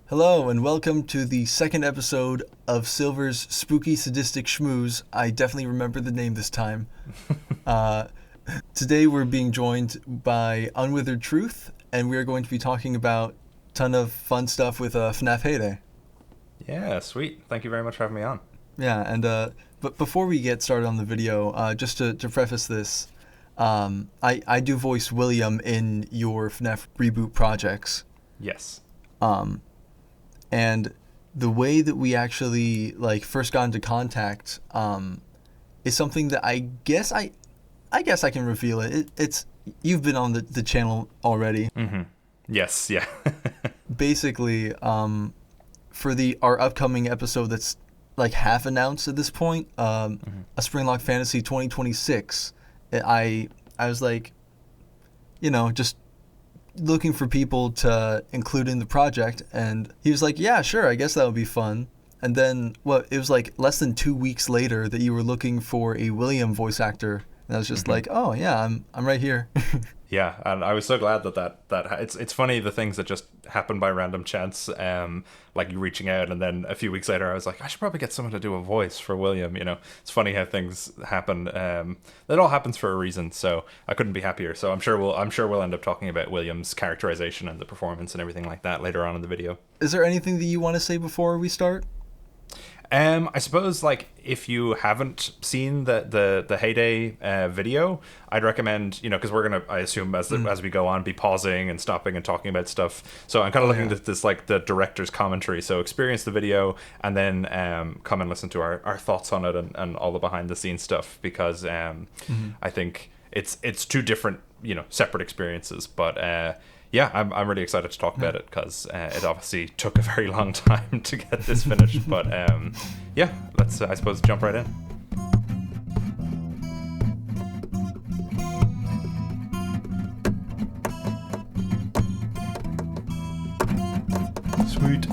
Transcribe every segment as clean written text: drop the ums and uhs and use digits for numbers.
Hello and welcome to the second episode of Silv3r's Spooky Sadistic Schmooze. I definitely remember the name this time. Today we're being joined by Unwithered Truth, and we are going to be talking about a ton of fun stuff with FNAF Heyday. Yeah, sweet. Thank you very much for having me on. Yeah, and but before we get started on the video, just to preface this, I do voice William in your FNAF Reboot projects. Yes. And the way that we actually first got into contact is something that I guess I can reveal it. It's you've been on the channel already. Mm-hmm. Yes, yeah. Basically, for our upcoming episode that's half announced at this point, a Springlock Fantasy 2026. I was just looking for people to include in the project, and he was like, yeah, sure, I guess that would be fun. And then it was less than 2 weeks later that you were looking for a William voice actor, and I was just oh yeah, I'm right here. Yeah, and I was so glad that it's funny the things that just happen by random chance, like you reaching out, and then a few weeks later I was like, I should probably get someone to do a voice for William. It's funny how things happen. It all happens for a reason, so I couldn't be happier. So I'm sure we'll end up talking about William's characterization and the performance and everything like that later on in the video. Is there anything that you want to say before we start? I suppose if you haven't seen the Heyday video, I'd recommend, because we're gonna, I assume as we go on, be pausing and stopping and talking about stuff. So I'm kind of looking at this the director's commentary. So experience the video and then come and listen to our thoughts on it and all the behind the scenes stuff, because I think it's two different separate experiences, but. Yeah, I'm really excited to talk about it because it obviously took a very long time to get this finished. But yeah, let's, I suppose, jump right in. Sweet.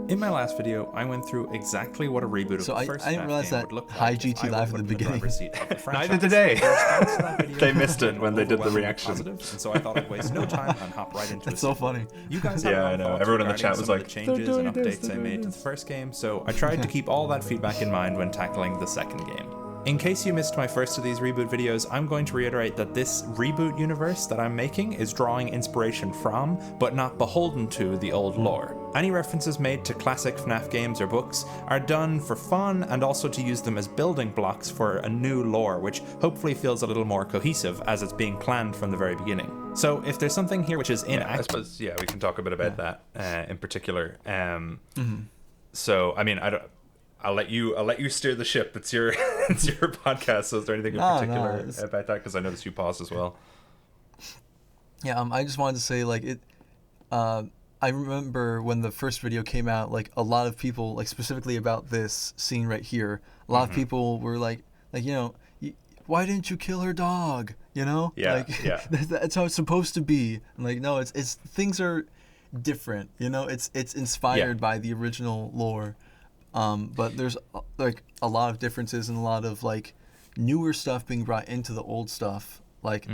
In my last video, I went through exactly what a reboot of the first I didn't realize that high GT live at the beginning. Neither did they. They missed it when they did the reaction. And so I thought I'd waste no time and hop right into it. It's so funny. You guys yeah, I know. Everyone in the chat was like, the changes and updates I made to the first game, so I tried to keep all that feedback in mind when tackling the second game. In case you missed my first of these reboot videos, I'm going to reiterate that this reboot universe that I'm making is drawing inspiration from, but not beholden to, the old lore. Any references made to classic FNAF games or books are done for fun and also to use them as building blocks for a new lore, which hopefully feels a little more cohesive as it's being planned from the very beginning. So if there's something here which is I suppose, we can talk a bit about that in particular. So, I mean, I'll let you steer the ship. It's your podcast. So is there anything in particular about that? Because I noticed you paused as well. Yeah, I just wanted to say I remember when the first video came out, a lot of people, specifically about this scene right here, a lot of people were why didn't you kill her dog? Yeah, yeah. That's how it's supposed to be. I'm no, it's things are different. It's inspired by the original lore. But there's a lot of differences and a lot of newer stuff being brought into the old stuff. There's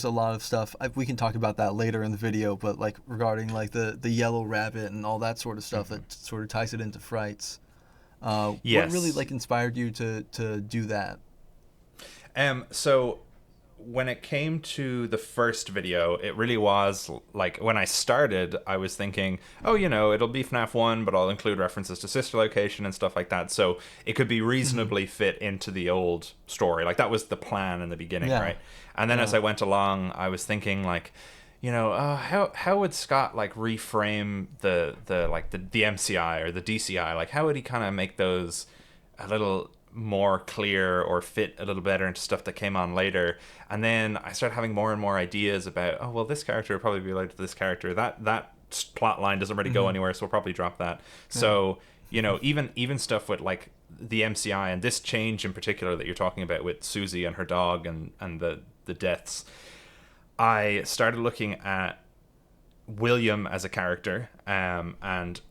a lot of stuff. We can talk about that later in the video, but regarding the yellow rabbit and all that sort of stuff that sort of ties it into Frights. Yes. What really inspired you to do that? So when it came to the first video, it really was when I started, I was thinking, it'll be FNAF 1, but I'll include references to Sister Location and stuff like that, so it could be reasonably fit into the old story. That was the plan in the beginning, right? And then as I went along, I was thinking how would Scott reframe the MCI or the DCI? How would he kind of make those a little more clear or fit a little better into stuff that came on later? And then I started having more and more ideas about, this character would probably be related to this character. That plot line doesn't really go anywhere, so we'll probably drop that. So you know, even stuff with like the MCI and this change in particular that you're talking about with Susie and her dog and the deaths, I started looking at William as a character, and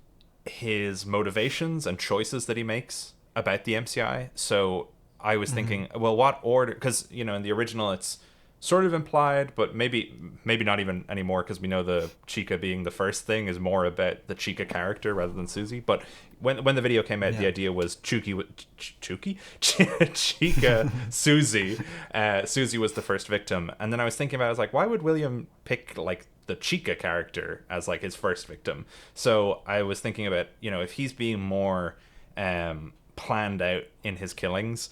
his motivations and choices that he makes about the MCI. So I was thinking, well, what order? Because, you know, in the original, it's sort of implied, but maybe not even anymore, because we know the Chica being the first thing is more about the Chica character rather than Susie. But when the video came out, the idea was Chica Susie. Susie was the first victim, and then I was thinking about, I was like, why would William pick like the Chica character as like his first victim? So I was thinking about, you know, if he's being more planned out in his killings,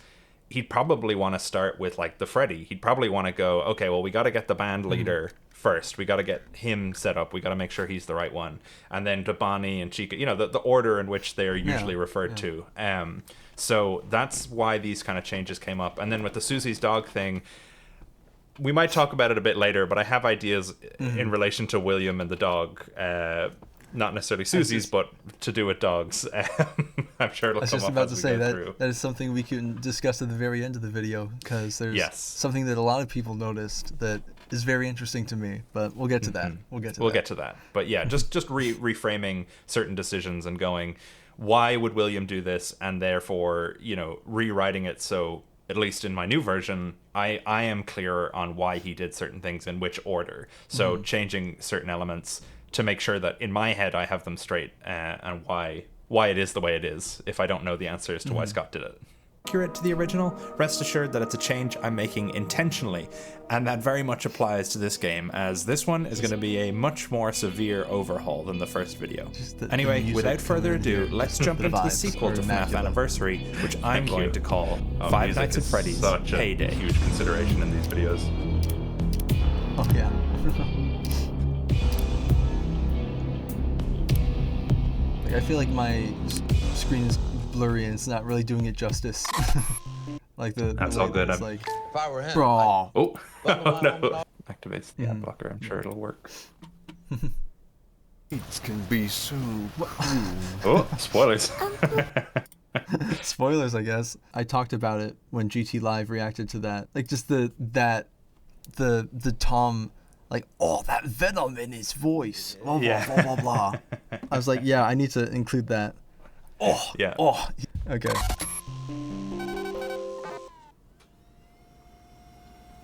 he'd probably want to start with like the Freddy. He'd probably want to go, okay, well, we got to get the band leader first. We got to get him set up. We got to make sure he's the right one. And then to Bonnie and Chica, you know, the order in which they're usually referred to. So that's why these kind of changes came up. And then with the Susie's dog thing, we might talk about it a bit later, but I have ideas in relation to William and the dog. Not necessarily Susie's, but to do with dogs. I'm sure it'll come up. I was just about to say that is something we can discuss at the very end of the video, because there's something that a lot of people noticed that is very interesting to me. But we'll get to that. We'll get to that. But yeah, just reframing certain decisions and going, why would William do this? And therefore, you know, rewriting it so, at least in my new version, I am clearer on why he did certain things in which order. So changing certain elements to make sure that in my head I have them straight, and why it is the way it is, if I don't know the answer as to why Scott did it. Accurate to the original, rest assured that it's a change I'm making intentionally, and that very much applies to this game, as this one is going to be a much more severe overhaul than the first video. Anyway, without further ado, let's jump into the sequel to FNAF Anniversary, which I'm going to call Five Nights at Freddy's Heyday. A huge consideration in these videos. Oh yeah. I feel like my screen is blurry and it's not really doing it justice. Like that's all good. Like, if I were him, bro. Oh no! Activates the ad blocker. I'm sure it'll work. It can be so. Oh, spoilers! Spoilers, I guess. I talked about it when GT Live reacted to that. Like just the Tom. Like, oh, that venom in his voice. Blah, blah, blah, blah, blah. I was like, yeah, I need to include that. Oh, yeah. Oh, okay.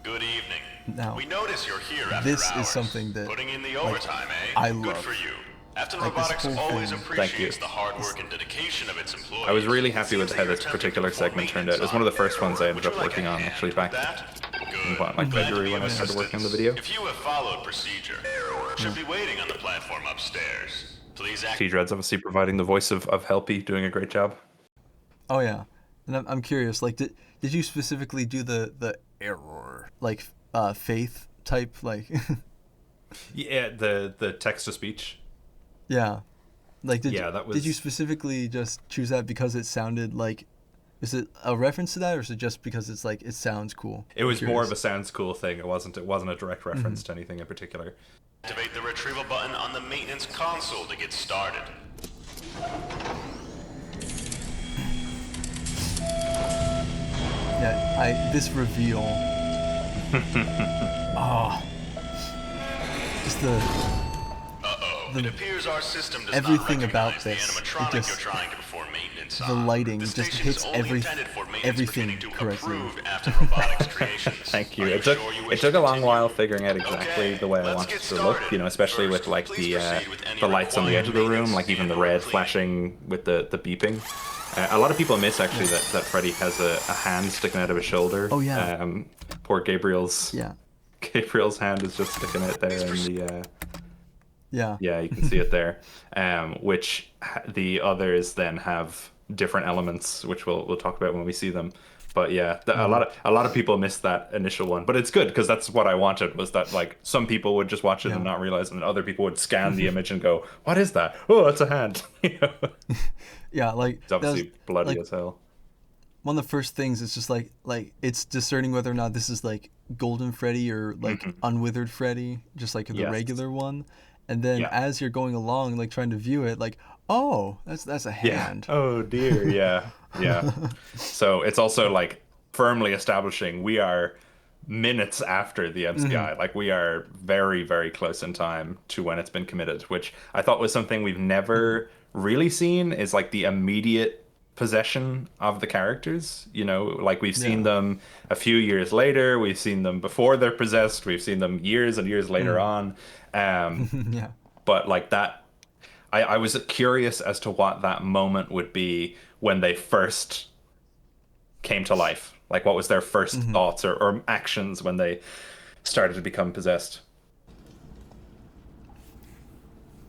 Good evening. Now, we notice you're here after this hours. is something that putting in the overtime, I Good love. for you. Afton Like, Robotics always Thank you. appreciates the hard work and dedication of its employees. I was really happy with how this particular segment turned out. It was one of the first ones I ended up working on, actually, back in like February when I started working on the video. If you have followed procedure, should be waiting on the platform upstairs. Please act. T-Dread's obviously providing the voice of Helpy, doing a great job. Oh yeah, and I'm curious. Like, did you specifically do the error, like Faith type, like? Yeah, the text to speech. Yeah, like did you specifically just choose that because it sounded like? Is it a reference to that, or is it just because it's like it sounds cool? It was more of a sounds cool thing. It wasn't a direct reference to anything in particular. Activate the retrieval button on the maintenance console to get started. Yeah, this reveal. Oh, just It appears our system does everything not about recognize this, the it animatronic just, you're trying to perform maintenance the on. lighting The just station is hits only intended for maintenance everything pertaining to correctly. approved Afton Robotics creations. Thank you. Are It sure you wish took to a long continue? while figuring out exactly Okay, the way I let's wanted get to look. started. You know, especially First, with like please proceed with any the lights on the edge of the room, required like even the maintenance red and flashing with the beeping. A lot of people miss actually that Freddy has a hand sticking out of his shoulder. Oh yeah. Poor Gabriel's. Yeah. Gabriel's hand is just sticking out there, and the. Yeah. Yeah, you can see it there. Which the others then have different elements, which we'll talk about when we see them. But yeah, a lot of people missed that initial one, but it's good because that's what I wanted, was that like some people would just watch it and not realize, and other people would scan the image and go, "What is that? Oh, it's a hand." You know? Yeah, like it's obviously bloody as hell. One of the first things is just like it's discerning whether or not this is like Golden Freddy or like Unwithered Freddy, just like the regular one. And then as you're going along, like trying to view it, like, Oh, that's a hand. Yeah. Oh dear. Yeah. Yeah. So it's also like firmly establishing we are minutes after the MCI. Like we are very, very close in time to when it's been committed, which I thought was something we've never really seen, is like the immediate possession of the characters. You know, like we've seen them a few years later, we've seen them before they're possessed, we've seen them years and years later on. Yeah. But like that, I was curious as to what that moment would be when they first came to life. Like what was their first thoughts or actions when they started to become possessed.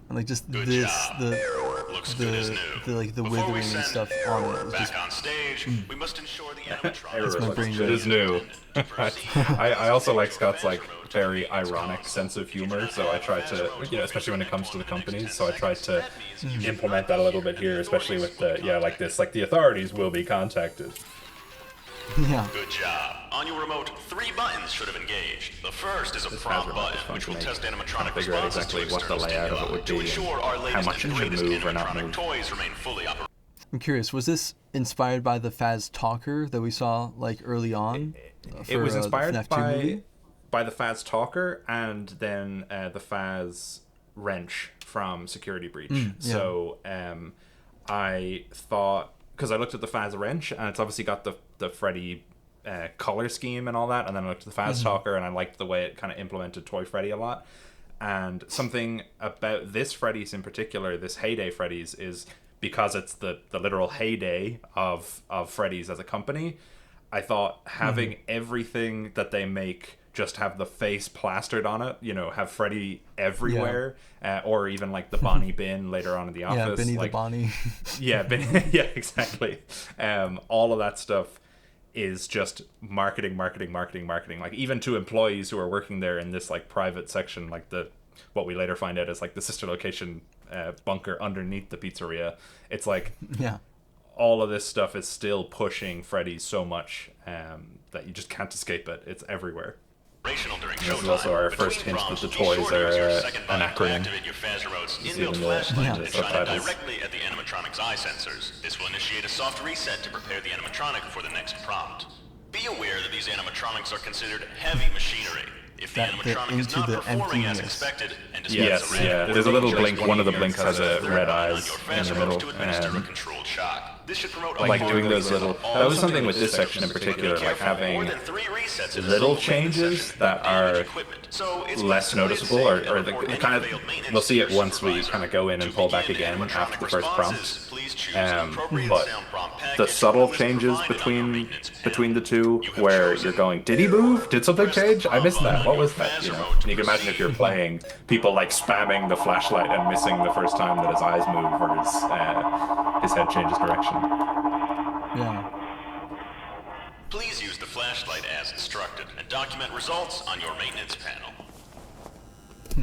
And like just Good this, job. Looks good as new. the like the Before withering we and send stuff on it is back just on stage, we must ensure the animatronics Error my looks brain good going. as new. I also like Scott's like very ironic sense of humor, so I tried to, you know, especially when it comes to the companies, so I tried to implement that a little bit here, especially with the, like this, like the authorities will be contacted. yeah. Good job. On your remote, 3 buttons should have engaged. The first is a prompt button, which will test animatronic Figure out responses exactly to what the external layout of it stimuli would to be ensure our and how latest much it and should greatest move or not animatronic move. toys remain fully operational. I'm curious, was this inspired by the Faz Talker that we saw like early on? It was inspired the FNAF 2 movie? by the Faz Talker and then the Faz Wrench from Security Breach. yeah. So I thought, because I looked at the Faz Wrench and it's obviously got the Freddy color scheme and all that, and then I looked at the Faz Talker and I liked the way it kind of implemented Toy Freddy a lot. And something about this Freddy's in particular, this Heyday Freddy's, is because it's the literal heyday of Freddy's as a company, I thought having everything that they make just have the face plastered on it, you know, have Freddy everywhere, or even like the Bonnie bin later on in the office. Yeah, Benny like, the Bonnie. yeah, yeah, exactly. All of that stuff is just marketing. Like even to employees who are working there in this like private section, like what we later find out is like the sister location bunker underneath the pizzeria. It's like all of this stuff is still pushing Freddy so much that you just can't escape it. It's everywhere. During This is also our first hint that the toys are an acronym. Inbuilt flashlight and shine it directly at the animatronic's eye sensors. This will initiate a soft reset to prepare the animatronic for the next prompt. Be aware that these animatronics are considered heavy machinery. If the animatronic is not performing as expected and displays a red, there's a little blink. One of the blinks has a red eyes in the middle. to administer a controlled shock. This should promote Like doing those little. That was something with this section in particular, like having little changes that are less noticeable, or the kind of we'll see it once we kind of go in and pull back again after the first prompt. But the subtle changes between the two, where you're going, did he move? Did something change? I missed that. What was that? You know, and you can imagine if you're playing people like spamming the flashlight and missing the first time that his eyes move or his head changes direction. Yeah. Please use the flashlight as instructed and document results on your maintenance panel.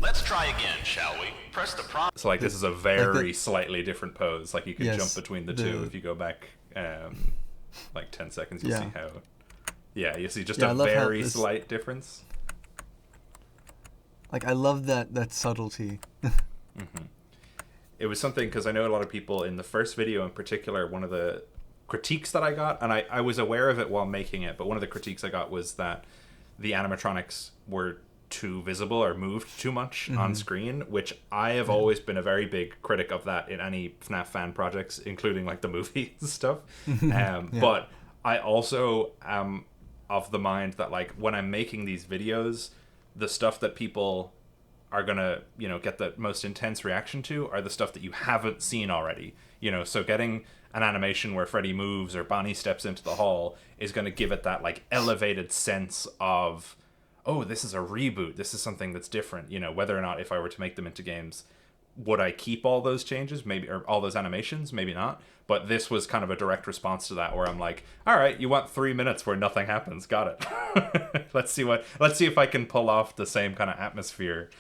Let's try again, shall we? Press the prompt. So like this is a very slightly different pose. Like you can jump between the two if you go back like 10 seconds. You'll see how. Yeah, you see just a very slight difference. Like I love that subtlety. It was something, because I know a lot of people in the first video in particular, one of the critiques that I got, and I was aware of it while making it, but one of the critiques I got was that the animatronics were too visible or moved too much on screen, which I have always been a very big critic of that in any FNAF fan projects, including like the movies and stuff. But I also am of the mind that like when I'm making these videos, the stuff that people are gonna, you know, get the most intense reaction to are the stuff that you haven't seen already. You know, so getting an animation where Freddy moves or Bonnie steps into the hall is gonna give it that like elevated sense of, oh, this is a reboot. This is something that's different. You know, whether or not if I were to make them into games, would I keep all those changes? Maybe, or all those animations? Maybe not. But this was kind of a direct response to that, where I'm like, all right, you want 3 minutes where nothing happens. Got it. Let's see if I can pull off the same kind of atmosphere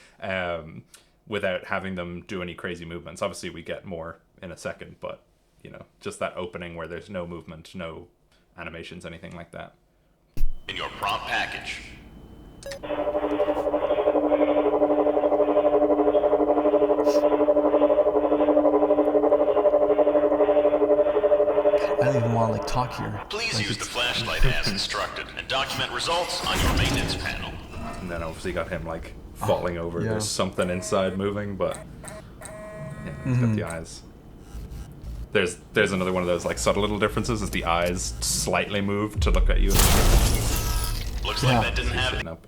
without having them do any crazy movements. Obviously, we get more in a second, but you know, just that opening where there's no movement, no animations, anything like that. In your prompt package. even want to like talk here. Please Like, use the it's- flashlight as instructed and document results on your maintenance panel. And then obviously got him like falling over. yeah. There's something inside moving, but yeah, he's got the eyes. There's another one of those like subtle little differences as the eyes slightly move to look at you. Looks Yeah. like that didn't have Sitting up.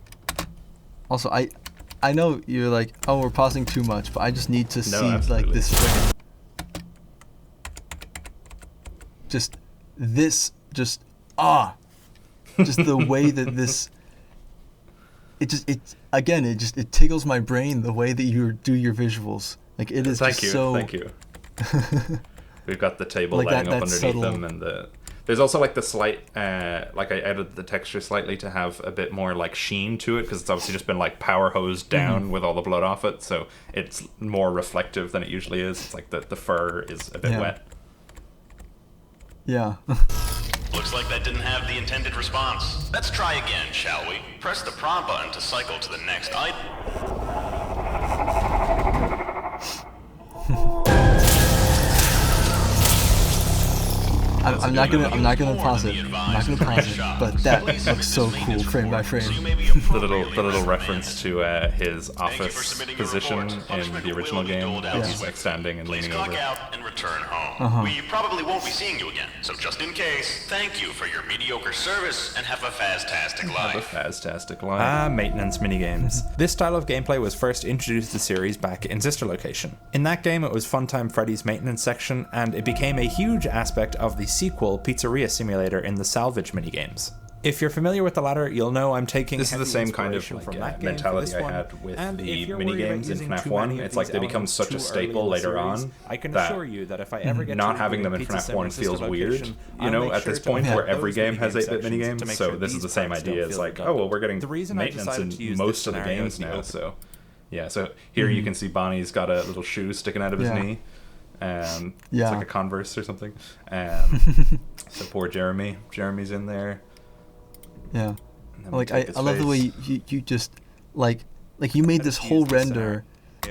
Also, I know you're like, oh, we're pausing too much, but I just need to see like absolutely. this frame. Just this, just the way that this. It tickles my brain the way that you do your visuals. Like it is Thank just so. Thank you. We've got the table Like lighting that up underneath subtle- them, and there's also like the slight like I edited the texture slightly to have a bit more like sheen to it because it's obviously just been like power hosed down with all the blood off it, so it's more reflective than it usually is. It's like the fur is a bit Yeah. wet. Yeah. Looks like that didn't have the intended response. Let's try again, shall we? Press the prompt button to cycle to the next item. I'm not gonna pause it. I'm not gonna pause it. But that looks so cool, frame by frame. The little reference to his office position in the original game, as he's like standing and Please leaning clock over. out and return home. We probably won't be seeing you again, so just in case, thank you for your mediocre service and have a fantastic Have a life. fantastic line. Maintenance minigames. This style of gameplay was first introduced to the series back in Sister Location. In that game, it was Funtime Freddy's maintenance section, and it became a huge aspect of the sequel Pizzeria Simulator in the salvage minigames. If you're familiar with the latter, you'll know I'm taking This is the heavy same kind of inspiration from like, that game for mentality this I one, had with and the if you're worried about minigames in using FNAF too 1. many of It's like these they become elements such too a early staple in the later series, on I can that assure you that if I ever get not to having them in Pizza FNAF 1 Simulator feels Sister weird. Location, You I'll know, make at sure this to point have where every those game has minigame 8-bit sections to minigames, make so sure this is these the same parts don't idea. It's feel like, oh, redundant. well, we're getting The reason I maintenance decided to in use most this of the scenario games is the now, open- so yeah. So here you can see Bonnie's got a little shoe sticking out of his Yeah. knee. It's Yeah. like a Converse or something. So poor Jeremy's in there. Yeah. And then we Like take his I love the way face. you just like you made this whole render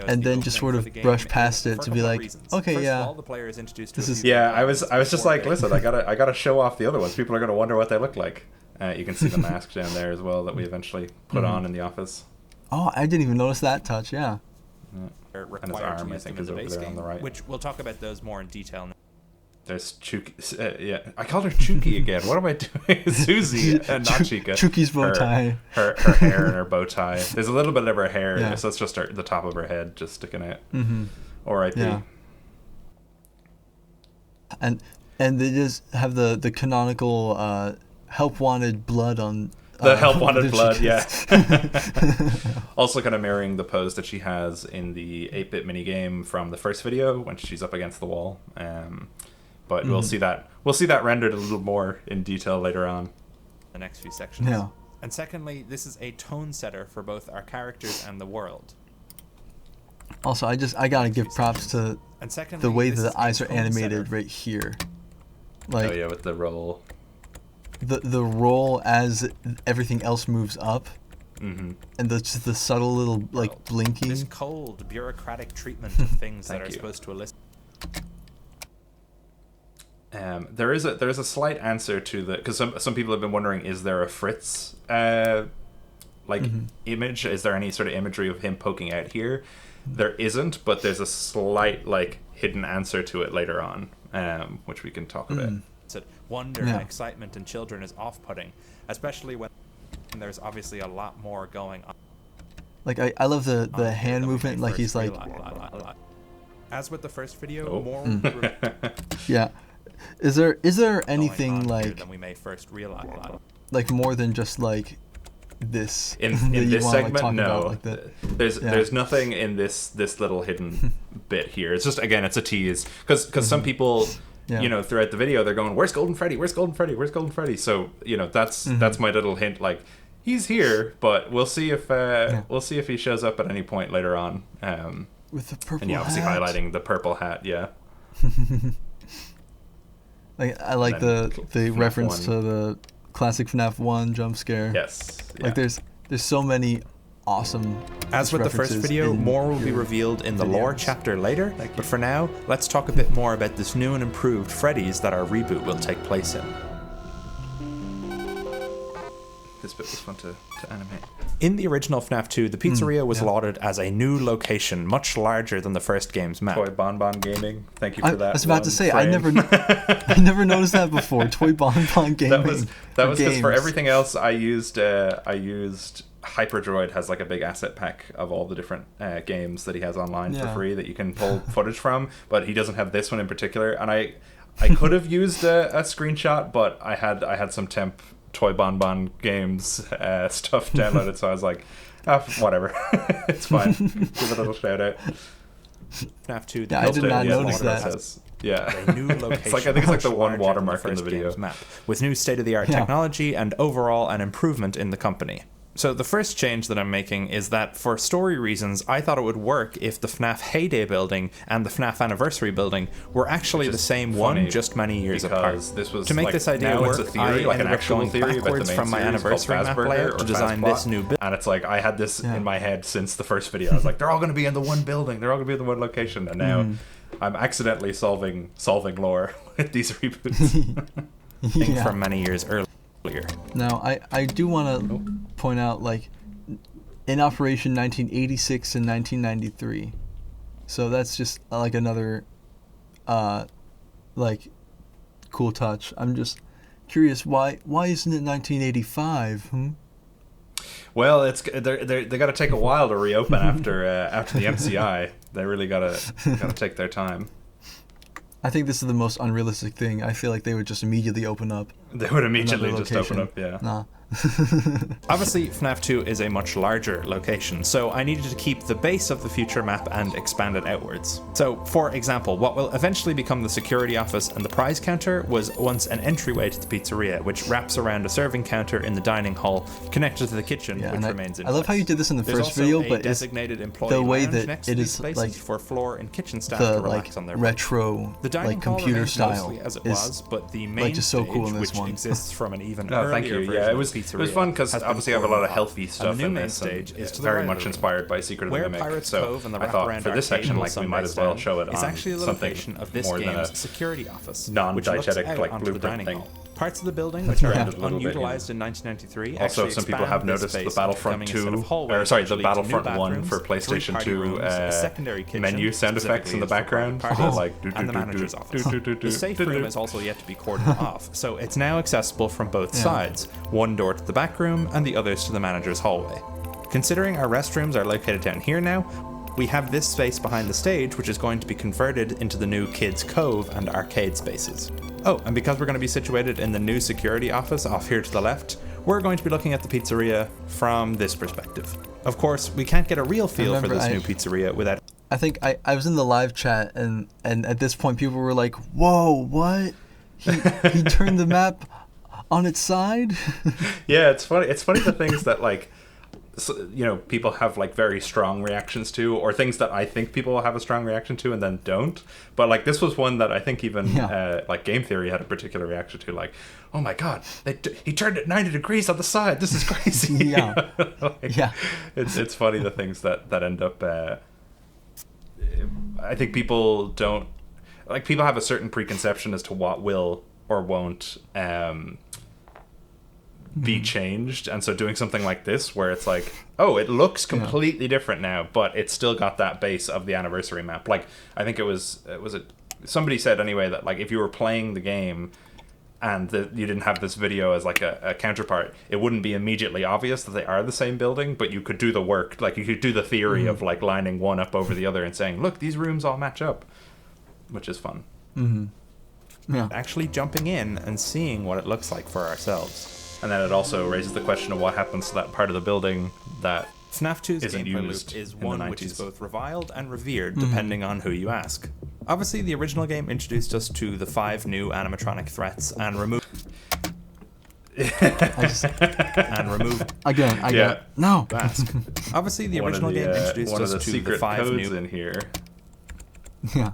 and then just sort of brush past it to be like, okay, yeah. This is- Yeah, I was just like, listen, I gotta show off the other ones. People are gonna wonder what they look like. You can see the mask down there as well that we eventually put on in the office. Oh, I didn't even notice that touch. Yeah. required And his to arm, I use them think, in is the over base there on game, the right. which we'll talk about those more in detail now. There's Chuki. Yeah, I called her Chuki again. What am I doing? Susie, not Chica. Chuki's bow tie. Her hair and her bow tie. There's a little bit of her hair, Yeah. so it's just the top of her head just sticking out. Mm-hmm. R.I.P. Yeah. And they just have the canonical help wanted blood on The help wanted the blood, chickens. yeah. Also kind of mirroring the pose that she has in the 8-bit minigame from the first video when she's up against the wall. But we'll see that rendered a little more in detail later on. The next few sections. Yeah. And secondly, this is a tone setter for both our characters and the world. Also, I gotta give props to And secondly, the way this that is the a eyes are tone animated setter. right here. Like Oh yeah, with the roll. the roll as everything else moves up, Mm-hmm. and just the subtle little like blinking. This cold, bureaucratic treatment of things that Thank are you. supposed to elicit. There is a slight answer to the, because some people have been wondering, is there a Fritz image? Is there any sort of imagery of him poking out here? There isn't, but there's a slight like hidden answer to it later on, which we can talk about. Wonder Yeah. and excitement in children is off-putting, especially when there's obviously a lot more going on. Like I love the than hand we movement. may Like first he's like, realize. As with the first video, Oh. more yeah. Is there going anything on here like than we may first realize. more than just like this In that you this wanna, segment, talk no. about, like that? There's nothing in this little hidden bit here. It's just, again, it's a tease because some people, Yeah. throughout the video they're going, "Where's Golden Freddy? Where's Golden Freddy? Where's Golden Freddy?" So that's my little hint. Like, he's here, but we'll see if he shows up at any point later on. With the purple And yeah, obviously hat. highlighting the purple hat. Yeah. Like I like then the FNAF reference 1. to the classic FNAF 1 jump scare. Yes. Like yeah. there's so many awesome. As with the first references video, in more will be your revealed in the lore videos. chapter later, but for now, let's talk a bit more about this new and improved Freddy's that our reboot will take place in. This bit was fun to animate. In the original FNAF 2, the pizzeria was lauded as a new location, much larger than the first game's map. Toy Bonbon Gaming. Thank you for that. I was about to say, frame. I never noticed that before. Toy Bonbon Gaming. That was because for everything else I used Hyperdroid has like a big asset pack of all the different games that he has online for free that you can pull footage from, but he doesn't have this one in particular. And I could have used a screenshot, but I had some temp Toy Bonbon Games stuff downloaded, so I was like, whatever, it's fine. Give it a little shout out. FNAF 2. I did not notice that. A new location. I think it's like the one watermark in the video. Map, with new state-of-the-art technology and overall an improvement in the company. So the first change that I'm making is that for story reasons, I thought it would work if the FNAF Heyday building and the FNAF Anniversary building were actually the same one, just many years apart. This was to make this idea work, it's a theory, I ended up going backwards from my Anniversary map layout to design this new building. And it's like, I had this in my head since the first video. I was like, they're all going to be in the one building. They're all going to be in the one location. And now I'm accidentally solving lore with these reboots. From many years earlier. Now, I do want to point out, like, in Operation 1986 and 1993. So that's just, like, another, like, cool touch. I'm just curious, why isn't it 1985? Well, they got to take a while to reopen after the MCI. They really got to take their time. I think this is the most unrealistic thing. I feel like they would just immediately open up. They would immediately just open up, yeah. Nah. Obviously, FNAF 2 is a much larger location, so I needed to keep the base of the future map and expand it outwards. So, for example, what will eventually become the security office and the prize counter was once an entryway to the pizzeria, which wraps around a serving counter in the dining hall, connected to the kitchen, which remains in place. I love how you did this in the first video, but designated employee the way lounge that next it to is these like for floor and kitchen staff the to relax on their retro, the dining like hall computer remains style mostly as it is was, but the main just so cool in stage, this which one. exists from an even No, thank earlier you. version Yeah, it of was Pizzeria, fun because has been obviously I have a lot of cordoned healthy off. stuff And the in new main this. stage is to the very Red much Room, inspired by Secret of the where Mimic. Pirates So Cove and the I thought wraparound for this arcade section, will like we someday might as well stand, show it is on actually the something location of this more than a game's security office, non-diegetic, which looks out like, onto the blueprint dining thing. hall. Parts of the building which are Grounded a little bit, unutilized in 1993. Also, actually some people expand have this noticed the space, Battlefront becoming a set of 2, hallways or sorry, which the lead to new Battlefront 1 bathrooms, for PlayStation 3 party 2 rooms, a secondary kitchen, menu sound effects in the specifically background. used for Oh. parties, Like and the manager's office. The safe room is also yet to be cordoned off, so it's now accessible from both sides, one door to the back room and the others to the manager's hallway. Considering our restrooms are located down here now, we have this space behind the stage, which is going to be converted into the new Kids Cove and arcade spaces. Oh, and because we're going to be situated in the new security office off here to the left, we're going to be looking at the pizzeria from this perspective. Of course, we can't get a real feel for this new pizzeria without... I think I was in the live chat, and at this point people were like, whoa, what? He turned the map on its side? Yeah, it's funny. It's funny the things that, like, you know, people have like very strong reactions to, or things that I think people will have a strong reaction to and then don't. But like this was one that I think even like Game Theory had a particular reaction to, like, oh my god, he turned it 90 degrees on the side, this is crazy. Yeah. Like, it's funny the things that end up I think people don't, like, people have a certain preconception as to what will or won't be changed, and so doing something like this where it's like, oh, it looks completely different now, but it's still got that base of the anniversary map. Like, I think somebody said anyway that, like, if you were playing the game and you didn't have this video as like a counterpart, it wouldn't be immediately obvious that they are the same building, but you could do the work, like you could do the theory of like lining one up over the other and saying, look, these rooms all match up, which is fun. Actually jumping in and seeing what it looks like for ourselves. And then it also raises the question of what happens to that part of the building that FNAF 2's isn't gameplay used loop is in the one which is 90s. both reviled and revered depending on who you ask. Obviously, the original game introduced us to the 5 new animatronic threats and removed Again. No. Ask. Obviously, the original game introduced us to the 5 codes new in here. Yeah.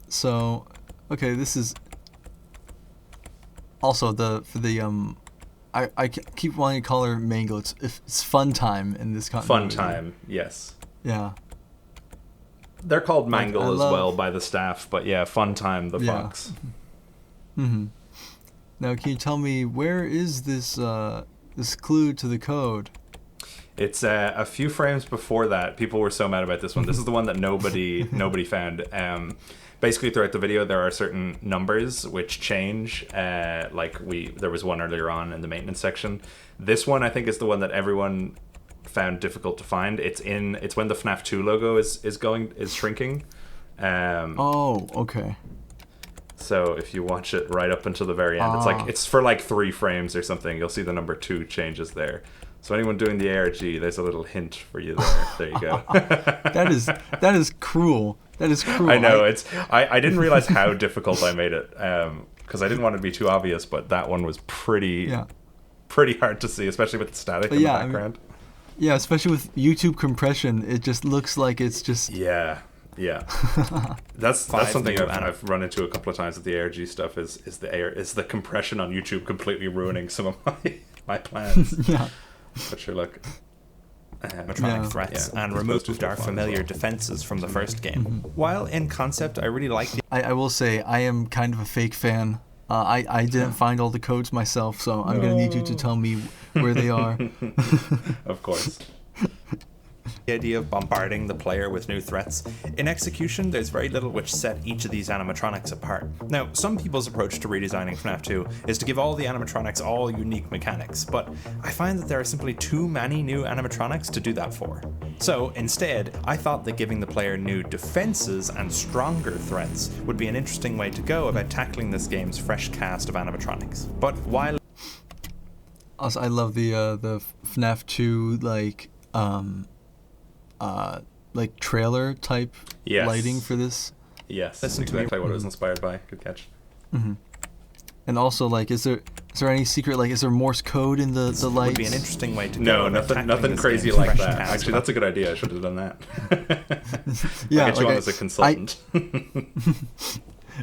So, okay, this is also for the I keep wanting to call her Mango. It's Funtime in this continuity. Funtime, yes. Yeah. They're called Mangle as well by the staff, but yeah, Funtime the fox. Mm-hmm. Now, can you tell me where is this this clue to the code? It's a few frames before that. People were so mad about this one. This is the one that nobody found. Basically, throughout the video, there are certain numbers which change. There was one earlier on in the maintenance section. This one, I think, is the one that everyone found difficult to find. It's when the FNAF 2 logo is shrinking. Okay. So if you watch it right up until the very end, it's for like 3 frames or something. You'll see the number 2 changes there. So anyone doing the ARG, there's a little hint for you there. There you go. That is cruel. That is cruel. I know. I didn't realize how difficult I made it because I didn't want it to be too obvious, but that one was pretty hard to see, especially with the static in the background. Yeah, especially with YouTube compression, it just looks like it's just... Yeah. That's something I've run into a couple of times with the ARG stuff is the compression on YouTube completely ruining some of my plans. Yeah. But sure, look. Animatronic threats and removed our familiar defenses from the first game. While in concept, I really like the... I will say, I am kind of a fake fan. I didn't find all the codes myself, so I'm going to need you to tell me where they are. Of course. The idea of bombarding the player with new threats. In execution, there's very little which set each of these animatronics apart. Now, some people's approach to redesigning FNAF 2 is to give all the animatronics all unique mechanics, but I find that there are simply too many new animatronics to do that for. So, instead, I thought that giving the player new defenses and stronger threats would be an interesting way to go about tackling this game's fresh cast of animatronics. But while... Also, I love the FNAF 2, trailer type lighting for this. Yes, that's exactly what it was inspired by. Good catch. Mm-hmm. And also, is there any secret? Is there Morse code in the lights? Would be an interesting way to go. No, nothing crazy like that. Actually, that's a good idea. I should have done that. Yeah, I'll get you on as a consultant.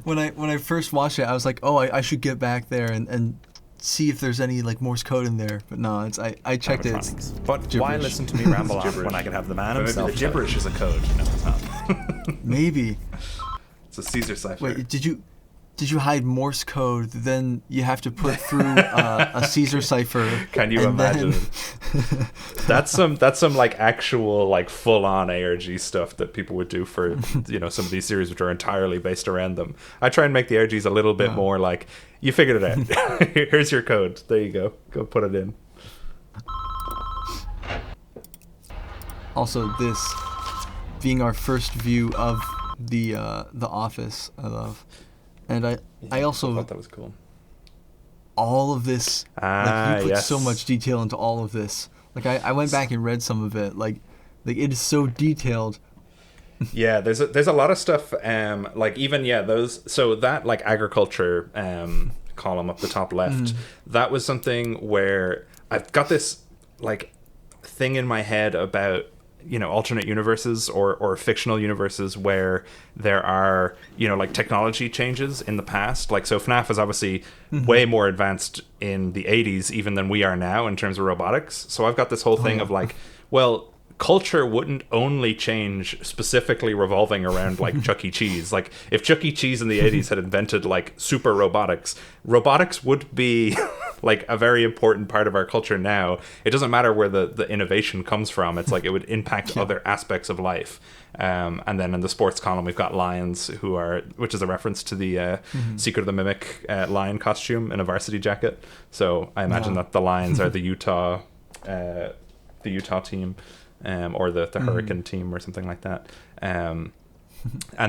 When I first watched it, I was like, oh, I should get back there and see if there's any Morse code in there, but no, I checked it. But gibberish. Why listen to me ramble on when I could have the man himself? Maybe the gibberish is a code. No, it's not. Maybe. It's a Caesar cipher. Wait, did you hide Morse code? Then you have to put through a Caesar cipher. Can you imagine? That's some actual full on ARG stuff that people would do for some of these series which are entirely based around them. I try and make the ARGs a little bit more you figured it out. Here's your code. There you go. Go put it in. Also, this being our first view of the office, I love. And I also thought that was cool. All of this, you put so much detail into all of this. I went back and read some of it. It is so detailed. Yeah, there's a lot of stuff. Those. So that agriculture column up the top left. That was something where I've got this thing in my head about alternate universes or fictional universes where there are technology changes in the past. So FNAF is obviously way more advanced in the 80s even than we are now in terms of robotics. So I've got this whole thing of culture wouldn't only change specifically revolving around Chuck E. Cheese. If Chuck E. Cheese in the 80s had invented super robotics would be a very important part of our culture now. It doesn't matter where the innovation comes from. It's it would impact other aspects of life. And then in the sports column, we've got lions which is a reference to the Secret of the Mimic lion costume in a varsity jacket. So I imagine that the lions are the Utah team. Or the Hurricane team or something like that. And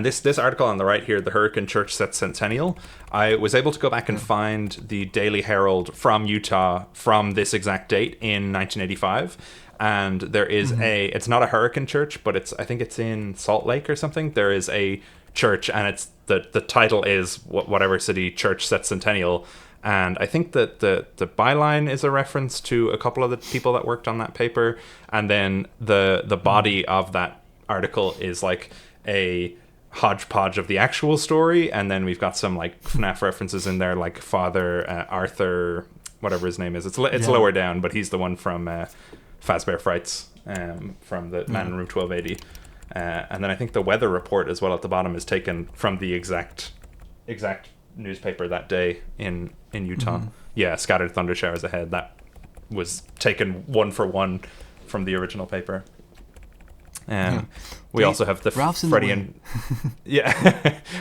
this article on the right here, the Hurricane Church Set Centennial, I was able to go back and find the Daily Herald from Utah from this exact date in 1985. And there is it's not a Hurricane Church, but I think it's in Salt Lake or something. There is a church, and it's the title is whatever city church set centennial. And I think that the byline is a reference to a couple of the people that worked on that paper. And then the body of that article is a hodgepodge of the actual story. And then we've got some FNAF references in there, Father Arthur whatever his name is. It's lower down, but he's the one from Fazbear Frights, from the Man in Room 1280. And then I think the weather report as well at the bottom is taken from the exact newspaper that day in Utah. Yeah, scattered thunder showers ahead. That was taken one for one from the original paper. We also have the Freddy and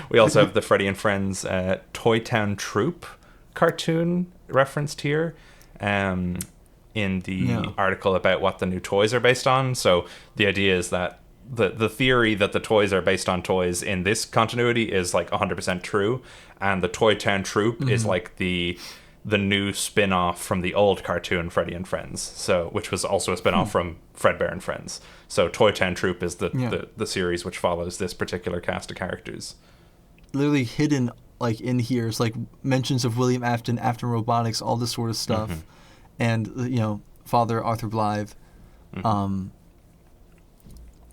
we also have the Freddy and Friends Toy Town Troop cartoon referenced here in the article about what the new toys are based on. So the idea is that the theory that the toys are based on toys in this continuity is like 100% true, and the Toy Town Troop is like the new spin-off from the old cartoon Freddy and Friends, so which was also a spin-off from Fredbear and Friends. So Toy Town Troop is the series which follows this particular cast of characters. Literally hidden like in here is like mentions of William Afton, Afton Robotics, all this sort of stuff, and Father Arthur Blythe.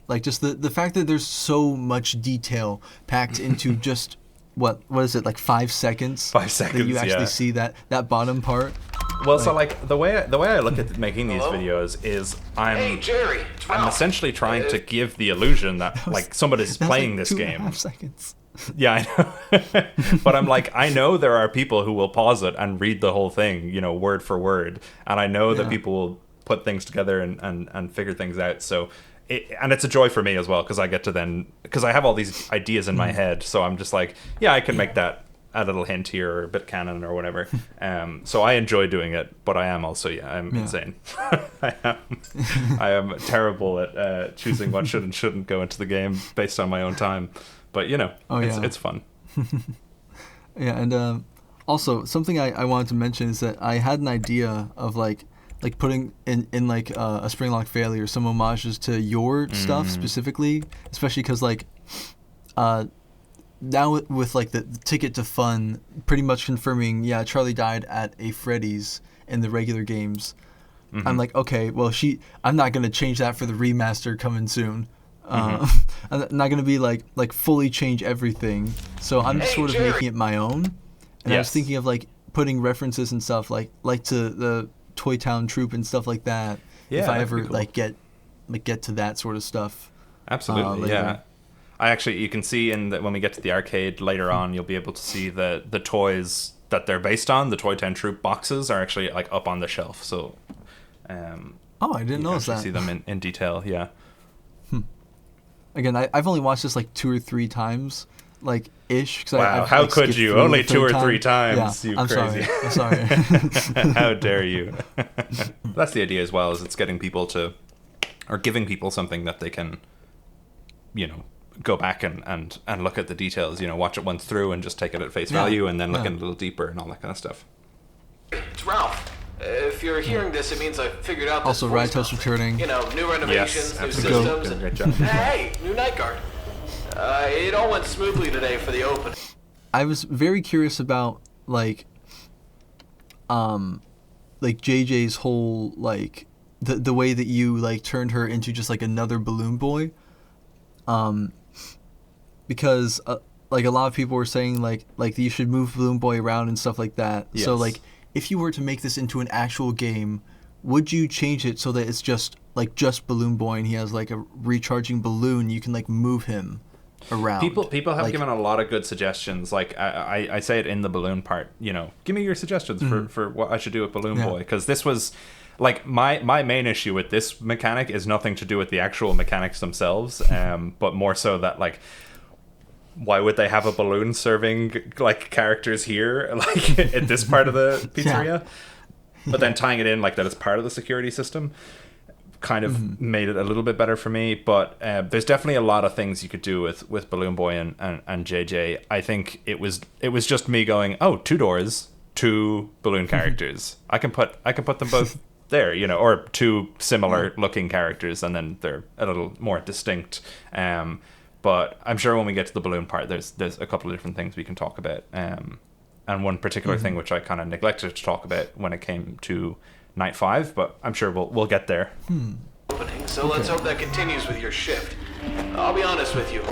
Like just the fact that there's so much detail packed into just what is it, like 5 seconds? 5 seconds. That you actually see that bottom part. Well, so like the way I look at making these videos is I'm essentially trying to give the illusion that like somebody's playing this game. 2.5 seconds. Yeah, I know. But I'm like, I know there are people who will pause it and read the whole thing, word for word, and I know that people will put things together and figure things out. So. And it's a joy for me as well, because I get to because I have all these ideas in my head, so I'm just like, I can make that a little hint here or a bit canon or whatever. So I enjoy doing it, but I am also, I'm insane. I am terrible at choosing what should and shouldn't go into the game based on my own time. But, it's fun. Yeah, and also, something I wanted to mention is that I had an idea of, like putting in like a Springlock Failure some homages to your stuff specifically, especially because like now with like the Ticket to Fun pretty much confirming Charlie died at a Freddy's in the regular games. I'm like, okay, well I'm not gonna change that for the remaster coming soon. I'm not gonna be like fully change everything, so I'm sort of making it my own. And I was thinking of like putting references and stuff like to the Toy Town Troop and stuff like that. If I ever cool. get to that sort of stuff. Absolutely, I actually, you can see when we get to the arcade later on, you'll be able to see the toys that they're based on. The Toy Town Troop boxes are actually like up on the shelf. So, I didn't notice that. See them in detail. Yeah. Again, I've only watched this like 2 or 3 times. Like ish. Wow, how could you? Only 2 or 3 times, you I'm crazy. I'm sorry. How dare you? That's the idea as well, is it's getting people to, or giving people something that they can, go back and look at the details, watch it once through and just take it at face value and then look in a little deeper and all that kind of stuff. It's Ralph. If you're hearing this, it means I figured out this also, Ride-Toast returning. New renovations, new systems. Great job. Hey, new night guard. It all went smoothly today for the opening. I was very curious about like JJ's whole like the way that you like turned her into just like another balloon boy, because like a lot of people were saying like you should move Balloon Boy around and stuff like that. Yes. So like if you were to make this into an actual game, would you change it so that it's just Balloon Boy and he has like a recharging balloon, you can like move him around? People have given a lot of good suggestions. Like I say it in the balloon part, give me your suggestions for what I should do with Balloon Boy, because this was like my main issue with this mechanic is nothing to do with the actual mechanics themselves, but more so that like, why would they have a balloon serving like characters here, like at this part of the pizzeria? But then tying it in like that it's part of the security system kind of made it a little bit better for me. But there's definitely a lot of things you could do with Balloon Boy and JJ. I think it was just me going, 2 doors, 2 balloon characters. I can put them both there, or 2 similar looking characters, and then they're a little more distinct. But I'm sure when we get to the balloon part, there's a couple of different things we can talk about. And one particular thing which I kind of neglected to talk about when it came to Night 5, but I'm sure we'll get there. So let's hope that continues with your shift. I'll be honest with you.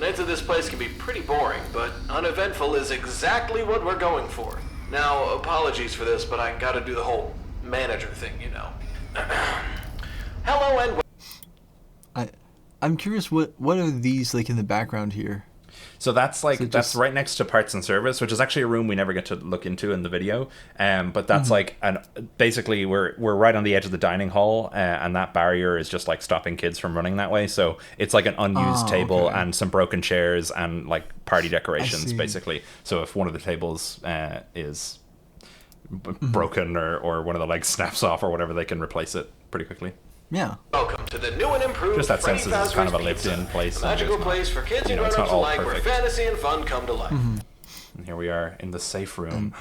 Nights at this place can be pretty boring, but uneventful is exactly what we're going for. Now, apologies for this, but I gotta do the whole manager thing, you know. Hello and... I'm curious, what are these like in the background here? So that's like that's right next to parts and service, which is actually a room we never get to look into in the video. But that's like, and basically we're right on the edge of the dining hall, and that barrier is just like stopping kids from running that way. So it's like an unused table and some broken chairs and like party decorations, basically. So if one of the tables is broken or one of the legs snaps off or whatever, they can replace it pretty quickly. Yeah. Welcome to the new and improved just that sense Freddy is kind of a Fazbear's lived-in place. A magical place for kids and grown-ups alike where fantasy and fun come to life. And here we are in the safe room.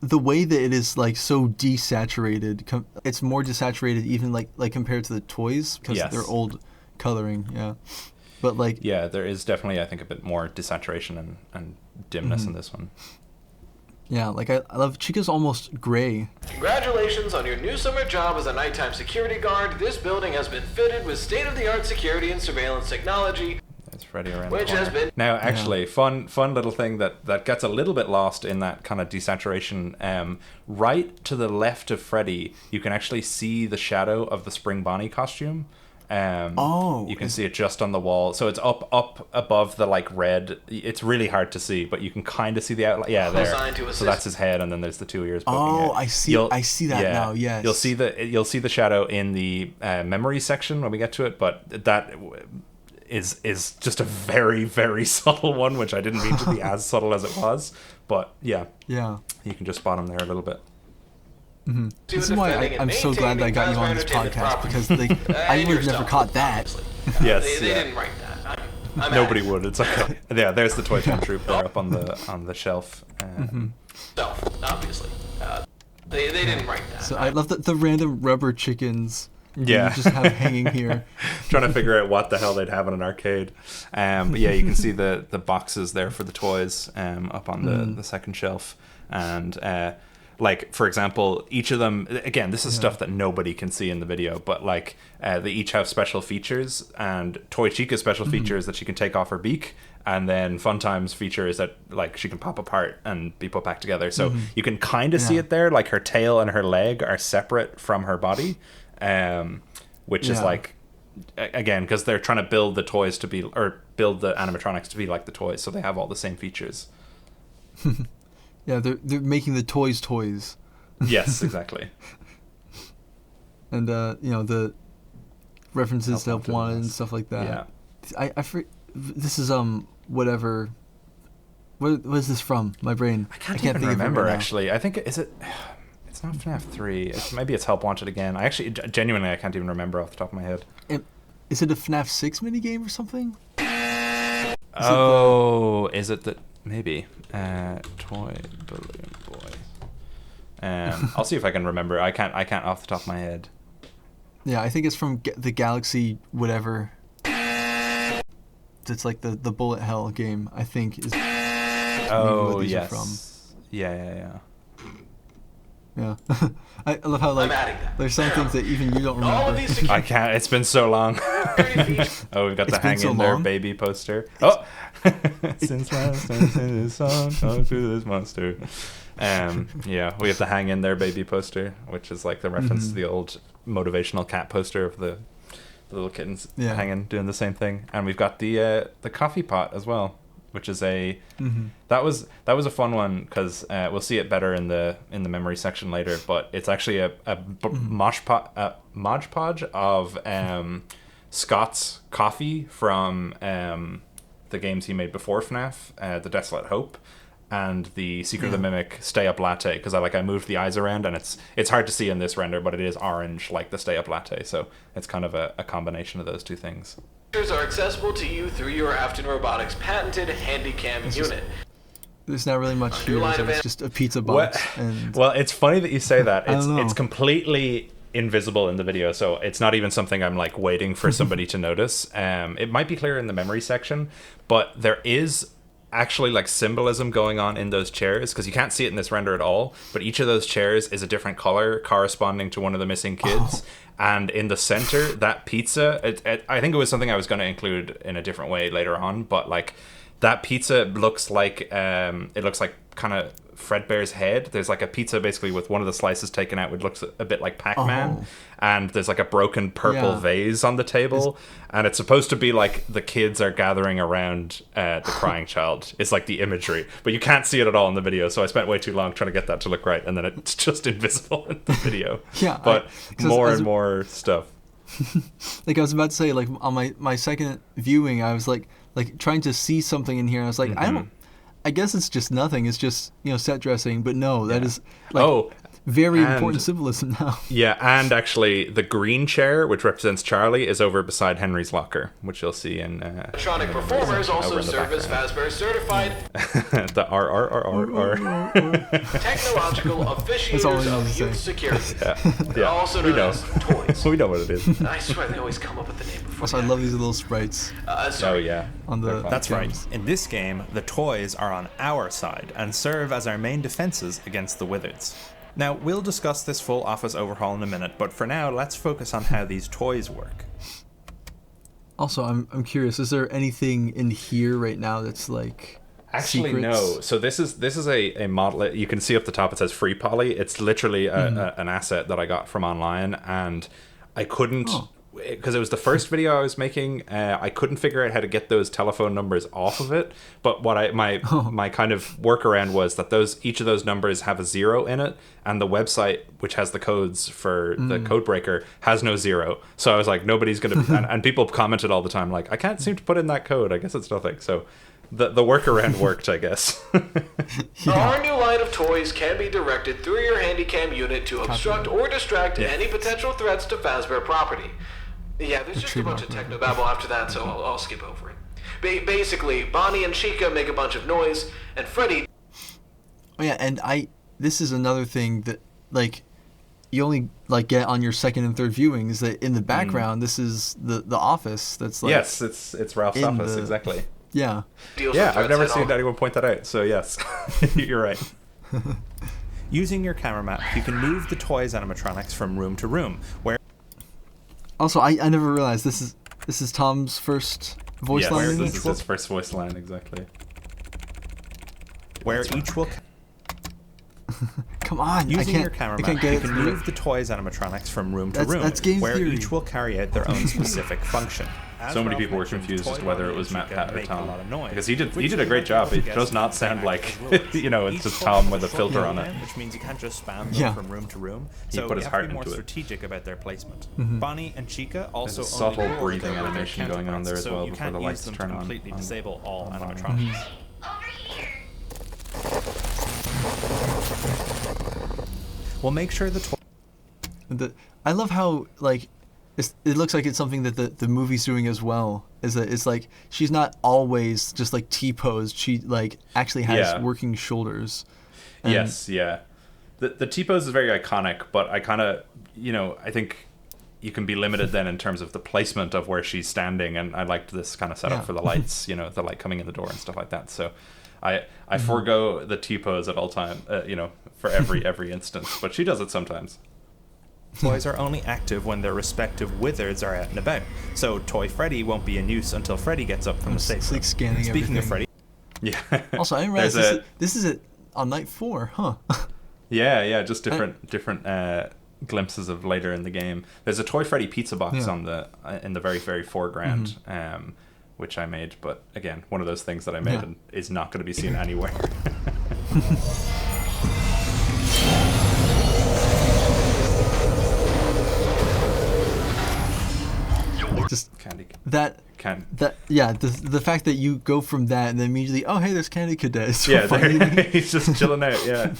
The way that it is like so desaturated, it's more desaturated even like compared to the toys because they're old coloring. Yeah. But like. Yeah, there is definitely, I think, a bit more desaturation and dimness in this one. Yeah, like I love Chica's almost gray. Congratulations on your new summer job as a nighttime security guard. This building has been fitted with state-of-the-art security and surveillance technology. There's Freddy around which has been now actually fun little thing that gets a little bit lost in that kind of desaturation. Right to the left of Freddy, you can actually see the shadow of the Spring Bonnie costume. You can see it just on the wall, so it's up above the like red. It's really hard to see, but you can kind of see the outline. Yeah, there. So that's his head, and then there's the two ears poking out. I see that now. Yes, you'll see the shadow in the memory section when we get to it, but that is just a very, very subtle one, which I didn't mean to be as subtle as it was. But yeah, you can just spot him there a little bit. This is why I'm so glad that I got you on this podcast, because I would have never caught that. Yes, they didn't write that. Nobody would. It's okay. Yeah, there's the Toy Town Troop there up on the shelf. Obviously, they didn't write that. So I love the random rubber chickens. Yeah, you just have hanging here. Trying to figure out what the hell they'd have in an arcade. But yeah, you can see the boxes there for the toys up on the second shelf, and. Like, for example, each of them, again, this is stuff that nobody can see in the video, but like they each have special features, and Toy Chica's special feature is that she can take off her beak, and then Funtime's feature is that like she can pop apart and be put back together. So you can kind of see it there, like her tail and her leg are separate from her body, which is like, again, because they're trying to build the toys to be, or build the animatronics to be like the toys, so they have all the same features. Yeah, they're making the toys. Yes, exactly. And the references to Help Wanted and stuff like that. Yeah. This is whatever. What is this from? My brain. I can't even remember actually. I think it's not FNAF 3. Maybe it's Help Wanted again. I actually genuinely I can't even remember off the top of my head. Is it a FNAF 6 minigame or something? Is it that? Maybe. Toy Balloon Boys. I'll see if I can remember. I can't off the top of my head. Yeah, I think it's from the Galaxy whatever. It's like the bullet hell game, I think. Is what these are from. Yeah. Yeah. I love how like there's some things that even you don't remember. I can't. It's been so long. We've got the hang in there baby poster. Oh, since last time this song talk to this monster. Yeah, we have the hang in there baby poster, which is like the reference to the old motivational cat poster of the little kittens hanging doing the same thing. And we've got the coffee pot as well, which is a that was a fun one because we'll see it better in the memory section later, but it's actually a mosh podge of Scott's coffee from the games he made before FNAF, The Desolate Hope and the Secret of the Mimic Stay Up Latte, because I moved the eyes around and it's hard to see in this render, but it is orange like the Stay Up Latte, so it's kind of a combination of those two things. Are accessible to you through your Afton Robotics patented Handycam unit. There's not really much here. So it's just a pizza box. Well, it's funny that you say that. It's completely invisible in the video, so it's not even something I'm like waiting for somebody to notice. It might be clear in the memory section, but there is actually like symbolism going on in those chairs, because you can't see it in this render at all, but each of those chairs is a different color corresponding to one of the missing kids. And in the center, that pizza, I think it was something I was going to include in a different way later on, but like that pizza looks like kind of Fredbear's head. There's like a pizza basically with one of the slices taken out, which looks a bit like Pac-Man. And there's like a broken purple vase on the table, and it's supposed to be like the kids are gathering around the crying child. It's like the imagery, but you can't see it at all in the video, so I spent way too long trying to get that to look right, and then it's just invisible in the video. But more and more stuff. Like I was about to say, like on my second viewing, I was like trying to see something in here, and I was like, I guess it's just nothing. It's just, set dressing, but no, that is like very important symbolism now. Yeah, and actually the green chair, which represents Charlie, is over beside Henry's locker, which you'll see in... Electronic performers also serve as Fazbear certified the RRRR. technological officiators of youth security. Also known as toys. We know what it is. I swear they always come up with the name before. Also, I love these little sprites. On the That's right. In this game, the toys are on our side and serve as our main defenses against the Withereds. Now, we'll discuss this full office overhaul in a minute, but for now, let's focus on how these toys work. Also, I'm curious, is there anything in here right now that's like Actually, secrets? no. So this is a model. You can see up the top it says Free Poly. It's literally an asset that I got from online, and I couldn't... because it was the first video I was making, I couldn't figure out how to get those telephone numbers off of it. But what my kind of workaround was that each of those numbers have a 0 in it, and the website, which has the codes for the code breaker, has no 0. So I was like, nobody's gonna be, and people commented all the time like, I can't seem to put in that code. I guess it's nothing. So the workaround worked, I guess. Our new line of toys can be directed through your Handycam unit to obstruct or distract any potential threats to Fazbear property. Yeah, there's just a bunch of technobabble after that, so I'll skip over it. Basically, Bonnie and Chica make a bunch of noise, and Freddy... Oh yeah, and this is another thing that, like, you only, like, get on your second and third viewing, is that in the background, this is the office that's, like... Yes, it's Ralph's office, exactly. Yeah. Yeah, I've never seen anyone point that out, so yes, you're right. Using your camera map, you can move the toys animatronics from room to room, where... Also, I never realized this is Tom's first voice line. This is his first voice line, exactly. Where each will... Come on, Using your camera map, you can move the toys animatronics from room to room, where each will carry out their own specific function. So many people were confused as to whether it was Matt, Pat, or Tom, because he did a great job. It does not sound like it's just Tom with a filter on it. Which means you can't just spam them from room to room. So he put his heart into it. You have to be more strategic about their placement. Bonnie and Chica also There's a subtle breathing animation going on there as well before the lights turn on. Completely disable all animatronics. We'll make sure I love how, like, it looks like it's something that the movie's doing as well. Is that it's like she's not always just like T-posed. She like actually has working shoulders. And yes, yeah. The T-pose is very iconic, but I kind of, I think you can be limited then in terms of the placement of where she's standing, and I liked this kind of setup for the lights, the light coming in the door and stuff like that. So I forego the T-pose at all time, for every instance, but she does it sometimes. Toys are only active when their respective Withereds are out and about, so Toy Freddy won't be in use until Freddy gets up from the safe room. Scanning Speaking everything. of Freddy... Yeah. Also, I didn't realize this is it on night 4, huh? Yeah, just different glimpses of later in the game. There's a Toy Freddy pizza box in the very, very foreground, which I made, but again, one of those things that I made and is not going to be seen anywhere. Just Candy. the fact that you go from that and then immediately, oh hey, there's Candy Cadet. He's just chilling out. Yeah.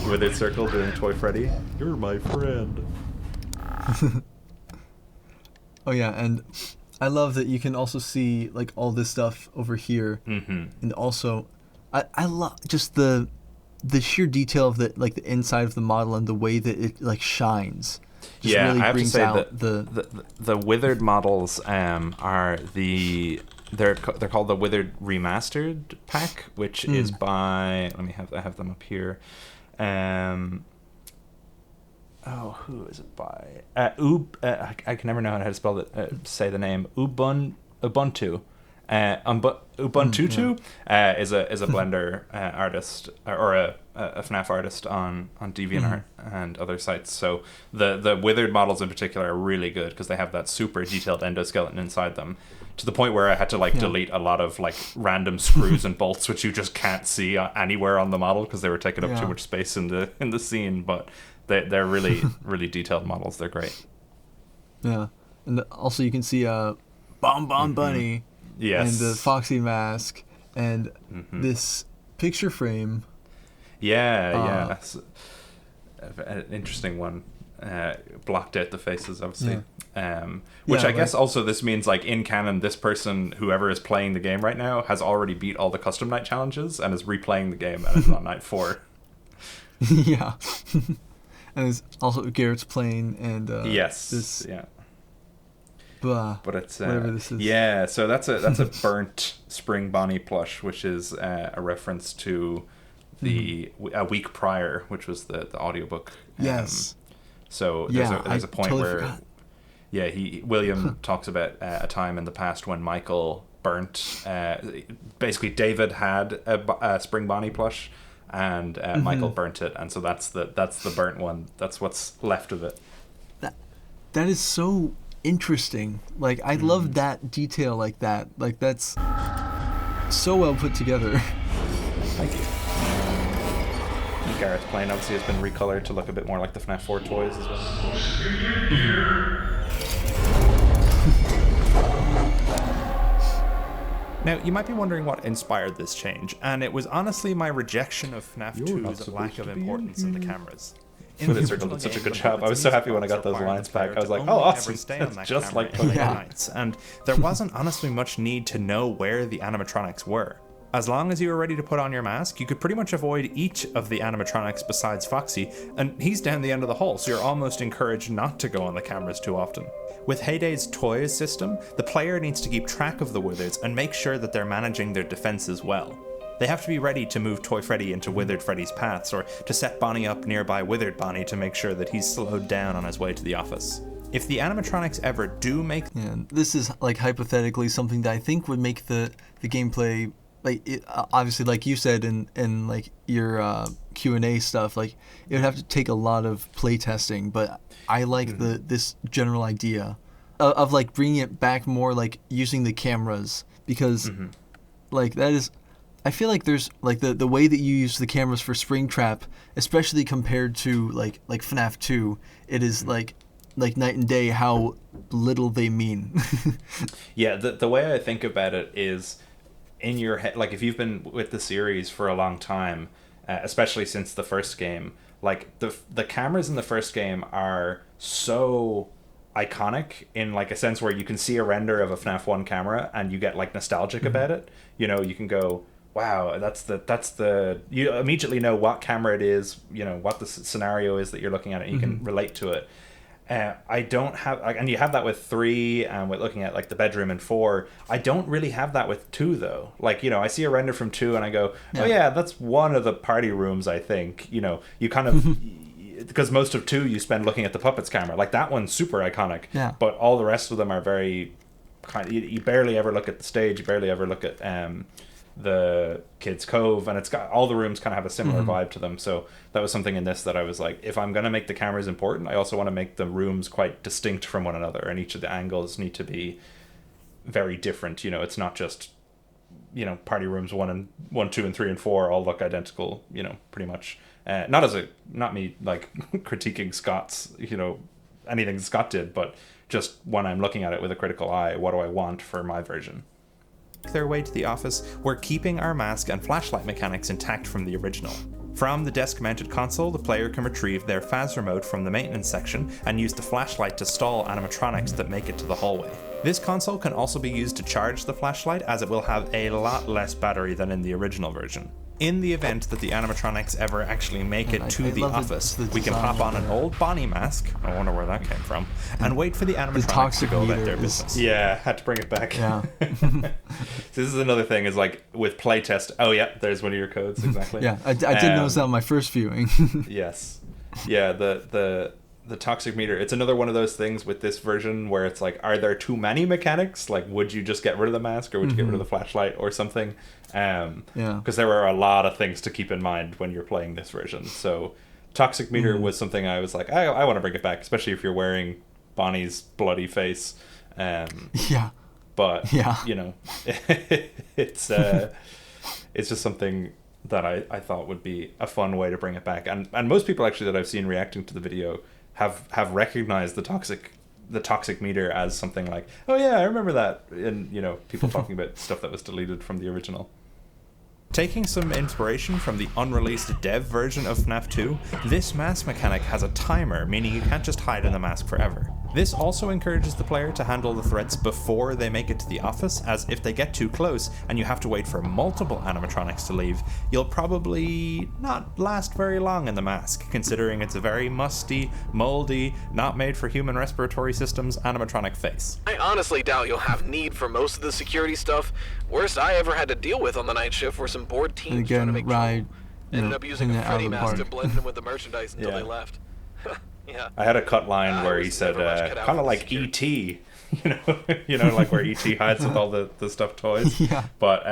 With it circled doing Toy Freddy. You're my friend. Oh yeah, and I love that you can also see like all this stuff over here, and also I love just the sheer detail of the inside of the model and the way that it like shines. Just really I have to say that the Withered models are they're called the Withered Remastered pack, which is by I have them up here. Who is it by? I can never know how to spell it. Say the name Ubuntu. Ubuntu is a Blender artist or a FNAF artist on DeviantArt and other sites. So the withered models in particular are really good because they have that super detailed endoskeleton inside them, to the point where I had to delete a lot of random screws and bolts which you just can't see anywhere on the model because they were taking up too much space in the scene. But they're really really detailed models. They're great. Yeah, and also you can see Bon Bon Bunny. Yes. And the Foxy mask and this picture frame. Yeah. An interesting one. Blocked out the faces, obviously. Which I guess also this means in canon, this person, whoever is playing the game right now, has already beat all the custom night challenges and is replaying the game and is on night 4. Yeah. And there's also Garrett's plane and this. Yeah. But it's whatever this is. Yeah, so that's a burnt Spring Bonnie plush, which is a reference to a week prior, which was the audiobook. Yes. So there's a point where William talks about a time in the past when Michael burnt. Basically, David had a Spring Bonnie plush, and Michael burnt it, and so that's the burnt one. That's what's left of it. That is so interesting. I love that detail like that. That's so well put together. Thank you. Garrett's plane obviously has been recolored to look a bit more like the FNAF 4 toys as well. Now, you might be wondering what inspired this change, and it was honestly my rejection of FNAF 2's lack of importance in the cameras. Blizzard did such a good job. I was so happy when I got those lines back. I was like, oh, awesome. It's just like playing nights. And there wasn't honestly much need to know where the animatronics were. As long as you were ready to put on your mask, you could pretty much avoid each of the animatronics besides Foxy, and he's down the end of the hole, so you're almost encouraged not to go on the cameras too often. With Heyday's toys system, the player needs to keep track of the withers and make sure that they're managing their defenses well. They have to be ready to move Toy Freddy into Withered Freddy's paths, or to set Bonnie up nearby Withered Bonnie to make sure that he's slowed down on his way to the office. If the animatronics ever do make... Yeah, this is hypothetically something that I think would make the gameplay... obviously, like you said in your Q&A stuff, it would have to take a lot of play testing, but I like this general idea of bringing it back more, using the cameras, because that is, I feel like there's the way that you use the cameras for Springtrap, especially compared to like FNAF 2, it is like night and day how little they mean. Yeah, the way I think about it is, in your head, if you've been with the series for a long time, especially since the first game, the cameras in the first game are so iconic in a sense where you can see a render of a FNAF 1 camera and you get nostalgic about it. You can go, wow, that's the you immediately know what camera it is, what the scenario is that you're looking at, and you can relate to it. I don't have, and you have that with 3, and with looking at the bedroom in 4. I don't really have that with 2 though. I see a render from 2 and I go, oh yeah, that's one of the party rooms, I think. You kind of, because most of 2 you spend looking at the puppets camera. That one's super iconic. Yeah. But all the rest of them are very you barely ever look at the stage. You barely ever look at the Kids Cove, and it's got all the rooms kind of have a similar vibe to them. So that was something in this that I was like, if I'm going to make the cameras important, I also want to make the rooms quite distinct from one another, and each of the angles need to be very different. It's not just party rooms 1, 2, and 3, and 4 all look identical, pretty much. Not me critiquing Scott's anything Scott did, but just when I'm looking at it with a critical eye, what do I want for my version? Their way to the office, we're keeping our mask and flashlight mechanics intact from the original. From the desk-mounted console, the player can retrieve their FAS remote from the maintenance section and use the flashlight to stall animatronics that make it to the hallway. This console can also be used to charge the flashlight, as it will have a lot less battery than in the original version. In the event that the animatronics ever actually make it to the office, we can pop on an old Bonnie mask, I wonder where that came from, and wait for the animatronics to go about their business. Yeah, had to bring it back. Yeah. So this is another thing, is with playtest, oh yeah, there's one of your codes, exactly. Yeah, I did notice that on my first viewing. Yes. Yeah, the the toxic meter, it's another one of those things with this version where it's like, are there too many mechanics? Like, would you just get rid of the mask, or would you get rid of the flashlight or something? Because there were a lot of things to keep in mind when you're playing this version. So toxic meter was something I was like, I want to bring it back, especially if you're wearing Bonnie's bloody face. But you know, it's just something that I thought would be a fun way to bring it back, and most people actually that I've seen reacting to the video have recognized the toxic meter as something like, oh yeah, I remember that, and you know, people talking about stuff that was deleted from the original. Taking some inspiration from the unreleased dev version of FNAF 2, this mask mechanic has a timer, meaning you can't just hide in the mask forever. This also encourages the player to handle the threats before they make it to the office, as if they get too close and you have to wait for multiple animatronics to leave, you'll probably not last very long in the mask, considering it's a very musty, moldy, not made for human respiratory systems animatronic face. I honestly doubt you'll have need for most of the security stuff. Worst I ever had to deal with on the night shift were some bored teens trying to make trouble. Ended up using a Freddy mask to blend in with the merchandise until they left. Yeah. I had a cut line where he said, kind of like E.T., you know, like where E.T. hides with all the stuffed toys. But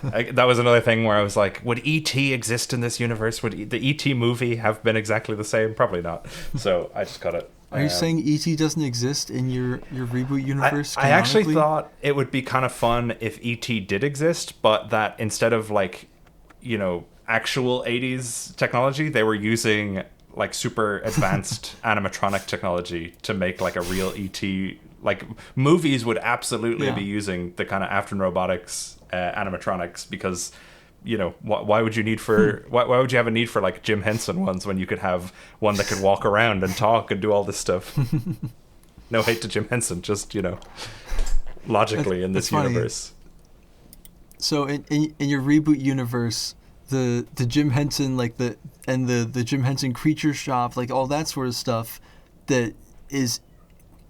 that was another thing where I was like, would E.T. exist in this universe? Would the E.T. movie have been exactly the same? Probably not. So I just cut it. Are you saying E.T. doesn't exist in your Reboot universe? I actually thought it would be kind of fun if E.T. did exist, but that instead of like, you know, actual 80s technology, they were using like super advanced animatronic technology to make like a real E.T. Like movies would absolutely be using the kind of After Robotics animatronics, because you know, why would you need for why would you have a need for like Jim Henson ones when you could have one that could walk around and talk and do all this stuff? No hate to Jim Henson, just, you know, logically in this universe. So in your Reboot universe, the Jim Henson, like the Jim Henson creature shop, like all that sort of stuff that is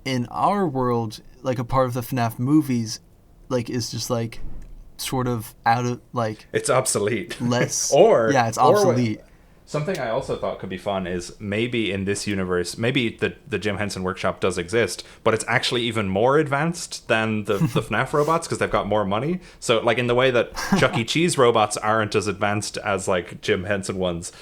in our world, like a part of the FNAF movies, like is just like sort of out of like, it's obsolete. Less it's Or obsolete. something I also thought could be fun is maybe in this universe, maybe the Jim Henson workshop does exist, but it's actually even more advanced than the FNAF robots because they've got more money. So like in the way that Chuck E. Cheese robots aren't as advanced as like Jim Henson ones,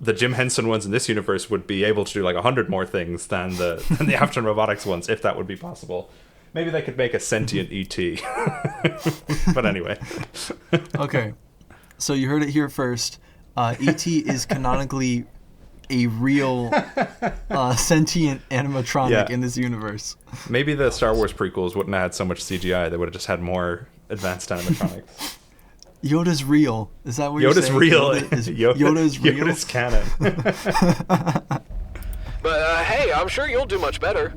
the Jim Henson ones in this universe would be able to do like 100 more things than the After Robotics ones, if that would be possible. Maybe they could make a sentient E.T. But anyway. Okay. So you heard it here first. E.T. is canonically a real sentient animatronic in this universe. Maybe the Star Wars prequels wouldn't have had so much CGI. They would have just had more advanced animatronics. Yoda's real. Is that what you're saying? Yoda's real? Yoda's canon. But hey, I'm sure you'll do much better.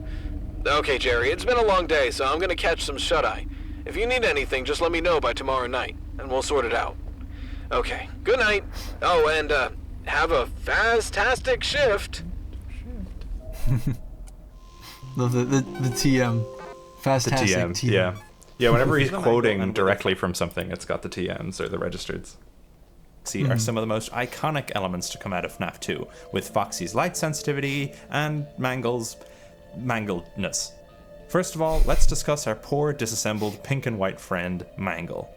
Okay, Jerry, it's been a long day, so I'm gonna catch some shut-eye. If you need anything, just let me know by tomorrow night, and we'll sort it out. Okay, good night. Oh, and have a fantastic shift. the TM. Fantastic TM. Yeah, whenever he's quoting directly from something, it's got the TMs or the registereds. Are some of the most iconic elements to come out of FNAF 2, with Foxy's light sensitivity and Mangle's mangledness. First of all, let's discuss our poor, disassembled pink and white friend, Mangle.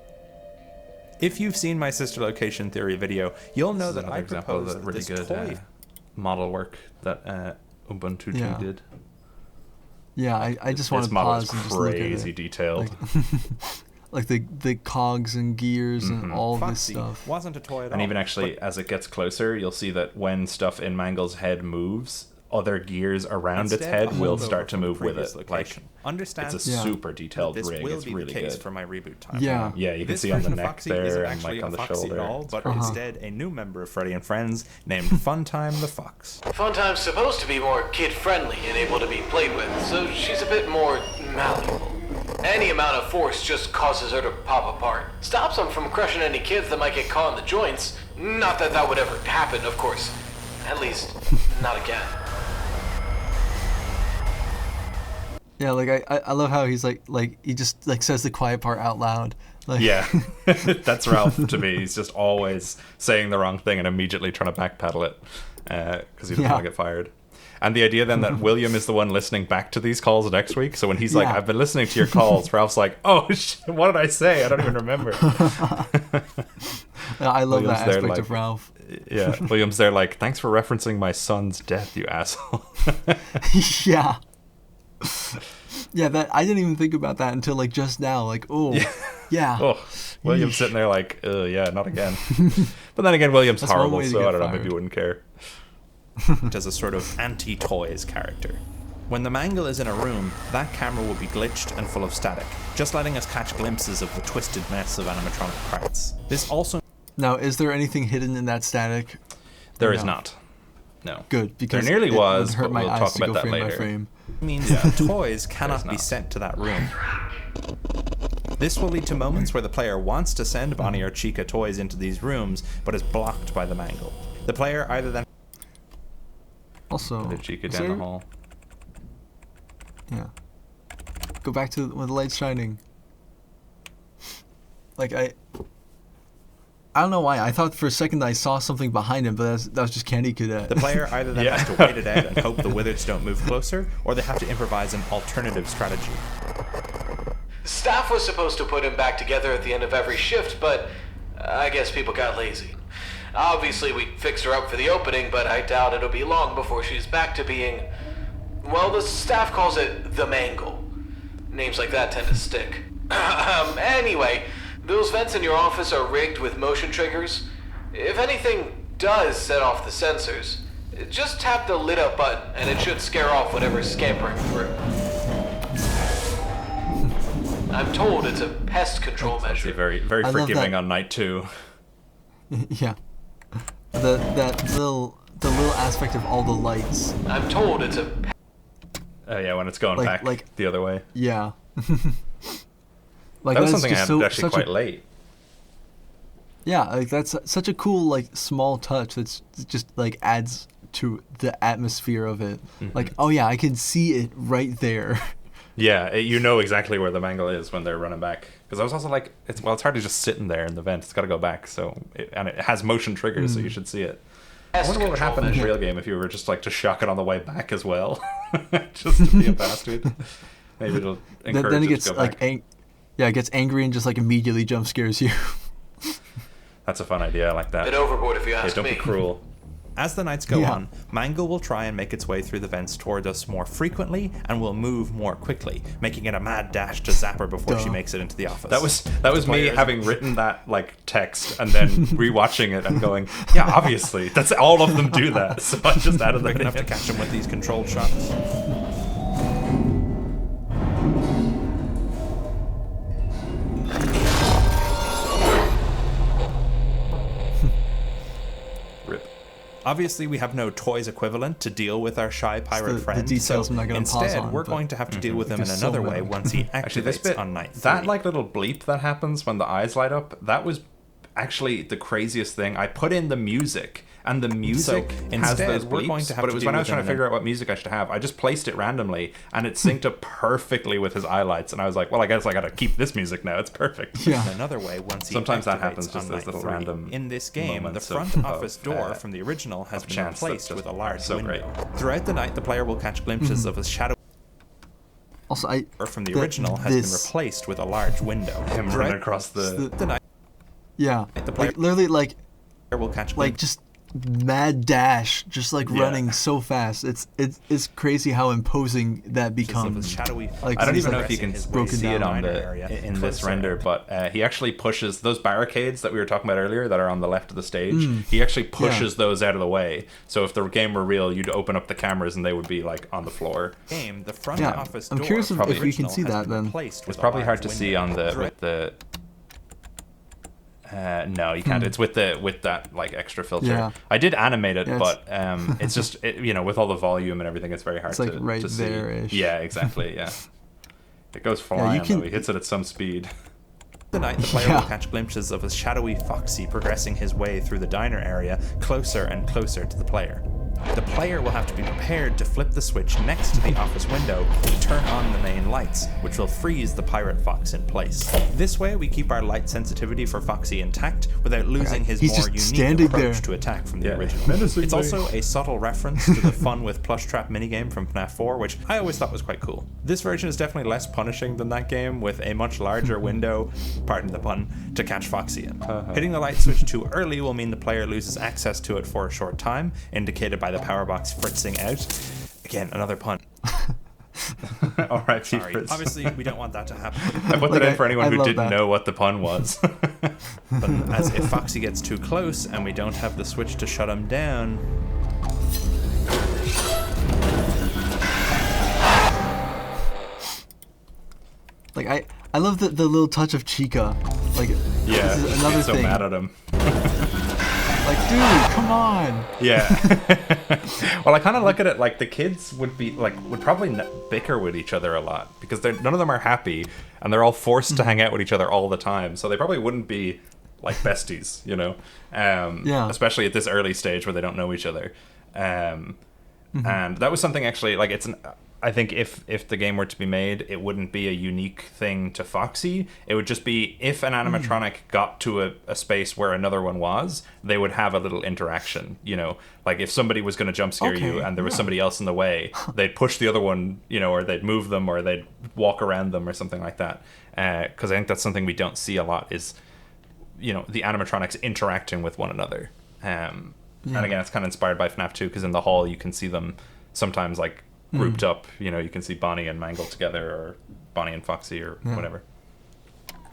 If you've seen my sister location theory video, you'll know that I proposed really this good toy model work that Ubuntu 2 did. Yeah, I just want to pause and just look at it. Crazy detailed. Like the cogs and gears and all this stuff. Wasn't a toy at all. And even actually, as it gets closer, you'll see that when stuff in Mangle's head moves, other gears around its head will start to move with it. Like, understand, it's a super detailed this rig. Will it's be really the case good for my reboot time. Yeah, you can see on the neck there and like on the shoulder. All, but instead a new member of Freddy and Friends named Funtime the Fox. Funtime's supposed to be more kid-friendly and able to be played with, so she's a bit more malleable. Any amount of force just causes her to pop apart. Stops them from crushing any kids that might get caught in the joints. Not that that would ever happen, of course. At least, not again. Yeah, like I love how he's like he just like says the quiet part out loud. Like, yeah, that's Ralph to me. He's just always saying the wrong thing and immediately trying to backpedal it because he doesn't want to get fired. And the idea then that William is the one listening back to these calls next week. So when he's like, I've been listening to your calls, Ralph's like, oh, shit, what did I say? I don't even remember. I love William's that aspect like, of Ralph. Yeah, William's there like, thanks for referencing my son's death, you asshole. Yeah. Yeah, that I didn't even think about that until like just now. Like, yeah. Oh, William's sitting there like, yeah, not again. But then again, William's That's horrible, one way to so get I don't know, fired. maybe he wouldn't care. As a sort of anti-toys character. When the mangle is in a room, that camera will be glitched and full of static, just letting us catch glimpses of the twisted mess of animatronic parts. This also... Now, is there anything hidden in that static? There is not. No. Good, because there nearly it was, would hurt but my we'll eyes talk to go about that frame by later. frame. means that toys cannot be not. sent to that room. This will lead to moments where the player wants to send Bonnie or Chica toys into these rooms, but is blocked by the mangle. The player either then... Also, The Chica is down the there- hall. Yeah. Go back to when the light's shining. Like, I don't know why. I thought for a second I saw something behind him, but that was just Candy Cadet. The player either then has to wait it out and hope the Withers don't move closer, or they have to improvise an alternative strategy. Staff was supposed to put him back together at the end of every shift, but I guess people got lazy. Obviously, we fixed her up for the opening, but I doubt it'll be long before she's back to being... Well, the staff calls it the Mangle. Names like that tend to stick. Anyway, those vents in your office are rigged with motion triggers. If anything does set off the sensors, just tap the lit up button and it should scare off whatever's scampering through. I'm told it's a pest control Actually, measure. very, very I love forgiving that. on night 2. Yeah. The little aspect of all the lights. I'm told it's a Oh yeah, when it's going Like- back like- the other way. Yeah. Like That was that's something I just had so, actually such quite a, late. Yeah, like that's such a cool like small touch that's just like adds to the atmosphere of it. Like, oh yeah, I can see it right there. Yeah, you know exactly where the mangle is when they're running back. Because I was also like, it's hard to just sitting there in the vent. It's got to go back. And it has motion triggers, so you should see it. I pest wonder what would control happen in measure. the real game if you were just like to shock it on the way back as well, just to be a bastard. Maybe it'll encourage Then it it gets to go like back. it gets angry and just like immediately jump scares you. That's a fun idea. I like that. bit overboard if you Hey, ask don't me. be cruel. As the nights go Yeah. on, Mangle will try and make its way through the vents toward us more frequently and will move more quickly, making it a mad dash to zap her before she Duh. makes it into the office. That was me Players- having written that like text and then rewatching it and going, yeah, obviously that's all of them do that. So I just added that quick enough to in. catch him with these controlled shots. Rip. Obviously, we have no toys equivalent to deal with our shy pirate the friend. details so I'm not gonna pause instead, on, we're but- going to have to deal with him in There's so another way many. once he Actually, this activates bit, on night 3. that like little bleep that happens when the eyes light up, that was actually the craziest thing. I put in the music, and the music has instead, those we're bleeps, going to have but to it was deal when I was with trying him to in figure out what music I should have, I just placed it randomly, and it synced up perfectly with his highlights, and I was like, well, I guess I gotta keep this music now, it's perfect. Yeah. in another way once he Sometimes that activates happens, on just those night little 3. random In this game, the moments front of- office of, door from the original has of been chance that replaced just with a are large so window. great. Throughout the night, the player will catch glimpses of his shadow Also, I from the the- original has been this- replaced with a large window. Him Throughout running across the... the night, yeah, The player- like literally like will catch like just mad dash, just like Yeah. running so fast. It's crazy how imposing that glimpses of becomes. his shadowy. Like, I don't he's even know like if you can his way broken see it down on minor the area, in this closer. render, but he actually pushes those barricades that we were talking about earlier that are on the left of the stage. He actually pushes those out of the way. So if the game were real, you'd open up the cameras and they would be like on the floor. Game, the front Yeah, office I'm door curious from if the we can original see has that been then. replaced It's with a probably large hard to see window. on the with the. No, you can't. It's with that like extra filter. Yeah. I did animate it, Yeah, but it's just with all the volume and everything, it's very hard It's, like, to right to see. there-ish. Yeah, exactly. Yeah, it goes flying. can- Though. He hits it at some speed. The night, the player Yeah. will catch glimpses of a shadowy Foxy progressing his way through the diner area, closer and closer to the player. The player will have to be prepared to flip the switch next to the office window to turn on the main lights, which will freeze the Pirate Fox in place. This way, we keep our light sensitivity for Foxy intact without losing his more unique approach to attack from the original. It's also a subtle reference to the fun with plush trap minigame from FNAF 4, which I always thought was quite cool. This version is definitely less punishing than that game, with a much larger window, pardon the pun, to catch Foxy in. Hitting the light switch too early will mean the player loses access to it for a short time, indicated by the power box fritzing out. Again, another pun. Alright, sorry. Obviously, we don't want that to happen. I put that in for anyone who didn't know what the pun was. But as if Foxy gets too close and we don't have the switch to shut him down... Like, I love the little touch of Chica. Like, yeah, this is another so thing. mad at him. Like, dude, come on. Yeah. Well, I kind of look at it like the kids would probably bicker with each other a lot because none of them are happy and they're all forced to hang out with each other all the time. So they probably wouldn't be like besties, you know? Yeah. Especially at this early stage where they don't know each other. And that was something actually, like, I think if the game were to be made, it wouldn't be a unique thing to Foxy. It would just be if an animatronic got to a space where another one was, they would have a little interaction, you know? Like if somebody was going to jump scare you and there was somebody else in the way, they'd push the other one, you know, or they'd move them or they'd walk around them or something like that. Because I think that's something we don't see a lot is, you know, the animatronics interacting with one another. And again, it's kind of inspired by FNAF 2 because in the hall you can see them sometimes like grouped up, you know, you can see Bonnie and Mangle together or Bonnie and Foxy or whatever.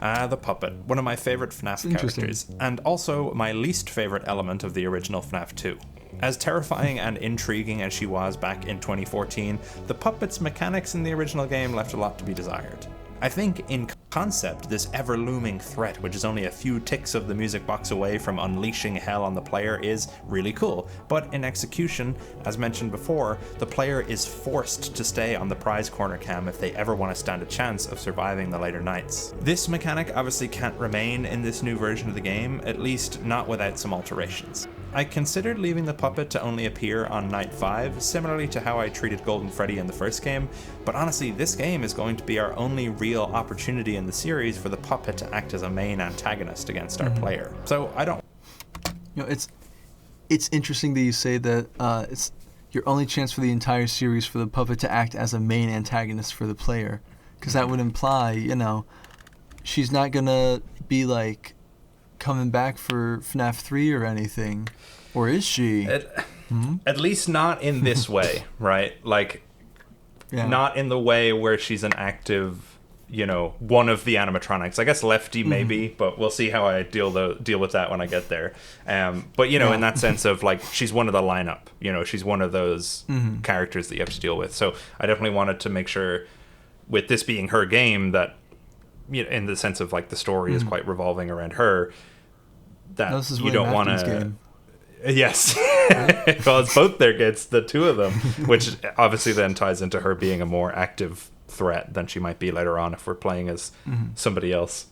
The puppet, one of my favorite FNAF characters, and also my least favorite element of the original FNAF 2. As terrifying and intriguing as she was back in 2014, the puppet's mechanics in the original game left a lot to be desired. I think in concept, this ever-looming threat, which is only a few ticks of the music box away from unleashing hell on the player, is really cool. But in execution, as mentioned before, the player is forced to stay on the prize corner cam if they ever want to stand a chance of surviving the later nights. This mechanic obviously can't remain in this new version of the game, at least not without some alterations. I considered leaving the puppet to only appear on night 5, similarly to how I treated Golden Freddy in the first game, but honestly, this game is going to be our only real opportunity in the series for the puppet to act as a main antagonist against our player. So I don't... You know, it's interesting that you say that it's your only chance for the entire series for the puppet to act as a main antagonist for the player, because that would imply, you know, she's not gonna be like coming back for FNAF 3 or anything, or is she? At least not in this way, right? Like, not in the way where she's an active, you know, one of the animatronics. I guess Lefty maybe, but we'll see how I deal with that when I get there. But you know, in that sense of like, she's one of the lineup. You know, she's one of those characters that you have to deal with. So I definitely wanted to make sure, with this being her game, that, you know, in the sense of like the story is quite revolving around her, that you don't want to. Yes. Well, it's both their kids, the two of them, which obviously then ties into her being a more active threat than she might be later on if we're playing as somebody else.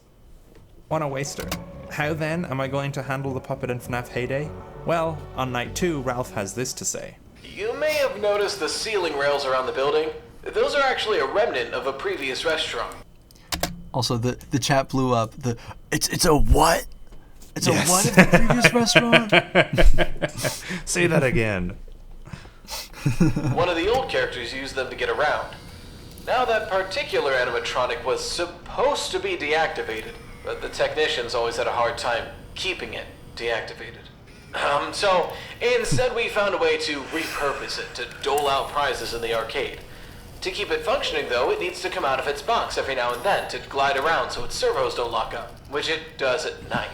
Want to waste her. How then am I going to handle the puppet in FNAF Heyday? Well, on night 2, Ralph has this to say. You may have noticed the ceiling rails around the building. Those are actually a remnant of a previous restaurant. Also, the chat blew up. It's a what? It's a what at the previous restaurant? Say that again. One of the old characters used them to get around. Now that particular animatronic was supposed to be deactivated, but the technicians always had a hard time keeping it deactivated. So instead we found a way to repurpose it to dole out prizes in the arcade. To keep it functioning though, it needs to come out of its box every now and then to glide around so its servos don't lock up, which it does at night.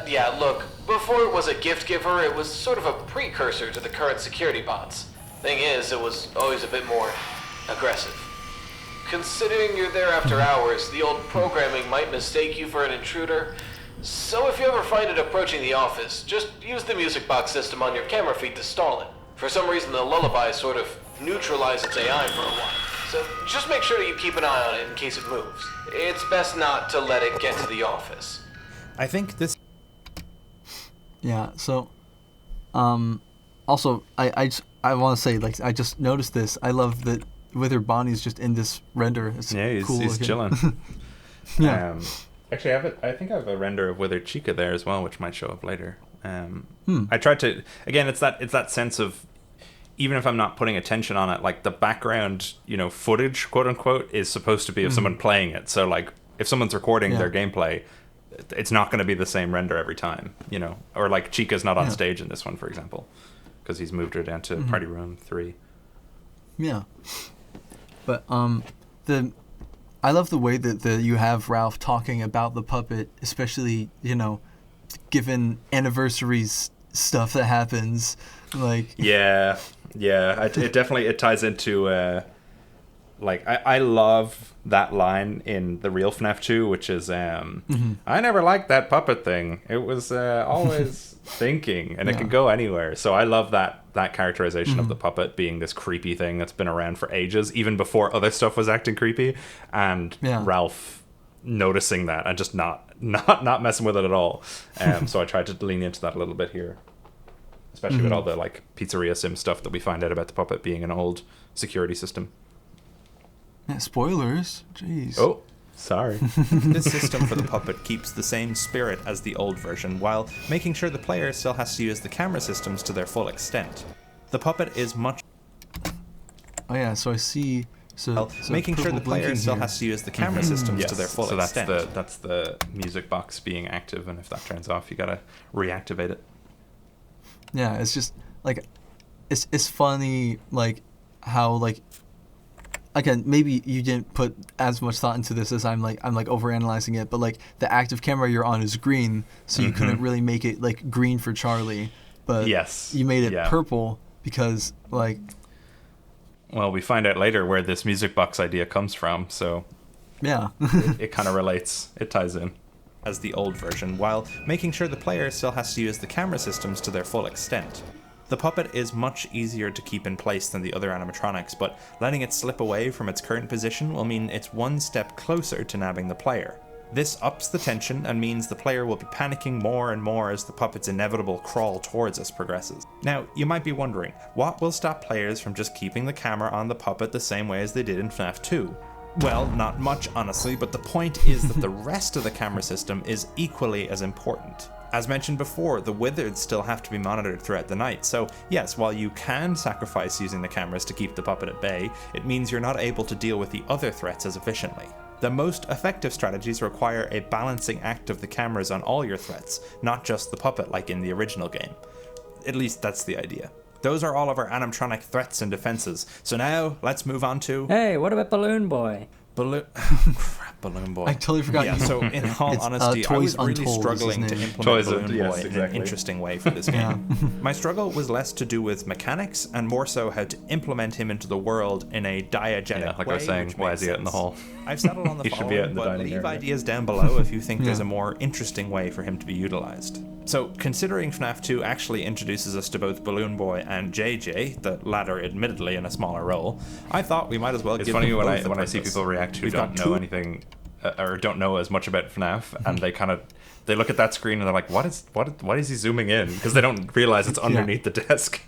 Yeah, look, before it was a gift giver, it was sort of a precursor to the current security bots. Thing is, it was always a bit more aggressive. Considering you're there after hours, the old programming might mistake you for an intruder. So if you ever find it approaching the office, just use the music box system on your camera feed to stall it. For some reason, the lullaby sort of neutralized its AI for a while. So just make sure that you keep an eye on it in case it moves. It's best not to let it get to the office. I think this... Yeah, so, Also, I want to say, like, I just noticed this. I love that Wither Bonnie's just in this render. It's cool he's chilling. Yeah. Actually, I think I have a render of Withered Chica there as well, which might show up later. I tried to, again, it's that sense of, even if I'm not putting attention on it, like the background, footage, quote unquote, is supposed to be of someone playing it. So like if someone's recording their gameplay, it's not going to be the same render every time, or like Chica's not on stage in this one, for example, because he's moved her down to Party Room 3. Yeah. But I love the way that you have Ralph talking about the puppet, especially, given anniversaries stuff that happens. Like it definitely ties into like I love that line in the real FNAF 2, which is I never liked that puppet thing. It was always thinking, and it can go anywhere. So I love that characterization of the puppet being this creepy thing that's been around for ages, even before other stuff was acting creepy, and Ralph noticing that and just not messing with it at all. So I tried to lean into that a little bit here, especially with all the like pizzeria sim stuff that we find out about the puppet being an old security system. Yeah, spoilers. Jeez. Oh, sorry. This system for the puppet keeps the same spirit as the old version, while making sure the player still has to use the camera systems to their full extent. The puppet is much... Oh yeah, so I see... So making sure the player still has to use the camera systems to their full extent. So that's the music box being active, and if that turns off, you gotta reactivate it. Yeah, it's just, like, it's funny, like, how, like... Again, maybe you didn't put as much thought into this as I'm overanalyzing it, but like the active camera you're on is green, so you couldn't really make it like green for Charlie, but you made it purple because like. Well, we find out later where this music box idea comes from, so it kind of relates. It ties in. As the old version, while making sure the player still has to use the camera systems to their full extent. The puppet is much easier to keep in place than the other animatronics, but letting it slip away from its current position will mean it's one step closer to nabbing the player. This ups the tension and means the player will be panicking more and more as the puppet's inevitable crawl towards us progresses. Now, you might be wondering, what will stop players from just keeping the camera on the puppet the same way as they did in FNAF 2? Well, not much, honestly, but the point is that the rest of the camera system is equally as important. As mentioned before, the Withered still have to be monitored throughout the night, so yes, while you can sacrifice using the cameras to keep the puppet at bay, it means you're not able to deal with the other threats as efficiently. The most effective strategies require a balancing act of the cameras on all your threats, not just the puppet like in the original game. At least that's the idea. Those are all of our animatronic threats and defenses, so now let's move on to... Hey, what about Balloon Boy? Balloon Boy. I totally forgot. Yeah, so in all honesty, I was really struggling to implement Balloon Boy in an interesting way for this game. My struggle was less to do with mechanics and more so how to implement him into the world in a diegetic like way. I was saying, why is he out in the hall? I've settled on the following, but leave ideas down below if you think there's a more interesting way for him to be utilized. So, considering FNAF 2 actually introduces us to both Balloon Boy and JJ, the latter admittedly in a smaller role, I thought we might as well give them both. It's funny when I see people react who don't know anything or don't know as much about FNAF, and they look at that screen and they're like, what is he zooming in? Because they don't realize it's underneath the desk.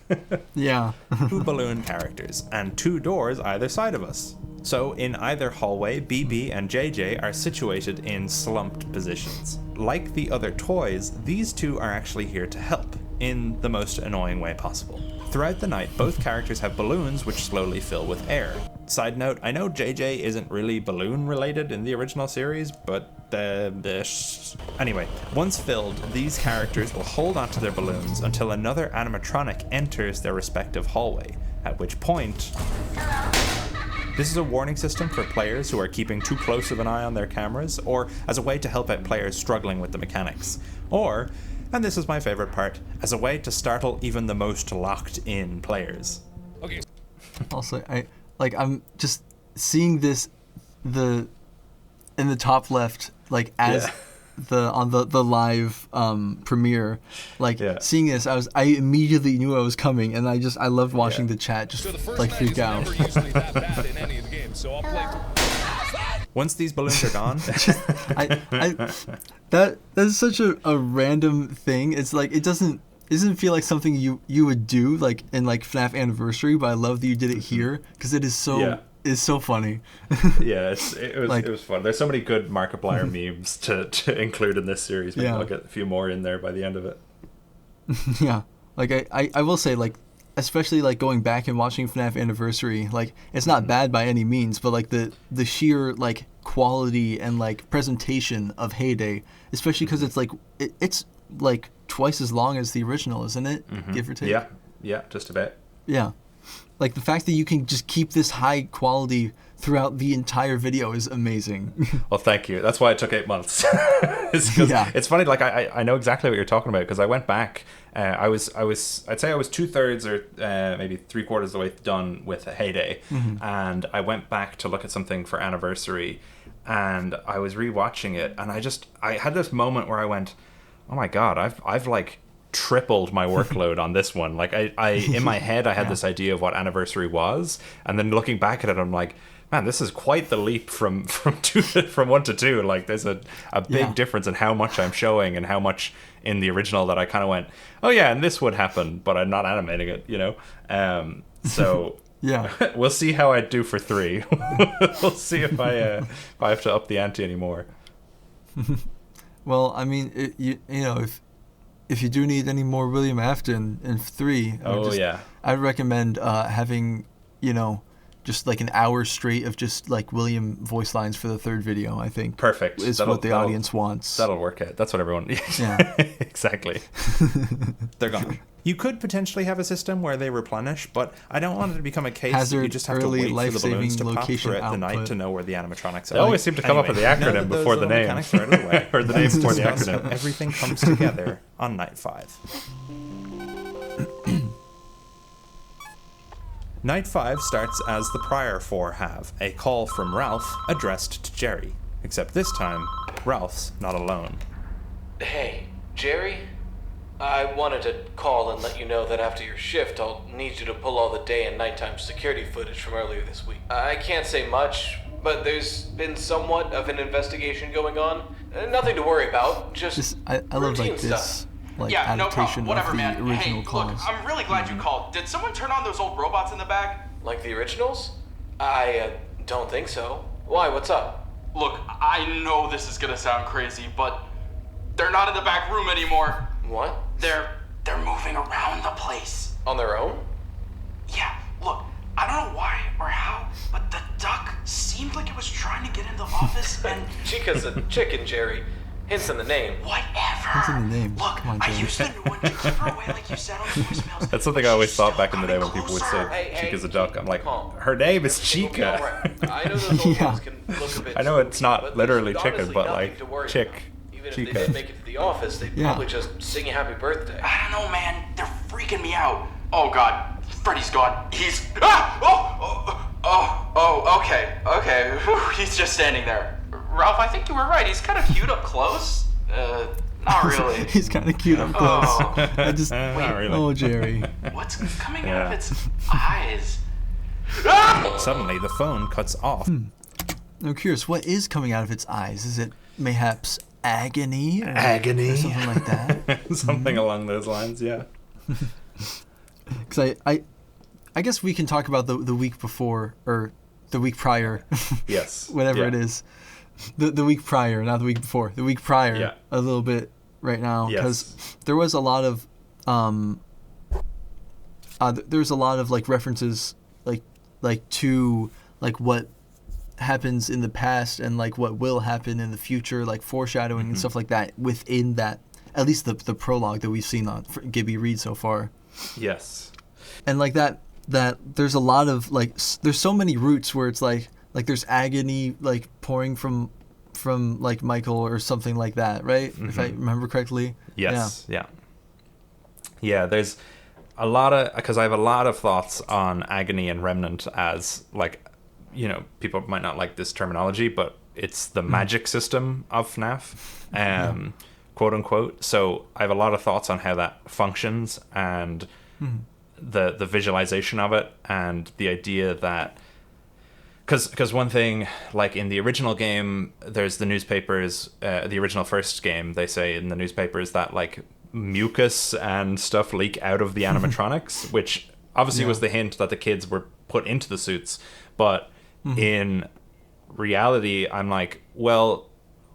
Two balloon characters and two doors either side of us. So in either hallway, BB and JJ are situated in slumped positions. Like the other toys, these two are actually here to help, in the most annoying way possible. Throughout the night, both characters have balloons which slowly fill with air. Side note, I know JJ isn't really balloon related in the original series, but anyway, once filled, these characters will hold onto their balloons until another animatronic enters their respective hallway, at which point... This is a warning system for players who are keeping too close of an eye on their cameras, or as a way to help out players struggling with the mechanics. Or, and this is my favorite part, as a way to startle even the most locked-in players. Okay. Also, I'm just seeing this in the top left, like as on the live premiere, seeing this, I immediately knew I was coming, and I loved watching the chat just freak out. Once these balloons are gone, that is such a random thing. It's like it doesn't feel like something you would do like in like FNAF Anniversary, but I love that you did it here because it is so it's so funny. Yeah, it was fun. There's so many good Markiplier memes to include in this series. Maybe I'll get a few more in there by the end of it. Yeah, like I will say, like, especially like going back and watching FNAF Anniversary, like it's not bad by any means, but like the sheer like quality and like presentation of Heyday, especially because it's like it's like twice as long as the original, isn't it? Give or take. Yeah, just a bit. Yeah, like the fact that you can just keep this high quality throughout the entire video is amazing. Well, thank you. That's why it took 8 months. It's funny. Like I know exactly what you're talking about because I went back. I'd say I was 2/3 or maybe 3/4 of the way done with Heyday, and I went back to look at something for Anniversary, and I was rewatching it, and I had this moment where I went, oh my god, I've like tripled my workload on this one. Like I in my head I had this idea of what Anniversary was, and then looking back at it I'm like, man, this is quite the leap from 1 to 2. Like there's a big difference in how much I'm showing and how much in the original that I kind of went, oh yeah, and this would happen, but I'm not animating it, you know. So we'll see how I do for 3. We'll see if I have to up the ante anymore. Well, I mean, you know, if you do need any more William Afton in 3, I'd recommend having, you know, just like an hour straight of just like William voice lines for the 3rd video. I think perfect is what the audience wants. That'll work out. That's what everyone. Yeah, exactly. They're gone. You could potentially have a system where they replenish, but I don't want it to become a case that you just have to wait for the balloons to pop throughout the night to know where the animatronics are. They always seem to come up with the acronym before the name. Or the name before the acronym. Everything comes together on night 5. Night 5 starts as the prior 4 have, a call from Ralph addressed to Jerry. Except this time, Ralph's not alone. Hey, Jerry? I wanted to call and let you know that after your shift, I'll need you to pull all the day and nighttime security footage from earlier this week. I can't say much, but there's been somewhat of an investigation going on. Nothing to worry about, just I love like stuff. This like adaptation of the original calls. Look, I'm really glad you called. Did someone turn on those old robots in the back? Like the originals? I don't think so. Why, what's up? Look, I know this is gonna sound crazy, but they're not in the back room anymore. What? They're moving around the place. On their own? Yeah, look, I don't know why or how, but the duck seemed like it was trying to get into the office and... Chica's a chicken, Jerry. Hence in the name. Whatever. Hence in the name. Look, Come on, I Jerry. used the new one to keep her away like you said on the voicemails. That's something I always thought back in the day when people would say Chica's a duck. I'm like, her name is Chica. I know those old ones can look a bit I know it's not but literally there's chicken, honestly but nothing like to worry chick. about. Even if Chica. they did make it to the office, they'd probably just sing you happy birthday. I don't know, man. They're freaking me out. Oh, God. Freddy's gone. He's... Okay. Whew, he's just standing there. Ralph, I think you were right. He's kind of cute up close. Not really. He's kind of cute up close. Oh. I just... Not really. Oh, Jerry. What's coming out of its eyes? Suddenly, the phone cuts off. I'm curious, what is coming out of its eyes? Is it mayhaps agony? Agony? Or something like that? Something along those lines, yeah. Because I guess we can talk about the week before, or the week prior. Yes. Whatever it is. The week prior, not the week before. The week prior, a little bit right now. Because there was a lot of, there's a lot of, like, references, like to, like, what happens in the past and, like, what will happen in the future, like, foreshadowing and stuff like that within that, at least the prologue that we've seen on Gibby read so far. Yes. And, like, that there's a lot of, like, there's so many roots where it's, like there's agony, like, pouring from like, Michael or something like that, right? If I remember correctly. Yes, yeah, there's a lot of, because I have a lot of thoughts on agony and remnant as, like, you know, people might not like this terminology, but it's the magic system of FNAF, quote unquote. So I have a lot of thoughts on how that functions and the visualization of it, and the idea that, because one thing, like in the original game, there's the newspapers, the original first game, they say in the newspapers that, like, mucus and stuff leak out of the animatronics, which obviously was the hint that the kids were put into the suits. But in reality, I'm like, well,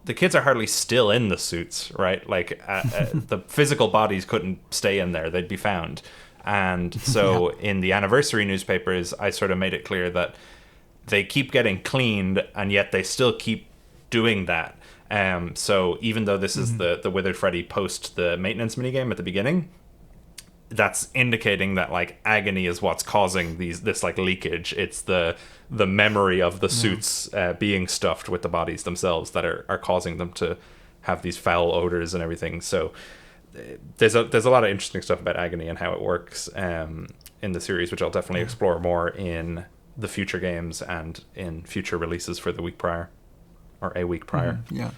the kids are hardly still in the suits, right? Like the physical bodies couldn't stay in there. They'd be found. And so in the anniversary newspapers, I sort of made it clear that they keep getting cleaned, and yet they still keep doing that. So even though this is the Withered Freddy post the maintenance minigame at the beginning, that's indicating that like agony is what's causing this like leakage. It's the memory of the suits being stuffed with the bodies themselves that are causing them to have these foul odors and everything. So there's a lot of interesting stuff about agony and how it works in the series, which I'll definitely explore more in the future games and in future releases for the week prior or a week prior. Yeah,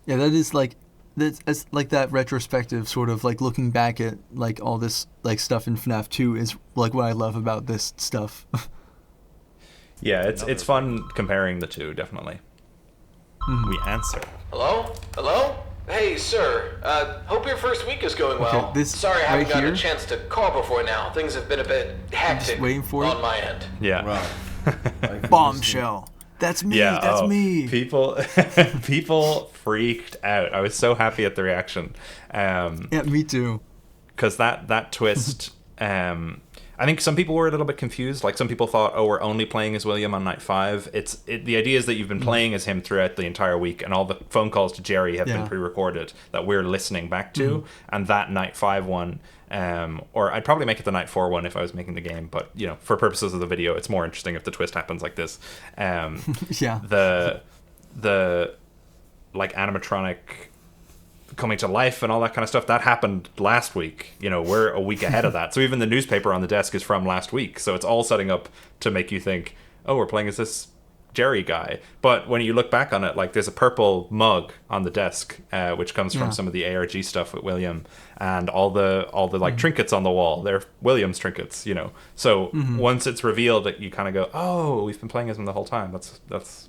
that is like that's like that retrospective sort of like looking back at like all this like stuff in FNAF 2 is like what I love about this stuff. Yeah, it's fun comparing the two, definitely. We answer. Hello? Hey, sir. Hope your first week is going well. Okay, Sorry I haven't right gotten here? a chance to call before now. Things have been a bit hectic waiting for on it? my end. Yeah. Right. Bombshell. That's me. Yeah, That's me. People freaked out. I was so happy at the reaction. Yeah, me too. Because that twist, I think some people were a little bit confused. Like some people thought, oh, we're only playing as William on night 5. The idea is that you've been playing as him throughout the entire week, and all the phone calls to Jerry have been pre-recorded that we're listening back to. And that night 5 one, or I'd probably make it the night 4 one if I was making the game, but you know, for purposes of the video, it's more interesting if the twist happens like this. The like animatronic coming to life and all that kind of stuff, that happened last week. You know, we're a week ahead of that. So even the newspaper on the desk is from last week. So it's all setting up to make you think, oh, we're playing as this Jerry guy. But when you look back on it, like there's a purple mug on the desk, which comes from some of the ARG stuff with William, and all the like trinkets on the wall. They're William's trinkets, you know. So once it's revealed, that you kind of go, oh, we've been playing as him the whole time. That's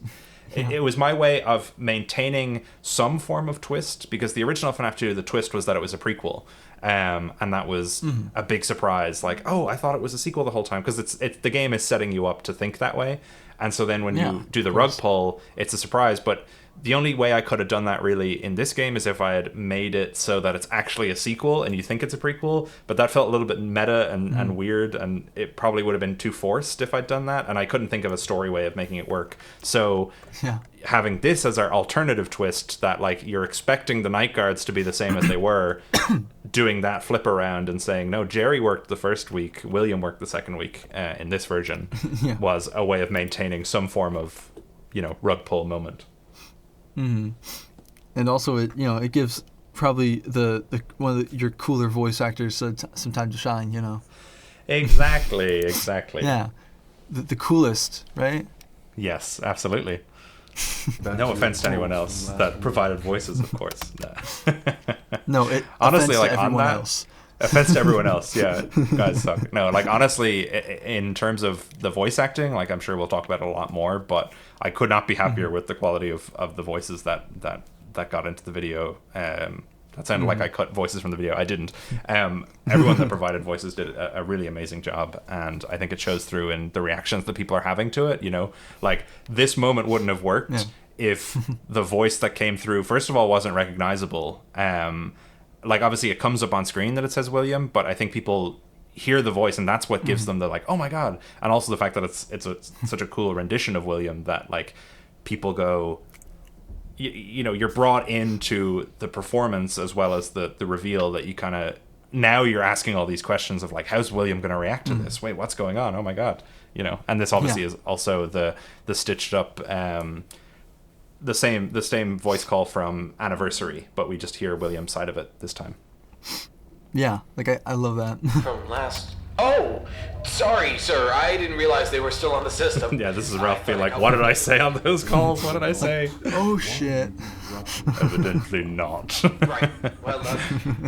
It was my way of maintaining some form of twist, because the original FNAF 2, the twist was that it was a prequel, and that was a big surprise. Like, oh, I thought it was a sequel the whole time, because it's the game is setting you up to think that way, and so then when you do the rug pull, it's a surprise. But the only way I could have done that really in this game is if I had made it so that it's actually a sequel and you think it's a prequel, but that felt a little bit meta and weird, and it probably would have been too forced if I'd done that, and I couldn't think of a story way of making it work. So having this as our alternative twist, that like you're expecting the night guards to be the same as they were, doing that flip around and saying, no, Jerry worked the first week, William worked the second week in this version, was a way of maintaining some form of, you know, rug pull moment. And also, it gives probably the one of your cooler voice actors some time to shine. You know. Exactly. Yeah, the coolest, right? Yes, absolutely. No offense to anyone else that provided voices, of course. No, it honestly, like to on everyone that, else. Offense to everyone else. Yeah, guys suck. No, like honestly, in terms of the voice acting, like I'm sure we'll talk about it a lot more, but I could not be happier with the quality of the voices that got into the video. That sounded like I cut voices from the video. I didn't. Everyone that provided voices did a really amazing job, and I think it shows through in the reactions that people are having to it. You know, like this moment wouldn't have worked if the voice that came through, first of all, wasn't recognizable. Like obviously it comes up on screen that it says William, but I think people hear the voice, and that's what gives them the like, oh my god, and also the fact that it's such a cool rendition of William that like people go, you know, you're brought into the performance as well as the reveal, that you kind of now you're asking all these questions of like, how's William going to react to this? Wait, what's going on? Oh my god, you know. And this obviously is also the stitched up the same voice call from Anniversary, but we just hear William's side of it this time. Yeah, like I love that. From last... Oh! Sorry, sir. I didn't realize they were still on the system. Yeah, this is Ralph being like, what did I say on those calls? What did I say? Oh, shit. Evidently not. Right. Well,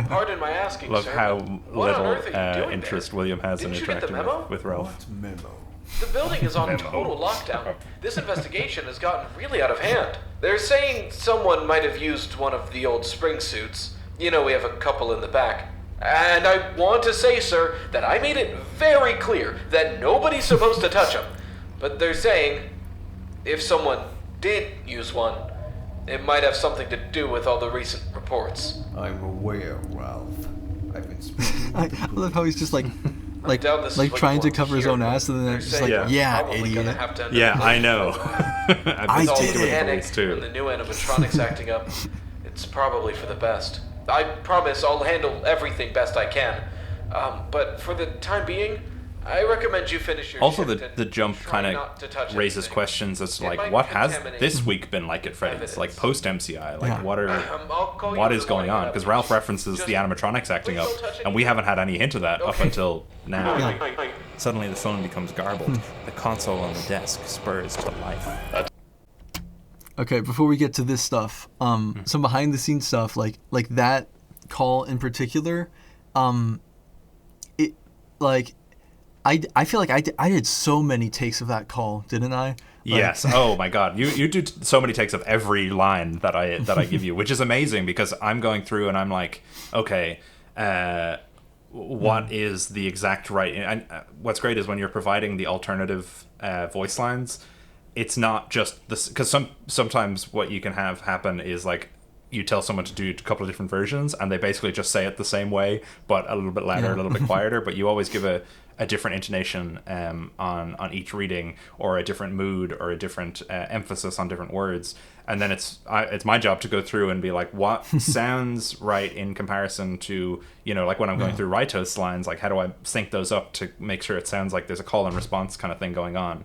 pardon my asking, Love sir. how What on earth are you little doing interest there? William has in Didn't you get the interacting memo? with Ralph. Memo. The building is on total lockdown. This investigation has gotten really out of hand. They're saying someone might have used one of the old spring suits. You know, we have a couple in the back. And I want to say, sir, that I made it very clear that nobody's supposed to touch them. But they're saying, if someone did use one, it might have something to do with all the recent reports. I'm aware, Ralph. I've been speaking. I love how he's just like trying to cover his own ass, and then it's just like, yeah, idiot. Yeah, I know. I did it. Too. And the new animatronics acting up. It's probably for the best. I promise I'll handle everything best I can. But for the time being, I recommend you finish your also, shift the jump kind of raises questions as to, like, what has this week been like at Freddy's? Like, post-MCI? Like, what is going on? Because Ralph references the animatronics acting up, and we haven't had any hint of that up until now. Yeah. Suddenly the phone becomes garbled. The console on the desk spurs to life. Okay, before we get to this stuff, some behind-the-scenes stuff, like that call in particular, I feel like I did so many takes of that call, didn't I? Yes. Oh my God. You do so many takes of every line that I give you, which is amazing because I'm going through and I'm like, okay, what is the exact right? And what's great is when you're providing the alternative voice lines, it's not just this, because sometimes what you can have happen is like you tell someone to do a couple of different versions and they basically just say it the same way, but a little bit louder, a little bit quieter, but you always give a different intonation on each reading, or a different mood, or a different emphasis on different words. And then it's my job to go through and be like, what sounds right in comparison to, you know, like when I'm going through Raito's lines, like how do I sync those up to make sure it sounds like there's a call and response kind of thing going on,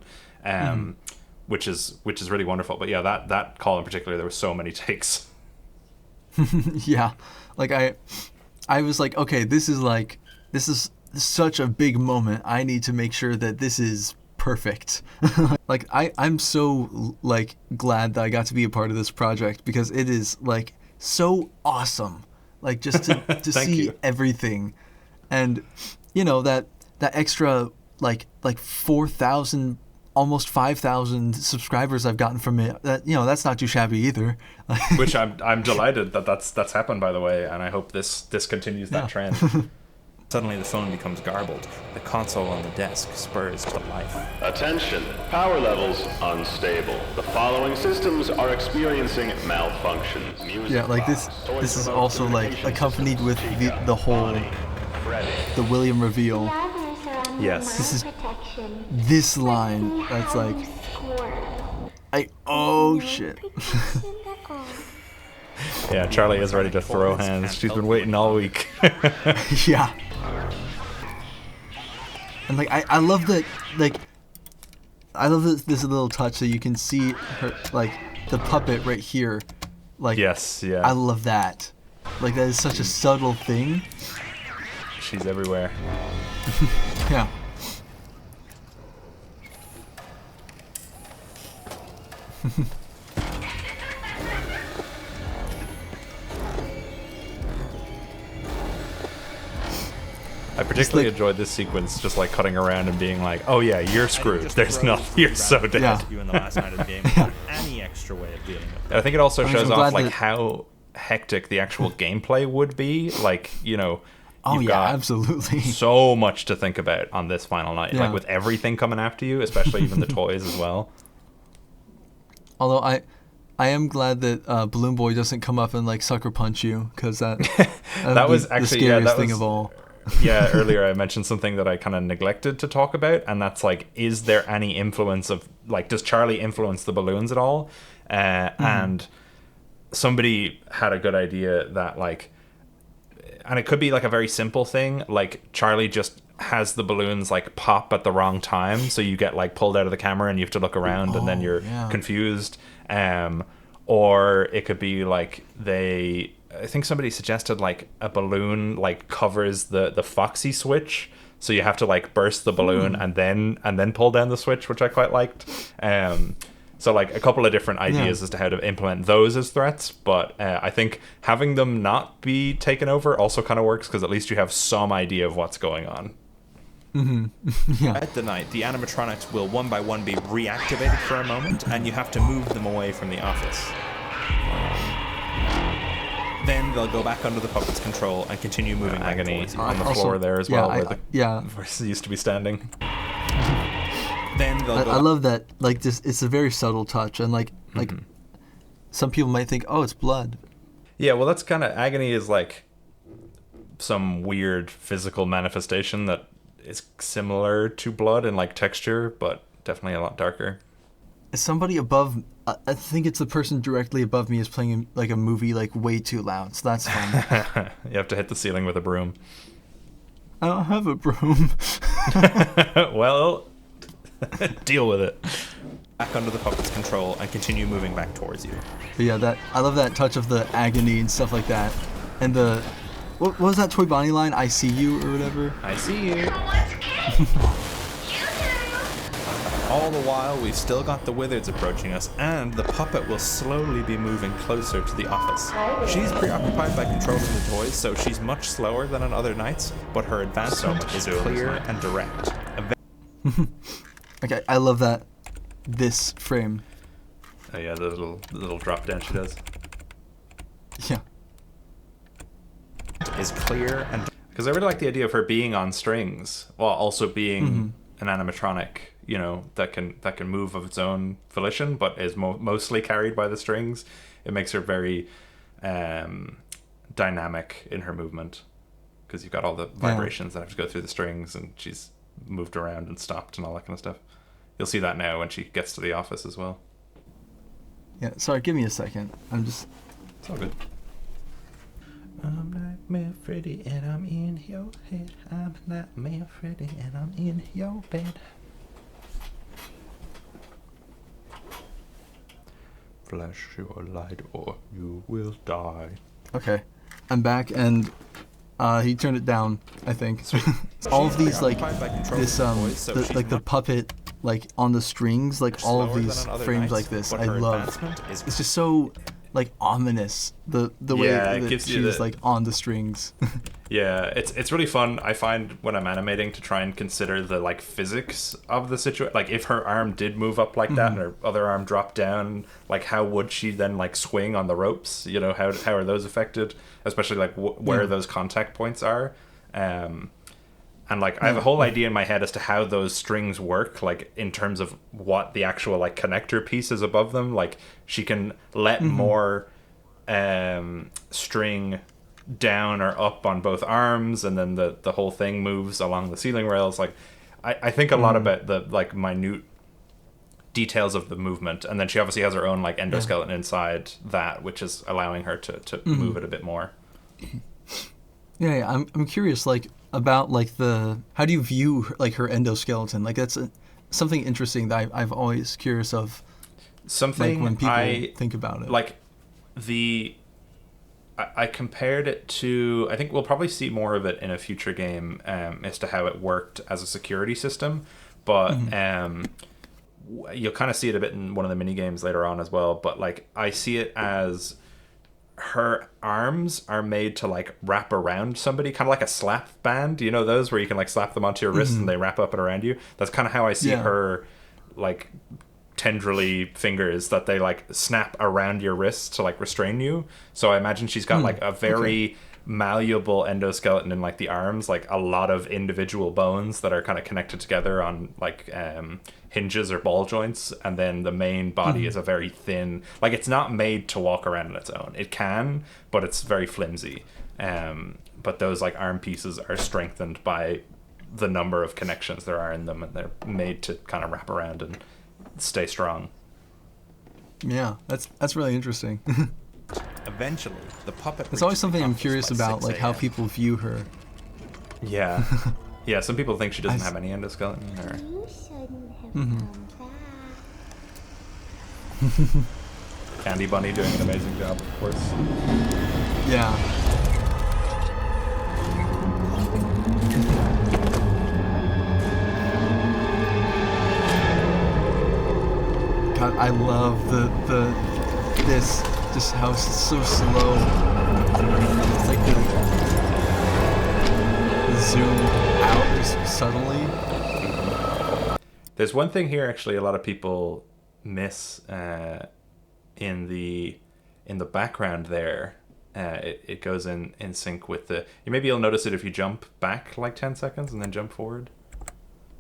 which is really wonderful. But yeah, that call in particular, there were so many takes. Yeah, like I was like, okay, this is such a big moment. I need to make sure that this is perfect. Like I'm so like glad that I got to be a part of this project, because it is like so awesome. Like just to see everything, and you know that extra like 4,000, almost 5,000 subscribers I've gotten from it. That, you know, that's not too shabby either. Which I'm delighted that's happened, by the way, and I hope this continues that trend. Suddenly the phone becomes garbled. The console on the desk spurs to life. Attention, power levels unstable. The following systems are experiencing malfunctions. Music yeah, like this is also like accompanied with the whole the William reveal. Yes. This is this line that's like oh shit. Yeah, Charlie is ready to throw hands. She's been waiting all week. Yeah. And like I love that, like I love this little touch that you can see her, like the puppet right here. Like, yes, yeah. I love that. Like that is such a subtle thing. She's everywhere. Yeah. I particularly enjoyed this sequence, just like cutting around and being like, "Oh yeah, you're screwed. There's nothing. You're so dead." Yeah. You in the last night of the game without any extra way of dealing with And I think it also shows so off glad like that- how hectic the actual gameplay would be. Like, you know, Oh you've yeah, got absolutely. so much to think about on this final night, Yeah. like with everything coming after you, especially even the toys as well. Although I am glad that Balloon Boy doesn't come up and like sucker punch you, because that was the actually scariest thing of all. Yeah, earlier I mentioned something that I kind of neglected to talk about, and that's like, is there any influence of, like, does Charlie influence the balloons at all? And somebody had a good idea that, like, and it could be like a very simple thing, like Charlie just has the balloons like pop at the wrong time, so you get like pulled out of the camera and you have to look around and then you're confused. Or it could be like I think somebody suggested like a balloon like covers the Foxy switch, so you have to like burst the balloon and then pull down the switch, which I quite liked. So like a couple of different ideas as to how to implement those as threats, but I think having them not be taken over also kind of works, because at least you have some idea of what's going on. Yeah. At the night, the animatronics will one by one be reactivated for a moment, and you have to move them away from the office. Then they'll go back under the puppet's control and continue moving back agony towards you. on the Also, floor there as yeah, well, where I they used to be standing. Then they'll go I love that. Like this, it's a very subtle touch, and like some people might think, oh, it's blood. Yeah, well, that's kind of agony is like some weird physical manifestation that is similar to blood in like texture, but definitely a lot darker. Somebody above, I think it's the person directly above me is playing like a movie like way too loud, so that's fun. You have to hit the ceiling with a broom. I don't have a broom. Well, deal with it. back under the puppet's control and continue moving back towards you. But yeah, I love that touch of the agony and stuff like that. And the, what was that Toy Bonnie line? I see you or whatever? I see you. All the while, we've still got the Wizards approaching us, and the puppet will slowly be moving closer to the office. She's preoccupied by controlling the toys, so she's much slower than on other nights, but her advancement is clear and direct. Okay, I love that. This frame. Oh yeah, the little drop down she does. Yeah. Is clear and... Because I really like the idea of her being on strings, while also being an animatronic, you know, that can move of its own volition, but is mostly carried by the strings. It makes her very dynamic in her movement, because you've got all the vibrations that have to go through the strings, and she's moved around and stopped and all that kind of stuff. You'll see that now when she gets to the office as well. Yeah, sorry, give me a second. It's all good. I'm Nightmare Freddy and I'm in your head. I'm Nightmare Freddy and I'm in your bed. Flash your light or you will die. Okay, I'm back, and he turned it down, I think. All of these, like, this, the puppet, like, on the strings, like, all of these frames like this, I love. It's just so, like, ominous, the way that she's, like, on the strings. Yeah, it's really fun. I find when I'm animating to try and consider the like physics of the situation. Like if her arm did move up like that and her other arm dropped down, like how would she then like swing on the ropes? You know, how are those affected? Especially like where those contact points are. And like I have a whole idea in my head as to how those strings work, like in terms of what the actual like connector piece is above them. Like she can let more string down or up on both arms, and then the whole thing moves along the ceiling rails. Like I think a lot about the like minute details of the movement, and then she obviously has her own like endoskeleton inside that, which is allowing her to move it a bit more. Yeah, I'm curious, like, about like how do you view like her endoskeleton? Like that's something interesting that I've always curious of. Something like, when people think about it. Like I compared it to, I think we'll probably see more of it in a future game as to how it worked as a security system, but you'll kind of see it a bit in one of the mini games later on as well. But like I see it as her arms are made to like wrap around somebody, kind of like a slap band, you know, those where you can like slap them onto your wrist and they wrap up and around you. That's kind of how I see her, like tendrily fingers that they like snap around your wrist to like restrain you. So I imagine she's got like a very malleable endoskeleton in like the arms, like a lot of individual bones that are kind of connected together on like hinges or ball joints, and then the main body is a very thin, like it's not made to walk around on its own. It can, but it's very flimsy. But those like arm pieces are strengthened by the number of connections there are in them, and they're made to kind of wrap around and stay strong. Yeah, that's really interesting. Eventually, the puppet... It's always something I'm curious about, like how people view her. Yeah. Yeah, some people think she doesn't have any endoskeleton. Or... Candy Bunny doing an amazing job, of course. Yeah. God, I love this, just how it's so slow. It's like the zoom out just subtly. There's one thing here actually a lot of people miss in the background there. it goes in sync with the. Maybe you'll notice it if you jump back like 10 seconds and then jump forward.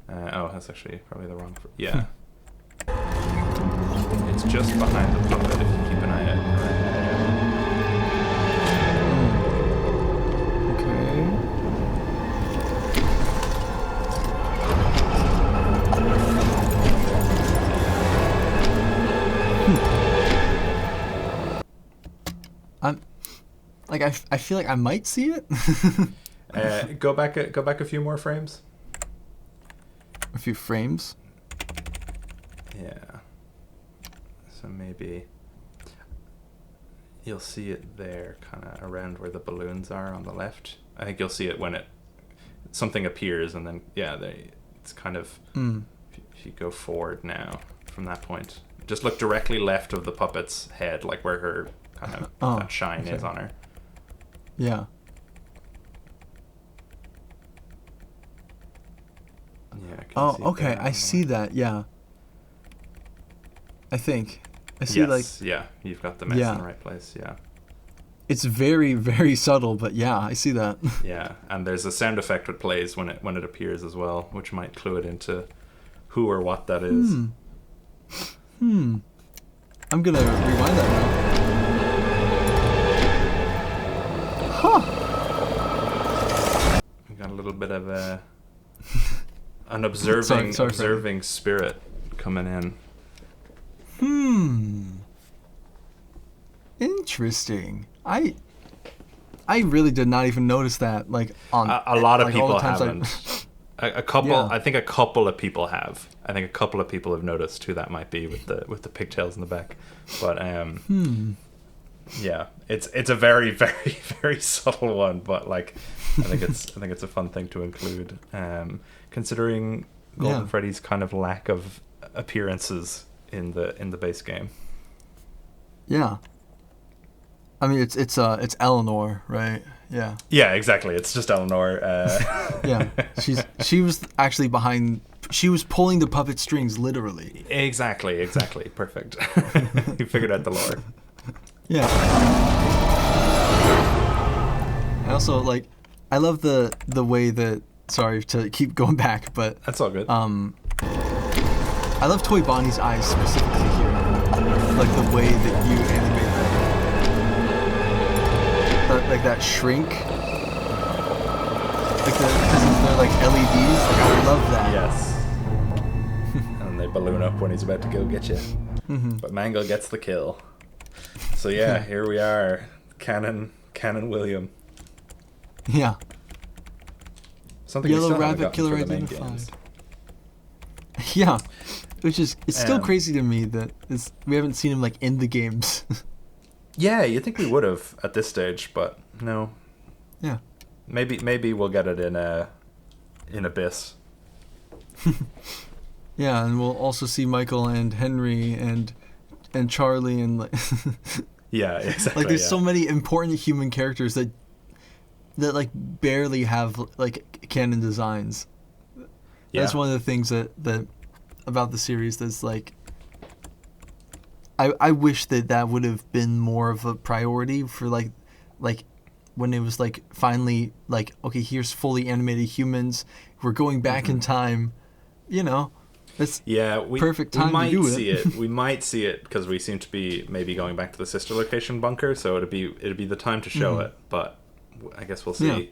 Oh, that's actually probably the wrong. Yeah. It's just behind the puppet if you keep an eye out. I feel like I might see it. Go back a few more frames. A few frames. Yeah. So maybe you'll see it there, kind of around where the balloons are on the left. I think you'll see it when something appears, and then it's kind of. If you go forward now from that point, just look directly left of the puppet's head, like where her kind of that shine is on her. Yeah. Yeah. Oh, okay. I see that. Yeah. I think I see yeah, you've got the mess in the right place. Yeah. It's very, very subtle, but yeah, I see that. Yeah, and there's a sound effect that plays when it appears as well, which might clue it into who or what that is. I'm gonna rewind that now. We got a little bit of an observing spirit coming in. Interesting. I really did not even notice that. Like on a lot of like, people haven't. A couple. Yeah. I think a couple of people have. I think a couple of people have noticed who that might be with the pigtails in the back. But yeah, it's a very, very, very subtle one. But like, I think it's a fun thing to include, considering Golden Freddy's kind of lack of appearances in the base game. Yeah. I mean, it's Eleanor, right? Yeah. Yeah, exactly. It's just Eleanor. Yeah, she was actually behind. She was pulling the puppet strings, literally. Exactly. Perfect. You figured out the lore. Yeah. I also I love the way that. Sorry to keep going back, but that's all good. I love Toy Bonnie's eyes specifically here, like the way that you animate that, like that shrink, like because they're like LEDs. Like I love that. Yes. And they balloon up when he's about to go get you, but Mangle gets the kill. So yeah, here we are, Canon William. Yeah. Something Yellow Rabbit Killer identified. Yeah, which is it's still crazy to me that we haven't seen him like in the games. Yeah, you'd think we would have at this stage, but no. Yeah. Maybe we'll get it in Abyss. Yeah, and we'll also see Michael and Henry and Charlie and like. Yeah, exactly. Like there's so many important human characters that like barely have like canon designs. Yeah. That's one of the things that about the series that's like I wish that would have been more of a priority for like when it was like finally like, okay, here's fully animated humans, we're going back in time, you know. It's perfect time to do it. We might see it because we seem to be maybe going back to the sister location bunker, so it'd be the time to show it, but I guess we'll see.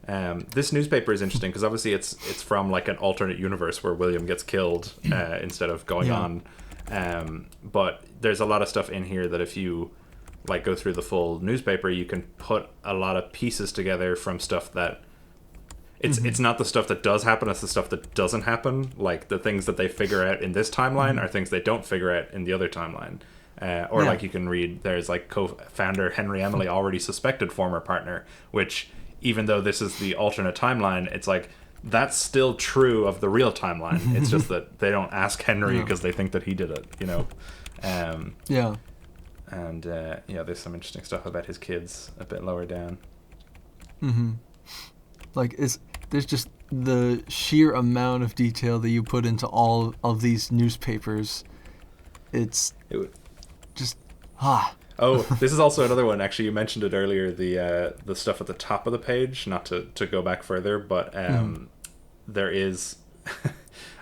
Yeah. This newspaper is interesting because obviously it's from like an alternate universe where William gets killed instead of going on. But there's a lot of stuff in here that if you like go through the full newspaper, you can put a lot of pieces together from stuff that it's not the stuff that does happen, it's the stuff that doesn't happen. Like the things that they figure out in this timeline are things they don't figure out in the other timeline. Like you can read, there's like co-founder Henry Emily already suspected former partner, which even though this is the alternate timeline, it's like that's still true of the real timeline. It's just that they don't ask Henry because they think that he did it, you know. And there's some interesting stuff about his kids a bit lower down. Like there's just the sheer amount of detail that you put into all of these newspapers. It's just Oh, this is also another one. Actually, you mentioned it earlier. The stuff at the top of the page. Not to go back further, but there is.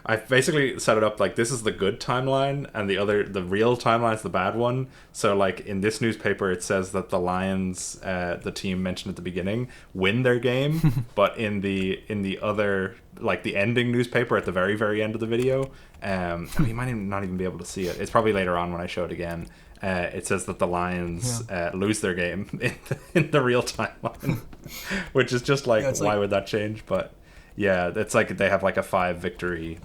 I've basically set it up like this is the good timeline, and the real timeline is the bad one. So like in this newspaper, it says that the Lions, the team mentioned at the beginning, win their game, but in the other, like the ending newspaper at the very very end of the video, you might not even be able to see it. It's probably later on when I show it again. It says that the Lions lose their game in the real timeline, which is just like, why would that change? But yeah, it's like they have like a 5 victory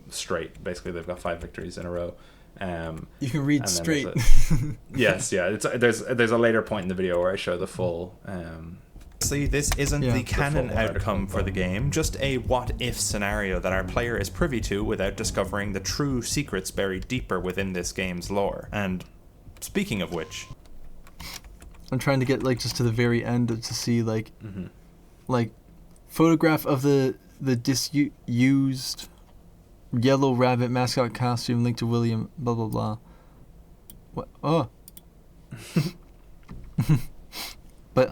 straight. Basically, they've got 5 victories in a row. You can read straight. Yes, yeah. There's a later point in the video where I show the full. See, this isn't the canon outcome for the game, just a what-if scenario that our player is privy to without discovering the true secrets buried deeper within this game's lore. And speaking of which, I'm trying to get like just to the very end to see like photograph of the disused yellow rabbit mascot costume linked to William blah blah blah. What? Oh. But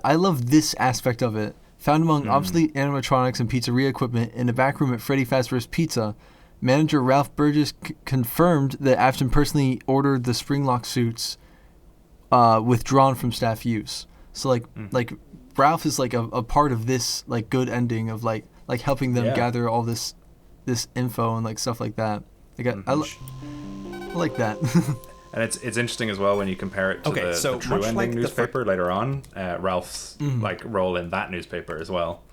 I love this aspect of it. Found among obsolete animatronics and pizzeria equipment in the back room at Freddy Fazbear's Pizza, manager Ralph Burgess confirmed that Afton personally ordered the Springlock suits withdrawn from staff use. So like Ralph is like a part of this like good ending of like helping them gather all this info and like stuff like that. Like I like that. And it's interesting as well when you compare it to the true ending newspaper later on. Ralph's like role in that newspaper as well.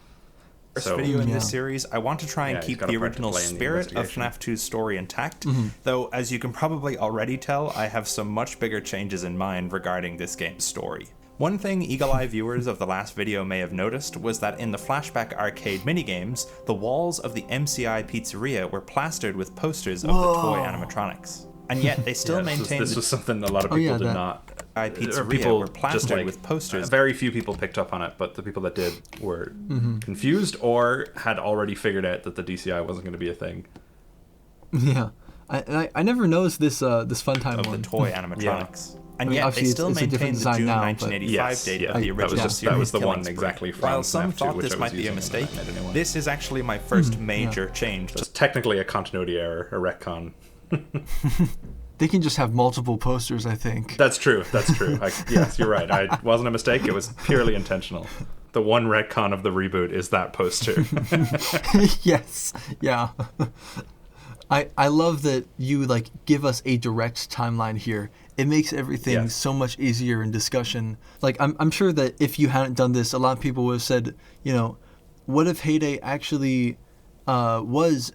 First video in this series, I want to try and keep the original spirit of FNAF 2's story intact, though as you can probably already tell, I have some much bigger changes in mind regarding this game's story. One thing eagle-eye viewers of the last video may have noticed was that in the flashback arcade minigames, the walls of the MCI pizzeria were plastered with posters of the toy animatronics. And yet they still maintained this was something a lot of people did not. Pizzeria were plastered with posters. Very few people picked up on it, but the people that did were confused or had already figured out that the DCI wasn't going to be a thing. Yeah, I never noticed this Funtime of one. the toy animatronics. And yet they still maintained the June 1985 date of the original series. That was the one exactly from While some thought this might be a mistake, this is actually my first major change. It's technically a continuity error, a retcon. They can just have multiple posters, I think. That's true. Yes, you're right. It wasn't a mistake. It was purely intentional. The one retcon of the reboot is that poster. Yes. Yeah. I love that you like give us a direct timeline here. It makes everything so much easier in discussion. Like I'm sure that if you hadn't done this, a lot of people would have said, you know, what if Heyday actually was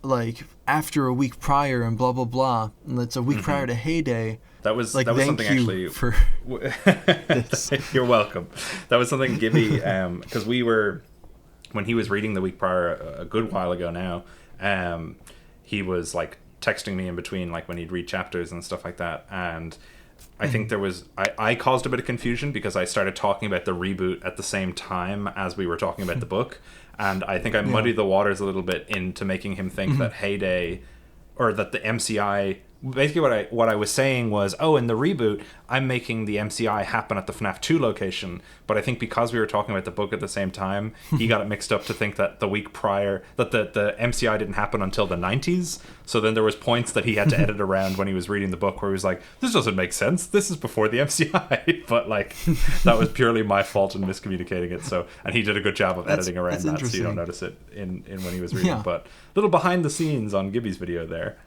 like after a week prior and blah blah blah, and it's a week prior to Heyday. That was like, something actually. For this. You're welcome. That was something Gibby, because when he was reading the week prior a good while ago now, he was like texting me in between, like when he'd read chapters and stuff like that, and I think there was I caused a bit of confusion because I started talking about the reboot at the same time as we were talking about the book. And I think I muddied the waters a little bit into making him think that Heyday, or that the MCI, basically what I was saying was, oh, in the reboot, I'm making the MCI happen at the FNAF 2 location. But I think because we were talking about the book at the same time, he got it mixed up to think that the week prior, that the MCI didn't happen until the 90s. So then there was points that he had to edit around when he was reading the book where he was like, this doesn't make sense. This is before the MCI. But like, that was purely my fault in miscommunicating it. So, and he did a good job of editing around that, so you don't notice it in when he was reading. Yeah. But little behind the scenes on Gibby's video there.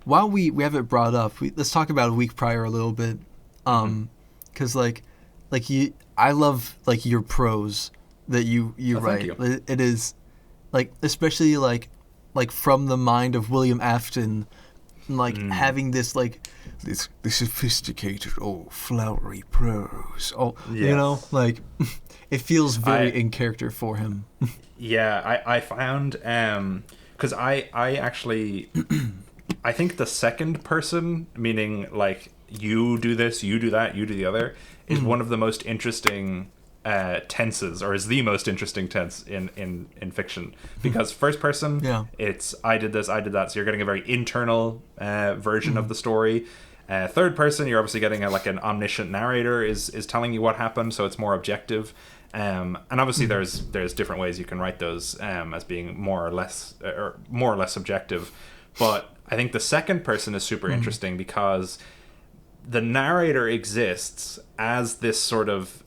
While we have it brought up, let's talk about a week prior a little bit, because I love like your prose that you write. You. It is like, especially like from the mind of William Afton, like having this like this sophisticated, flowery prose. You know, like it feels very in character for him. Yeah, I found because I actually. I think the second person, meaning like you do this, you do that, you do the other, is one of the most interesting tenses, or is the most interesting tense in fiction, because first person, it's I did this, I did that, so you're getting a very internal version of the story. Third person, you're obviously getting like an omniscient narrator is telling you what happened, so it's more objective. And obviously there's different ways you can write those as being more or less subjective. But I think the second person is super interesting because the narrator exists as this sort of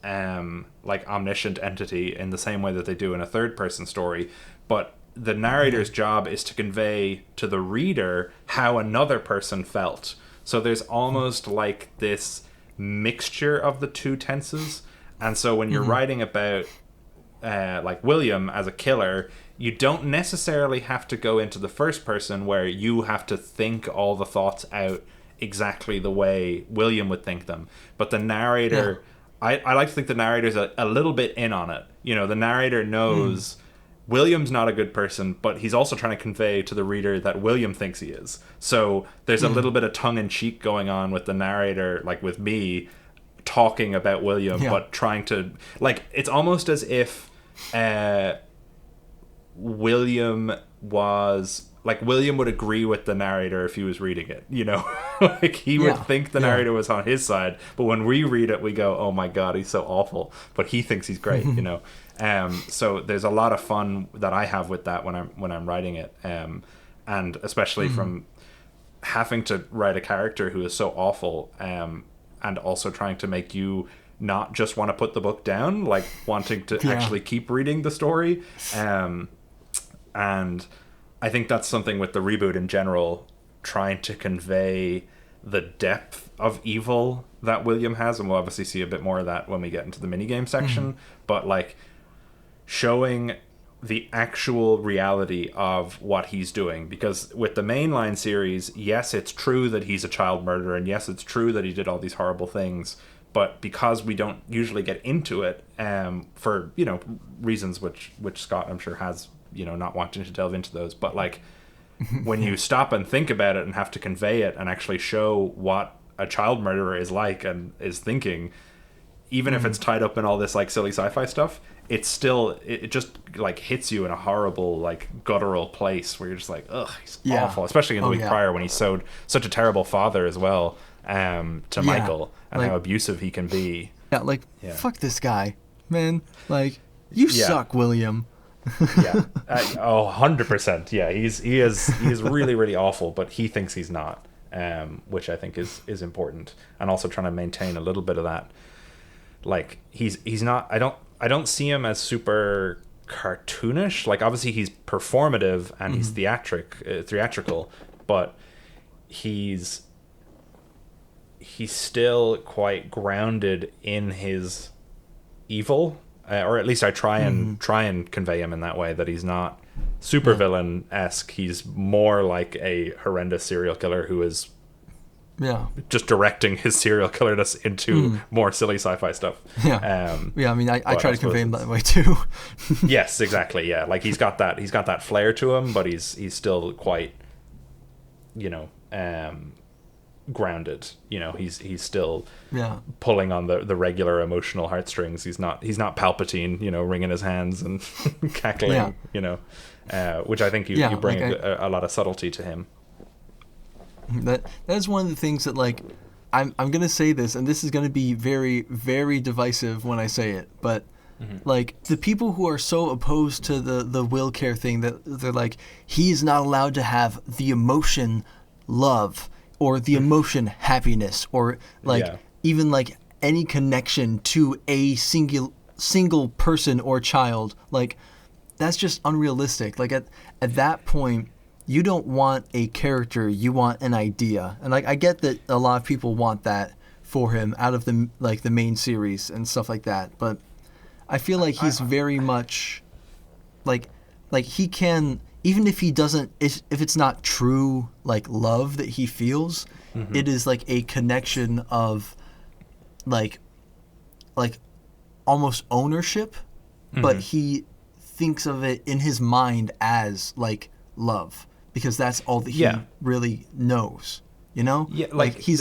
like omniscient entity in the same way that they do in a third person story, but the narrator's job is to convey to the reader how another person felt. So there's almost like this mixture of the two tenses. And so when you're writing about like William as a killer, you don't necessarily have to go into the first person where you have to think all the thoughts out exactly the way William would think them. But the narrator, I like to think the narrator's a little bit in on it. You know, the narrator knows William's not a good person, but he's also trying to convey to the reader that William thinks he is. So there's a little bit of tongue-in-cheek going on with the narrator, like with me, talking about William, but trying to, like, it's almost as if William would agree with the narrator if he was reading it, you know. Like he would think the narrator was on his side, but when we read it we go, oh my god, he's so awful, but he thinks he's great. You know. So there's a lot of fun that I have with that when I'm writing it, and especially from having to write a character who is so awful, and also trying to make you not just want to put the book down, like wanting to actually keep reading the story. And I think that's something with the reboot in general, trying to convey the depth of evil that William has, and we'll obviously see a bit more of that when we get into the minigame section, but like showing the actual reality of what he's doing. Because with the mainline series, yes, it's true that he's a child murderer, and yes, it's true that he did all these horrible things, but because we don't usually get into it, for, you know, reasons which Scott, I'm sure, has, you know, not wanting to delve into those, but like when you stop and think about it and have to convey it and actually show what a child murderer is like and is thinking, even if it's tied up in all this like silly sci-fi stuff, it's still, it just like hits you in a horrible, like guttural place where you're just like, ugh, he's awful. Especially in the week prior when he showed such a terrible father as well, to Michael, and like, how abusive he can be. Yeah, like, fuck this guy, man. Like, you suck, William. 100%. Yeah, he is really, really awful, but he thinks he's not, which I think is important, and also trying to maintain a little bit of that. Like he's not. I don't see him as super cartoonish. Like obviously he's performative and he's theatrical, but he's still quite grounded in his evil. Or at least I try and convey him in that way, that he's not super villain-esque. He's more like a horrendous serial killer who is just directing his serial killerness into more silly sci-fi stuff. I mean, I try to convey him that way too. Yes, exactly. Yeah, like he's got that flair to him, but he's still quite, you know, grounded. You know, he's still pulling on the regular emotional heartstrings. He's not Palpatine, you know, wringing his hands and cackling, you know, which I think you bring like a lot of subtlety to him. That is one of the things that, like, I'm gonna say this, and this is gonna be very, very divisive when I say it, but like the people who are so opposed to the WillCare thing, that they're like, he's not allowed to have the emotion love, or the emotion happiness, or like even like any connection to a single person or child. Like, that's just unrealistic. Like at that point, you don't want a character, you want an idea. And like I get that a lot of people want that for him out of the main series and stuff like that, but I feel like he's very much like he can, even if he doesn't, if it's not true like love that he feels, it is like a connection of like almost ownership, but he thinks of it in his mind as like love, because that's all that he really knows, you know? Yeah, like he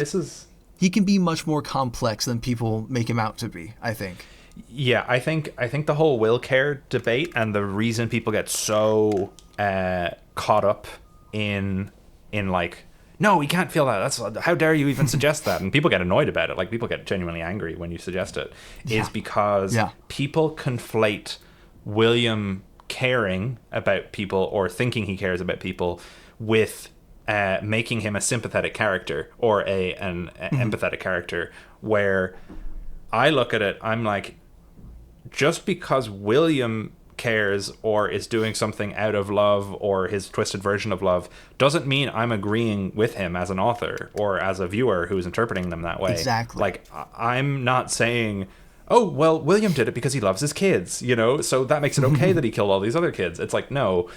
can be much more complex than people make him out to be, I think. Yeah, I think the whole WillCare debate and the reason people get so caught up in like, no, we can't feel that. That's, how dare you even suggest that? And people get annoyed about it. Like, people get genuinely angry when you suggest it. Is because people conflate William caring about people or thinking he cares about people with making him a sympathetic character or an empathetic character. Where I look at it, I'm like, just because William cares or is doing something out of love or his twisted version of love doesn't mean I'm agreeing with him as an author or as a viewer who's interpreting them that way. Exactly. Like, I'm not saying, oh, well, William did it because he loves his kids, you know, so that makes it okay that he killed all these other kids. It's like, no,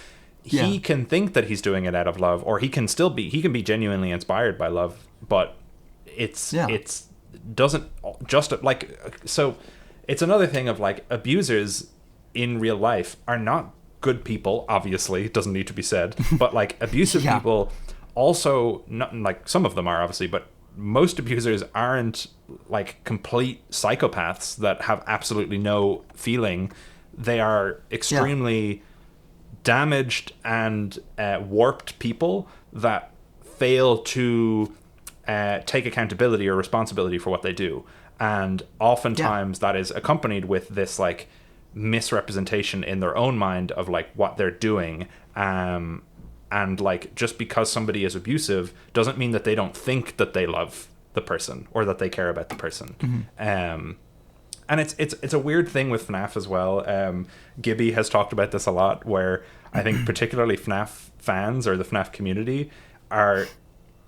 he can think that he's doing it out of love, or he can be genuinely inspired by love, but it's doesn't just, like, so it's another thing of, like, abusers in real life are not good people, obviously, doesn't need to be said, but, like, abusive people also, not, like, some of them are, obviously, but most abusers aren't, like, complete psychopaths that have absolutely no feeling. They are extremely damaged and warped people that fail to take accountability or responsibility for what they do. And oftentimes that is accompanied with this, like, misrepresentation in their own mind of, like, what they're doing. And, like, just because somebody is abusive doesn't mean that they don't think that they love the person or that they care about the person. And it's a weird thing with FNAF as well. Gibby has talked about this a lot, where I think particularly FNAF fans or the FNAF community are,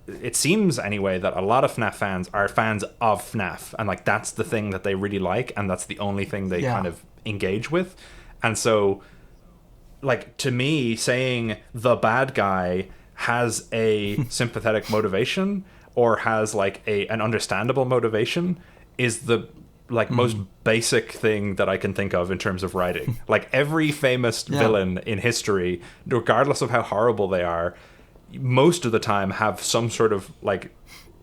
it seems anyway, that a lot of FNAF fans are fans of FNAF, and, like, that's the thing that they really like, and that's the only thing they kind of engage with. And so, like, to me, saying the bad guy has a sympathetic motivation or has, like, an understandable motivation is the, like, most basic thing that I can think of in terms of writing. Like, every famous villain in history, regardless of how horrible they are, most of the time have some sort of, like,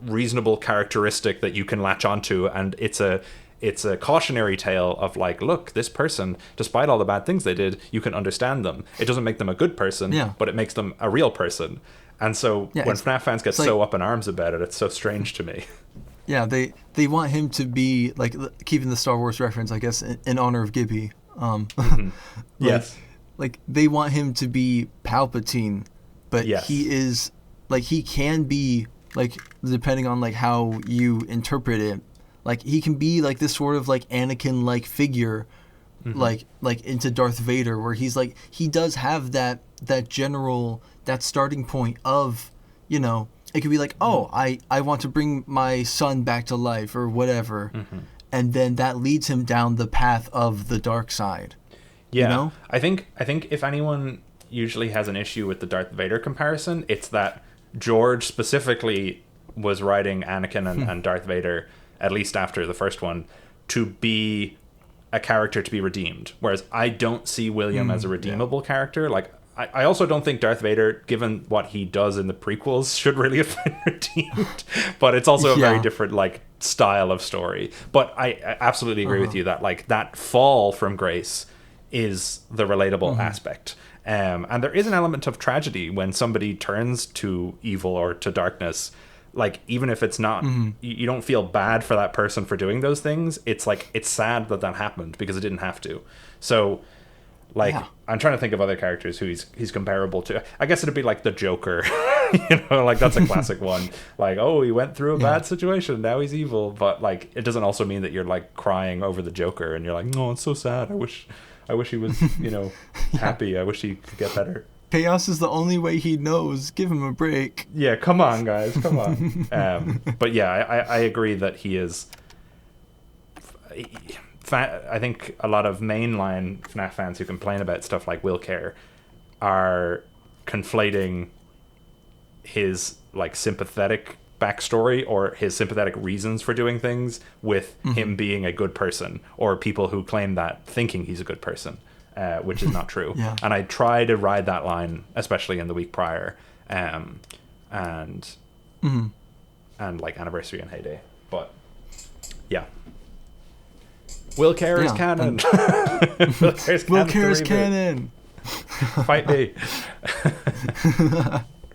reasonable characteristic that you can latch onto, and it's a cautionary tale of, like, look, this person, despite all the bad things they did, you can understand them. It doesn't make them a good person, but it makes them a real person. And so when FNAF fans get so up in arms about it, it's so strange to me. Yeah, they want him to be, like, keeping the Star Wars reference, I guess, in honor of Gibby. Yes. Like, they want him to be Palpatine, but he is, like, he can be, like, depending on, like, how you interpret it, like, he can be, like, this sort of, like, Anakin-like figure, like into Darth Vader, where he's, like, he does have that general, that starting point of, you know, it could be like, oh, I want to bring my son back to life or whatever, and then that leads him down the path of the dark side. Yeah, you know? I think if anyone usually has an issue with the Darth Vader comparison, it's that George specifically was writing Anakin and Darth Vader, at least after the first one, to be a character to be redeemed. Whereas I don't see William as a redeemable character. Like, I also don't think Darth Vader, given what he does in the prequels, should really have been redeemed. But it's also a very different, like, style of story. But I absolutely agree with you that, like, that fall from grace is the relatable aspect. And there is an element of tragedy when somebody turns to evil or to darkness. Like, even if it's not, you don't feel bad for that person for doing those things. It's like, it's sad that happened because it didn't have to. So, like, I'm trying to think of other characters who he's comparable to. I guess it'd be like the Joker, you know, like, that's a classic one. Like, oh, he went through a bad situation, now he's evil. But, like, it doesn't also mean that you're, like, crying over the Joker and you're like, no, it's so sad. I wish he was, you know, happy. I wish he could get better. Chaos is the only way he knows. Give him a break. Yeah, come on, guys, come on. But yeah, I agree that he is. I think a lot of mainline FNAF fans who complain about stuff like WillCare are conflating his, like, sympathetic backstory or his sympathetic reasons for doing things with him being a good person, or people who claim that thinking he's a good person. Which is not true. And I try to ride that line, especially in the week prior, and like Anniversary and Heyday. But yeah, WillCare is canon. WillCare is canon. Fight me.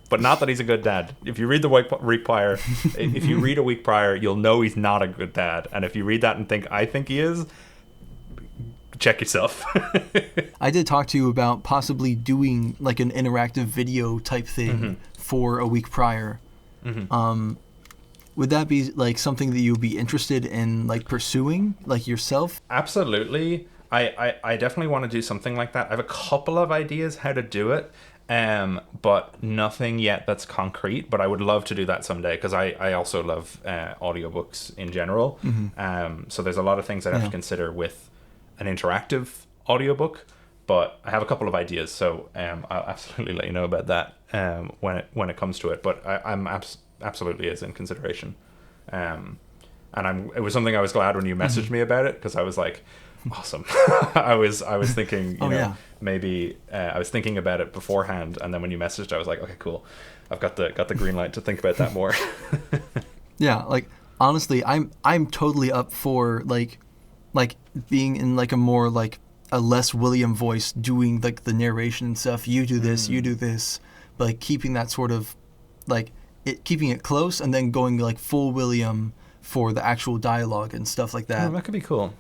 But not that he's a good dad. If you read the week prior, if you read a week prior, you'll know he's not a good dad. And if you read that and think, I think he is, check yourself. I did talk to you about possibly doing like an interactive video type thing for a week prior. Would that be like something that you would be interested in like pursuing like yourself? Absolutely. I definitely want to do something like that. I have a couple of ideas how to do it. But nothing yet that's concrete, but I would love to do that someday because I also love audiobooks in general. So there's a lot of things I'd have to consider with an interactive audiobook, but I have a couple of ideas, so I'll absolutely let you know about that when it comes to it. But I'm absolutely is in consideration. And it was something I was glad when you messaged me about it, because I was like, awesome. I was thinking, maybe I was thinking about it beforehand, and then when you messaged, I was like, okay, cool. I've got the green light to think about that more. Yeah, like honestly, I'm totally up for like being in like a more like a less William voice, doing like the narration and stuff. You do this, you do this, but like keeping that sort of like keeping it close, and then going like full William for the actual dialogue and stuff like that. Oh, that could be cool.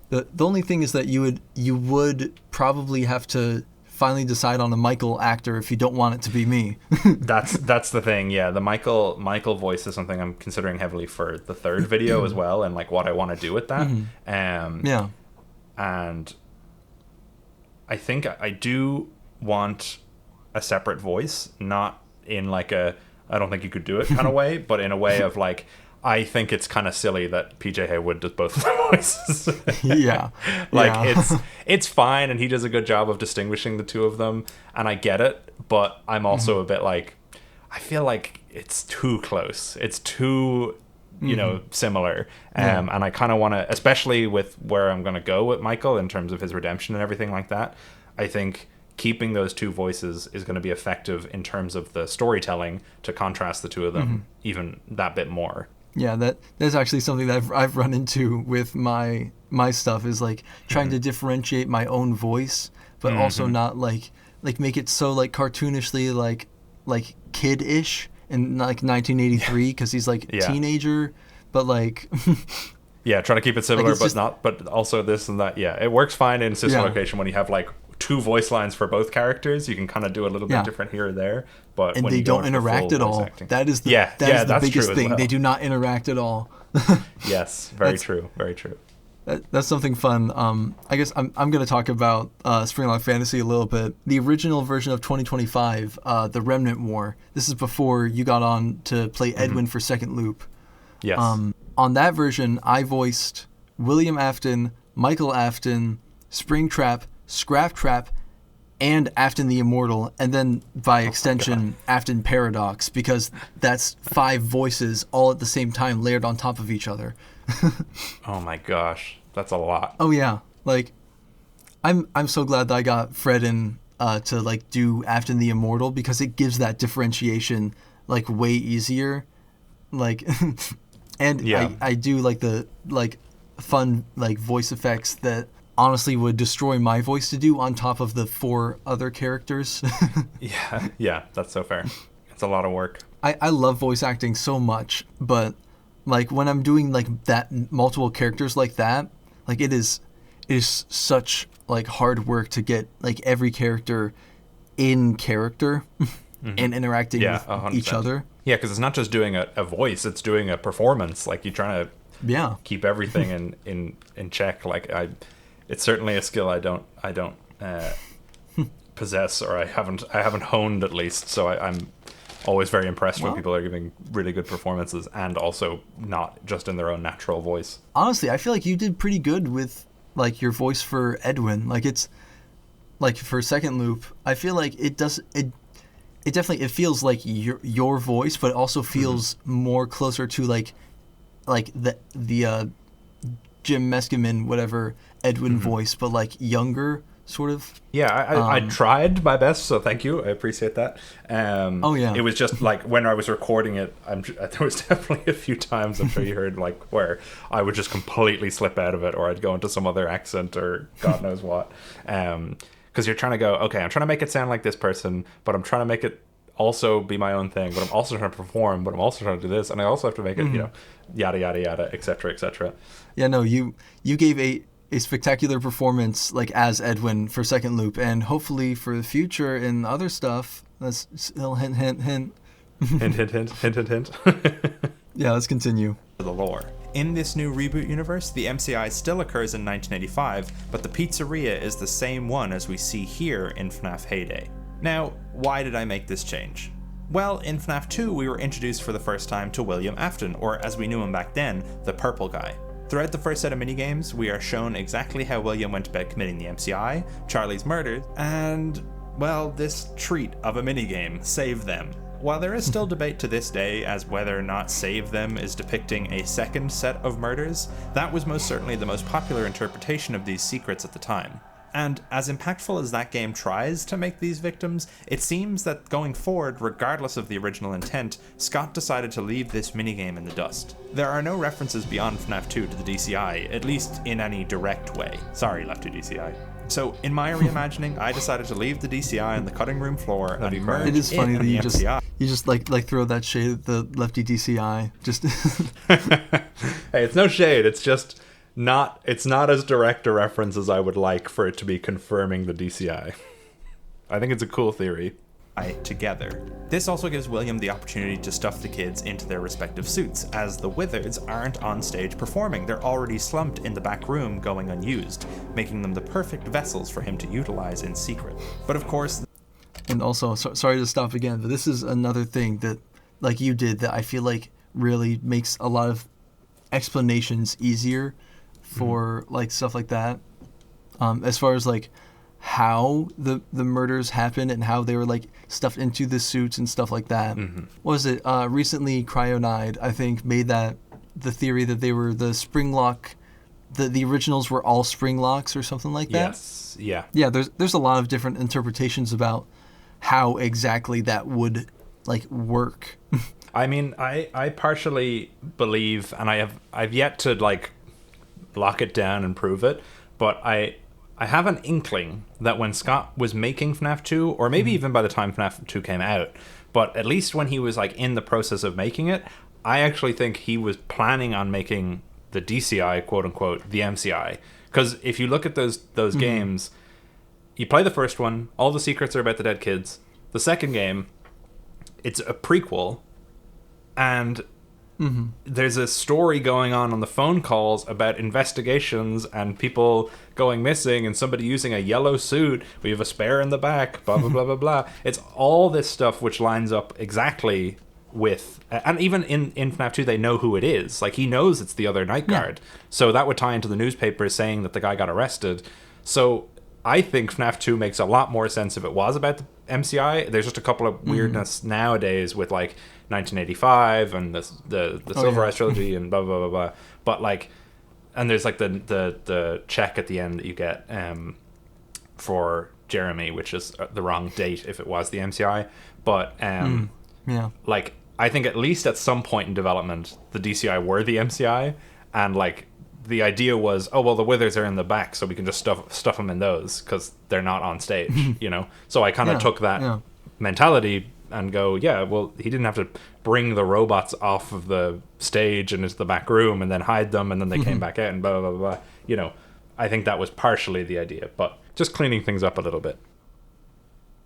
The only thing is that you would probably have to finally decide on a Michael actor if you don't want it to be me. That's the thing. Yeah, the Michael voice is something I'm considering heavily for the third video as well, and like what I want to do with that. Yeah. And I think I do want a separate voice, not in like a I don't think you could do it kind of way, but in a way of like, I think it's kind of silly that PJ Haywood does both of the voices. Yeah. It's fine, and he does a good job of distinguishing the two of them, and I get it, but I'm also a bit like, I feel like it's too close. It's too, similar. And I kind of want to, especially with where I'm going to go with Michael in terms of his redemption and everything like that, I think keeping those two voices is going to be effective in terms of the storytelling to contrast the two of them even that bit more. Yeah, that's actually something that I've run into with my stuff, is like trying to differentiate my own voice, but also not like make it so like cartoonishly like kid-ish in like 1983 because he's like a teenager, but like try to keep it similar, like but also this and that. Yeah, it works fine in Sister Location when you have like two voice lines for both characters. You can kind of do a little bit different here or there, but and when they you don't interact at all. That is the biggest thing. Well. They do not interact at all. Yes, very true. That's something fun. I guess I'm going to talk about Springlock Fantasy a little bit. The original version of 2025, the Remnant War. This is before you got on to play Edwin for Second Loop. Yes. On that version, I voiced William Afton, Michael Afton, Springtrap, Scraptrap, and Afton the Immortal, and then by extension Afton Paradox, because that's 5 voices all at the same time layered on top of each other. Oh my gosh, that's a lot. Oh yeah, like I'm so glad that I got Fred in to like do Afton the Immortal, because it gives that differentiation like way easier. Like and I do like the like fun like voice effects that honestly would destroy my voice to do on top of the 4 other characters. yeah, that's so fair. It's a lot of work. I love voice acting so much, but like when I'm doing like that multiple characters like that, like it is such like hard work to get like every character in character and interacting with 100%. Each other. Yeah, because it's not just doing a voice; it's doing a performance. Like you're trying to keep everything in check. Like it's certainly a skill I don't possess, or I haven't honed at least. So I'm always very impressed when people are giving really good performances, and also not just in their own natural voice. Honestly, I feel like you did pretty good with like your voice for Edwin. Like it's like for Second Loop, I feel like it definitely feels like your voice, but it also feels more closer to like the Jim Meskimen whatever Edwin voice, but like younger. sort of. Yeah, I tried my best, so thank you. I appreciate that. It was just like when I was recording it, there was definitely a few times, I'm sure you heard, like where I would just completely slip out of it, or I'd go into some other accent or God knows what. Because you're trying to go, okay, I'm trying to make it sound like this person, but I'm trying to make it also be my own thing, but I'm also trying to perform, but I'm also trying to do this, and I also have to make it, yada, yada, yada, etc., etc. Yeah, no, you gave a spectacular performance, like, as Edwin for Second Loop, and hopefully for the future and other stuff, that's still hint, hint, hint. Hint, hint, hint, hint, hint, hint. Yeah, let's continue. The lore. In this new Reboot universe, the MCI still occurs in 1985, but the pizzeria is the same one as we see here in FNAF Heyday. Now, why did I make this change? Well, in FNAF 2, we were introduced for the first time to William Afton, or as we knew him back then, the Purple Guy. Throughout the first set of minigames, we are shown exactly how William went about committing the MCI, Charlie's murders, and, well, this treat of a minigame, Save Them. While there is still debate to this day as whether or not Save Them is depicting a second set of murders, that was most certainly the most popular interpretation of these secrets at the time. And as impactful as that game tries to make these victims, it seems that going forward, regardless of the original intent, Scott decided to leave this minigame in the dust. There are no references beyond FNAF 2 to the DCI, at least in any direct way. Sorry, Lefty DCI. So, in my reimagining, I decided to leave the DCI on the cutting room floor and merge it is funny that you just like throw that shade at the Lefty DCI. Just Hey, it's no shade, it's just it's not as direct a reference as I would like for it to be confirming the DCI. I think it's a cool theory. Together. This also gives William the opportunity to stuff the kids into their respective suits, as the Withereds aren't on stage performing. They're already slumped in the back room going unused, making them the perfect vessels for him to utilize in secret. But of course... And also, sorry to stop again, but this is another thing that, like you did, that I feel like really makes a lot of explanations easier for like stuff like that. As far as like how the murders happened and how they were like stuffed into the suits and stuff like that. What was it? Recently, Cryonide, I think, made that the theory that they were the spring lock. The originals were all spring locks or something like that. Yes. Yeah. Yeah. There's a lot of different interpretations about how exactly that would like work. I mean, I partially believe, and I've yet to like lock it down and prove it, but I have an inkling that when Scott was making FNAF 2, or maybe even by the time FNAF 2 came out, but at least when he was like in the process of making it, I actually think he was planning on making the DCI, quote unquote, the MCI. Because if you look at those games, you play the first one, all the secrets are about the dead kids. The second game, it's a prequel, and there's a story going on the phone calls about investigations and people going missing and somebody using a yellow suit. We have a spare in the back, blah, blah, blah, blah, blah. It's all this stuff which lines up exactly with... And even in FNAF 2, they know who it is. Like, he knows it's the other night guard. Yeah. So that would tie into the newspaper saying that the guy got arrested. So I think FNAF 2 makes a lot more sense if it was about the MCI. There's just a couple of weirdness nowadays with, like, 1985 and the Silv3r's trilogy and blah, blah, blah, blah. But, like... And there's, like, the check at the end that you get for Jeremy, which is the wrong date if it was the MCI. But, like, I think at least at some point in development, the DCI were the MCI. And, like, the idea was, oh, well, the Withers are in the back, so we can just stuff them in those because they're not on stage, you know? So I kind of took that mentality and go, yeah, well, he didn't have to bring the robots off of the stage and into the back room and then hide them and then they came back out and blah, blah, blah, blah. You know, I think that was partially the idea, but just cleaning things up a little bit.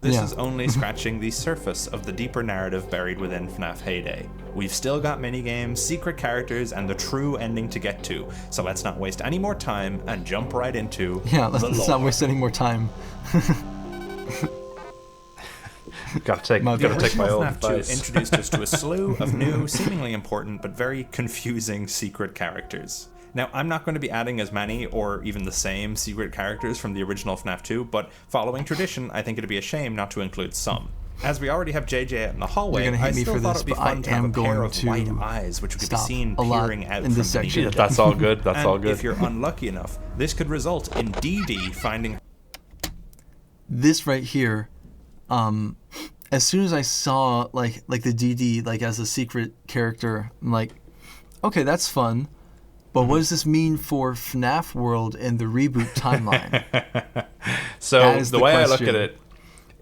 This is only scratching the surface of the deeper narrative buried within FNAF Heyday. We've still got minigames, secret characters, and the true ending to get to, so let's not waste any more time and jump right into let's not waste any more time. Gotta take my old advice. Introduced us to a slew of new, seemingly important, but very confusing secret characters. Now, I'm not going to be adding as many or even the same secret characters from the original FNAF 2, but following tradition, I think it'd be a shame not to include some. As we already have JJ out in the hallway, I still thought it'd be fun to have a pair of white eyes, which could be seen peering out from this section. That's all good. That's all good. If you're unlucky enough, this could result in Dee Dee finding this right here, as soon as I saw like the DD like as a secret character, I'm like, okay, that's fun. But what does this mean for FNAF World and the Reboot timeline? So the way question. I look at it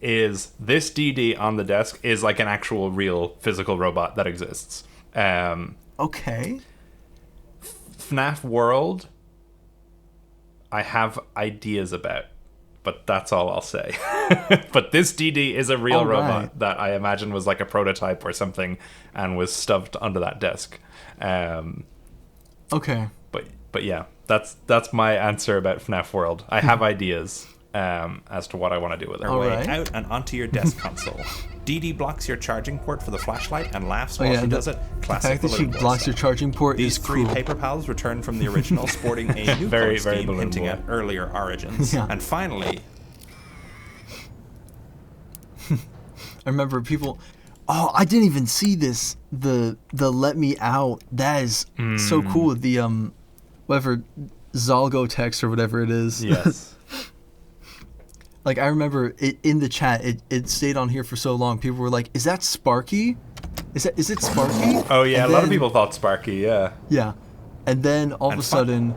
is this DD on the desk is like an actual real physical robot that exists. Okay. FNAF World, I have ideas about, but that's all I'll say. But this DD is a real robot that I imagine was like a prototype or something and was stuffed under that desk. Okay. But yeah, that's my answer about FNAF World. I have ideas as to what I want to do with it. Out and onto your desk console. DD blocks your charging port for the flashlight and laughs while she does it. Classic. The fact that she blocks your charging port These is three cool. paper pals return from the original sporting a new very scheme hinting at earlier origins. Yeah. And finally... I remember people... Oh, I didn't even see this. The let me out. That is so cool. The whatever Zalgo text or whatever it is. Yes. Like I remember it in the chat. It stayed on here for so long. People were like, "Is that Sparky? Is it Sparky?" Oh yeah, a lot of people thought Sparky. Yeah. Yeah, and then all of a sudden,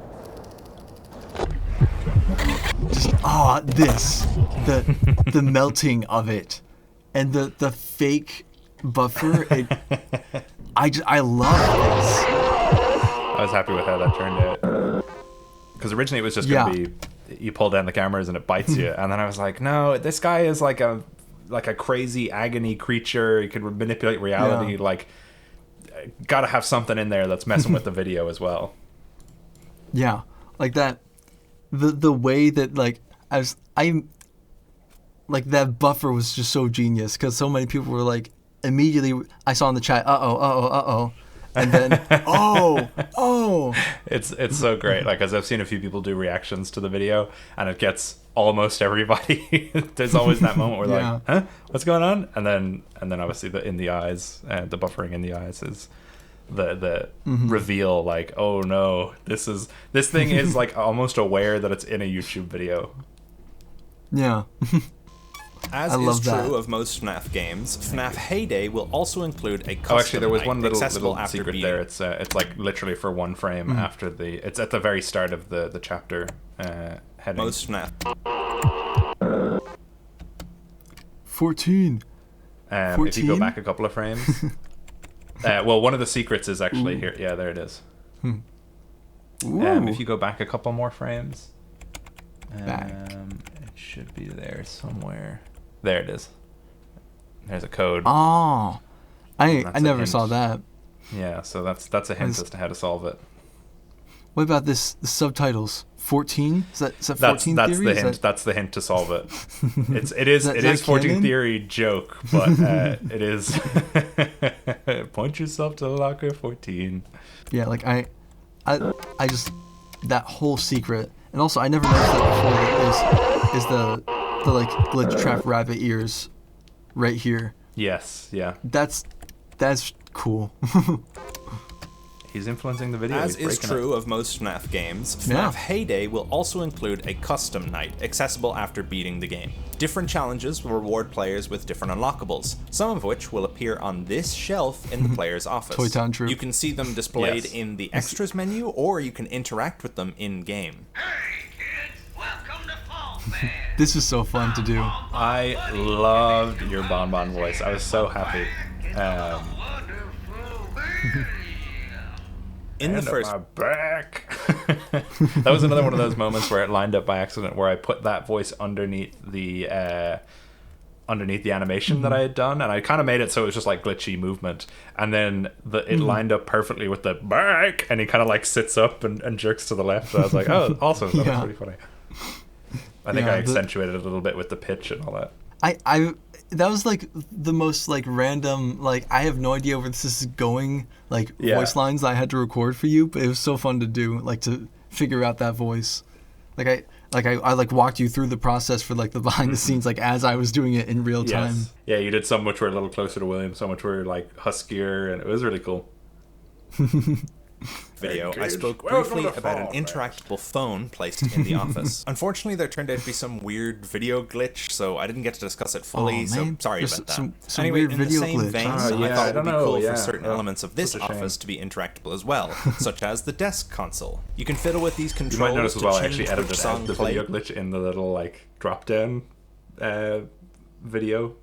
just the melting of it, and the fake buffer. I love this. I was happy with how that turned out. Because originally it was just going to be you pull down the cameras and it bites you, and then I was like, no, this guy is like a crazy agony creature. He could manipulate reality. Yeah. Like, gotta have something in there that's messing with the video as well. Yeah, like that. The way that like I that buffer was just so genius because so many people were like immediately I saw in the chat and then oh it's so great, like, as I've seen a few people do reactions to the video and it gets almost everybody. There's always that moment where like, huh, what's going on? And then obviously the in the eyes, the buffering in the eyes is the reveal, like, oh no, this thing is like almost aware that it's in a YouTube video. Yeah. As is true of most FNAF games, FNAF Heyday will also include a custom actually, there was one little secret beating. there. It's like literally for one frame after it's at the very start of the chapter heading. Most FNAF. 14. 14? If you go back a couple of frames. Well, one of the secrets is actually here. Yeah, there it is. If you go back a couple more frames. It should be there somewhere. There it is. There's a code. Oh, I never saw that. Yeah, so that's a hint as to how to solve it. What about the subtitles? 14? Is that 14 that's theory? The hint. That's the hint to solve it. It is 14 theory joke, but it is point yourself to locker 14. Yeah, like I just that whole secret, and also I never noticed that before. Is the like glitch trap rabbit ears right here? Yes, yeah. That's cool. He's influencing the video. As is true of most FNAF games, FNAF Heyday will also include a custom night, accessible after beating the game. Different challenges will reward players with different unlockables, some of which will appear on this shelf in the player's office. Toy Town Troop. You can see them displayed in the extras menu, or you can interact with them in-game. Hey kids, welcome to Fall Fair. This is so fun to do. I loved your Bonbon voice. I was so happy. In the first back. That was another one of those moments where it lined up by accident, where I put that voice underneath the animation that I had done, and I kind of made it so it was just like glitchy movement, and then it lined up perfectly with the back, and he kind of like sits up and jerks to the left. So I was like, oh, awesome. That was pretty funny. I think I accentuated it a little bit with the pitch and all that. That was like the most like random, like I have no idea where this is going, like voice lines I had to record for you, but it was so fun to do, like to figure out that voice. I walked you through the process for like the behind the scenes, like as I was doing it in real time. Yes. Yeah, you did some which were a little closer to William, some which were like huskier, and it was really cool. video, I spoke briefly about an interactable phone placed in the office. Unfortunately, there turned out to be some weird video glitch, so I didn't get to discuss it fully, so sorry about that. Some anyway, weird in the video same glitch. vein, I thought it would be cool for certain elements of this office to be interactable as well, such as the desk console. You can fiddle with these controls. You might notice as well, I change actually edited out the video glitch in the little like drop down video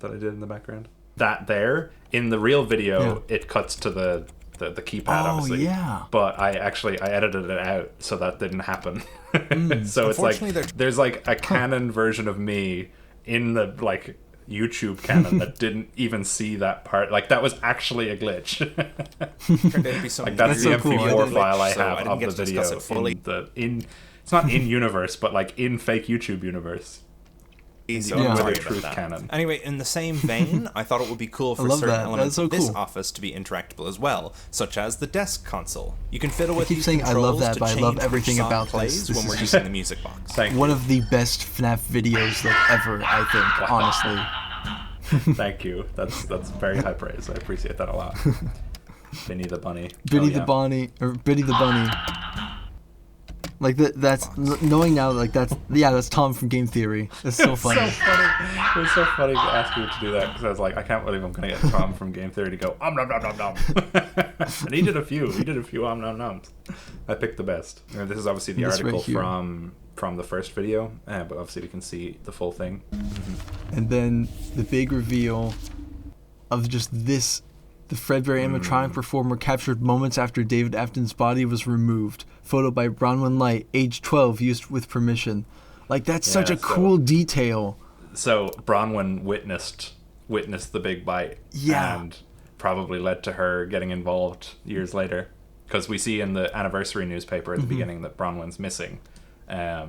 that I did in the background. That there, in the real video, it cuts to the keypad, obviously. Yeah. But I edited it out so that didn't happen. So it's like there's like a canon version of me in the like YouTube canon that didn't even see that part. Like that was actually a glitch. Like that's the MP4 file I have of the video. It's not in universe, but like in fake YouTube universe. Canon. Anyway, in the same vein, I thought it would be cool for certain elements of this office to be interactable as well, such as the desk console. You can fiddle with these controls I love that, to but I change love everything which song about plays this. when we're using the music box. One of the best FNAF videos like ever, I think, honestly. Thank you. That's very high praise. I appreciate that a lot. Biddy the Bunny. Biddy the Bunny. Like that's knowing now, like that's Tom from Game Theory. It's so funny. So funny. It was so funny to ask you to do that because I was like, I can't believe I'm gonna get Tom from Game Theory to go nom nom nom nom. And he did a few nom nom noms. I picked the best. And this is obviously the article from the first video, but obviously we can see the full thing. And then the big reveal of just this. The Fredbear animatronic performer captured moments after David Afton's body was removed. Photo by Bronwyn Light, age 12, used with permission. Like, that's such a cool detail. So Bronwyn witnessed the big bite. Yeah. And probably led to her getting involved years later. Because we see in the anniversary newspaper at the beginning that Bronwyn's missing. So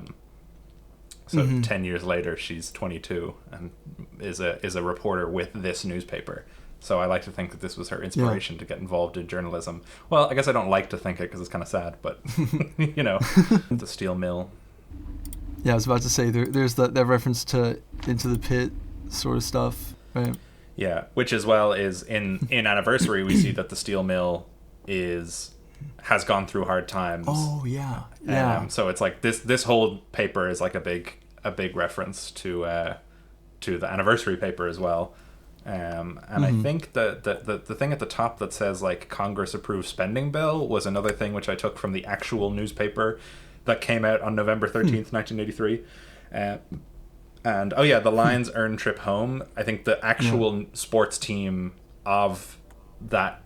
10 years later, she's 22 and is a reporter with this newspaper. So I like to think that this was her inspiration to get involved in journalism. Well, I guess I don't like to think it because it's kind of sad, but, you know, the steel mill. Yeah, I was about to say, there's that reference to Into the Pit sort of stuff, right? Yeah, which as well is in Anniversary, we see that the steel mill has gone through hard times. Oh, yeah. Yeah. So it's like this whole paper is like a big reference to the Anniversary paper as well. And I think the thing at the top that says like Congress approved spending bill was another thing which I took from the actual newspaper that came out on November 13th, 1983. And the lines earn trip home. I think the actual sports team of that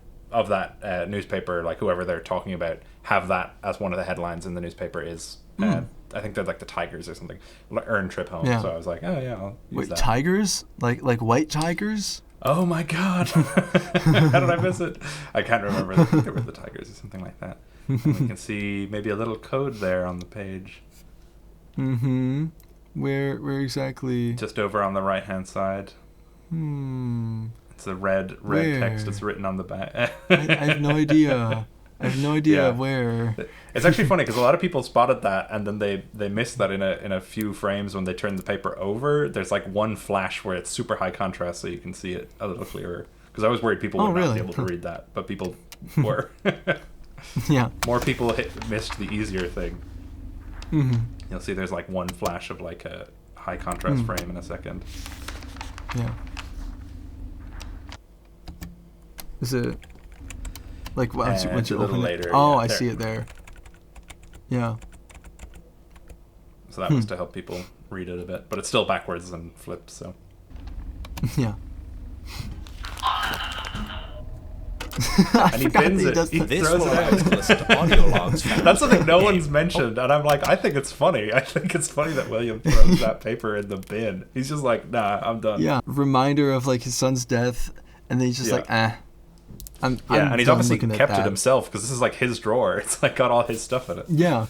newspaper, like whoever they're talking about, have that as one of the headlines in the newspaper is I think they're like the Tigers or something. Earn trip home. Yeah. So I was like, oh yeah, I'll use that. Tigers? Like white tigers? Oh my god. How did I miss it? I can't remember. I think they were the Tigers or something like that. And we can see maybe a little code there on the page. Where exactly? Just over on the right hand side. It's a red text that's written on the back. I have no idea. I have no idea where. It's actually funny because a lot of people spotted that and then they missed that in a few frames when they turned the paper over. There's like one flash where it's super high contrast so you can see it a little clearer. Because I was worried people would not be able to read that, but people were. Yeah. More people missed the easier thing. You'll see there's like one flash of like a high contrast frame in a second. Yeah. Is it like once you open later? It? Oh, yeah, I see it there. Yeah. So that was to help people read it a bit, but it's still backwards and flips. So. Yeah. And he bins it. He throws it out. Listen to audio logs. That's something no one's mentioned, and I'm like, I think it's funny. I think it's funny that William throws that paper in the bin. He's just like, nah, I'm done. Yeah. Reminder of like his son's death, and then he's just like, I'm and he's obviously kept it himself because this is like his drawer. It's like got all his stuff in it. Yeah.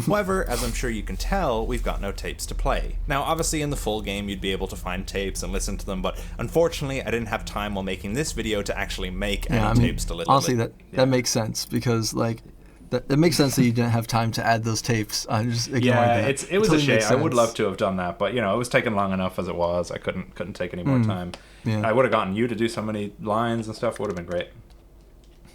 However, as I'm sure you can tell, we've got no tapes to play. Now, obviously in the full game you'd be able to find tapes and listen to them, but unfortunately I didn't have time while making this video to actually make any tapes to listen. Honestly, that makes sense because like that makes sense that you didn't have time to add those tapes. I'm just ignoring that. It was a shame. I would love to have done that, but you know, it was taking long enough as it was. I couldn't take any more time. Yeah. I would have gotten you to do so many lines and stuff. Would have been great.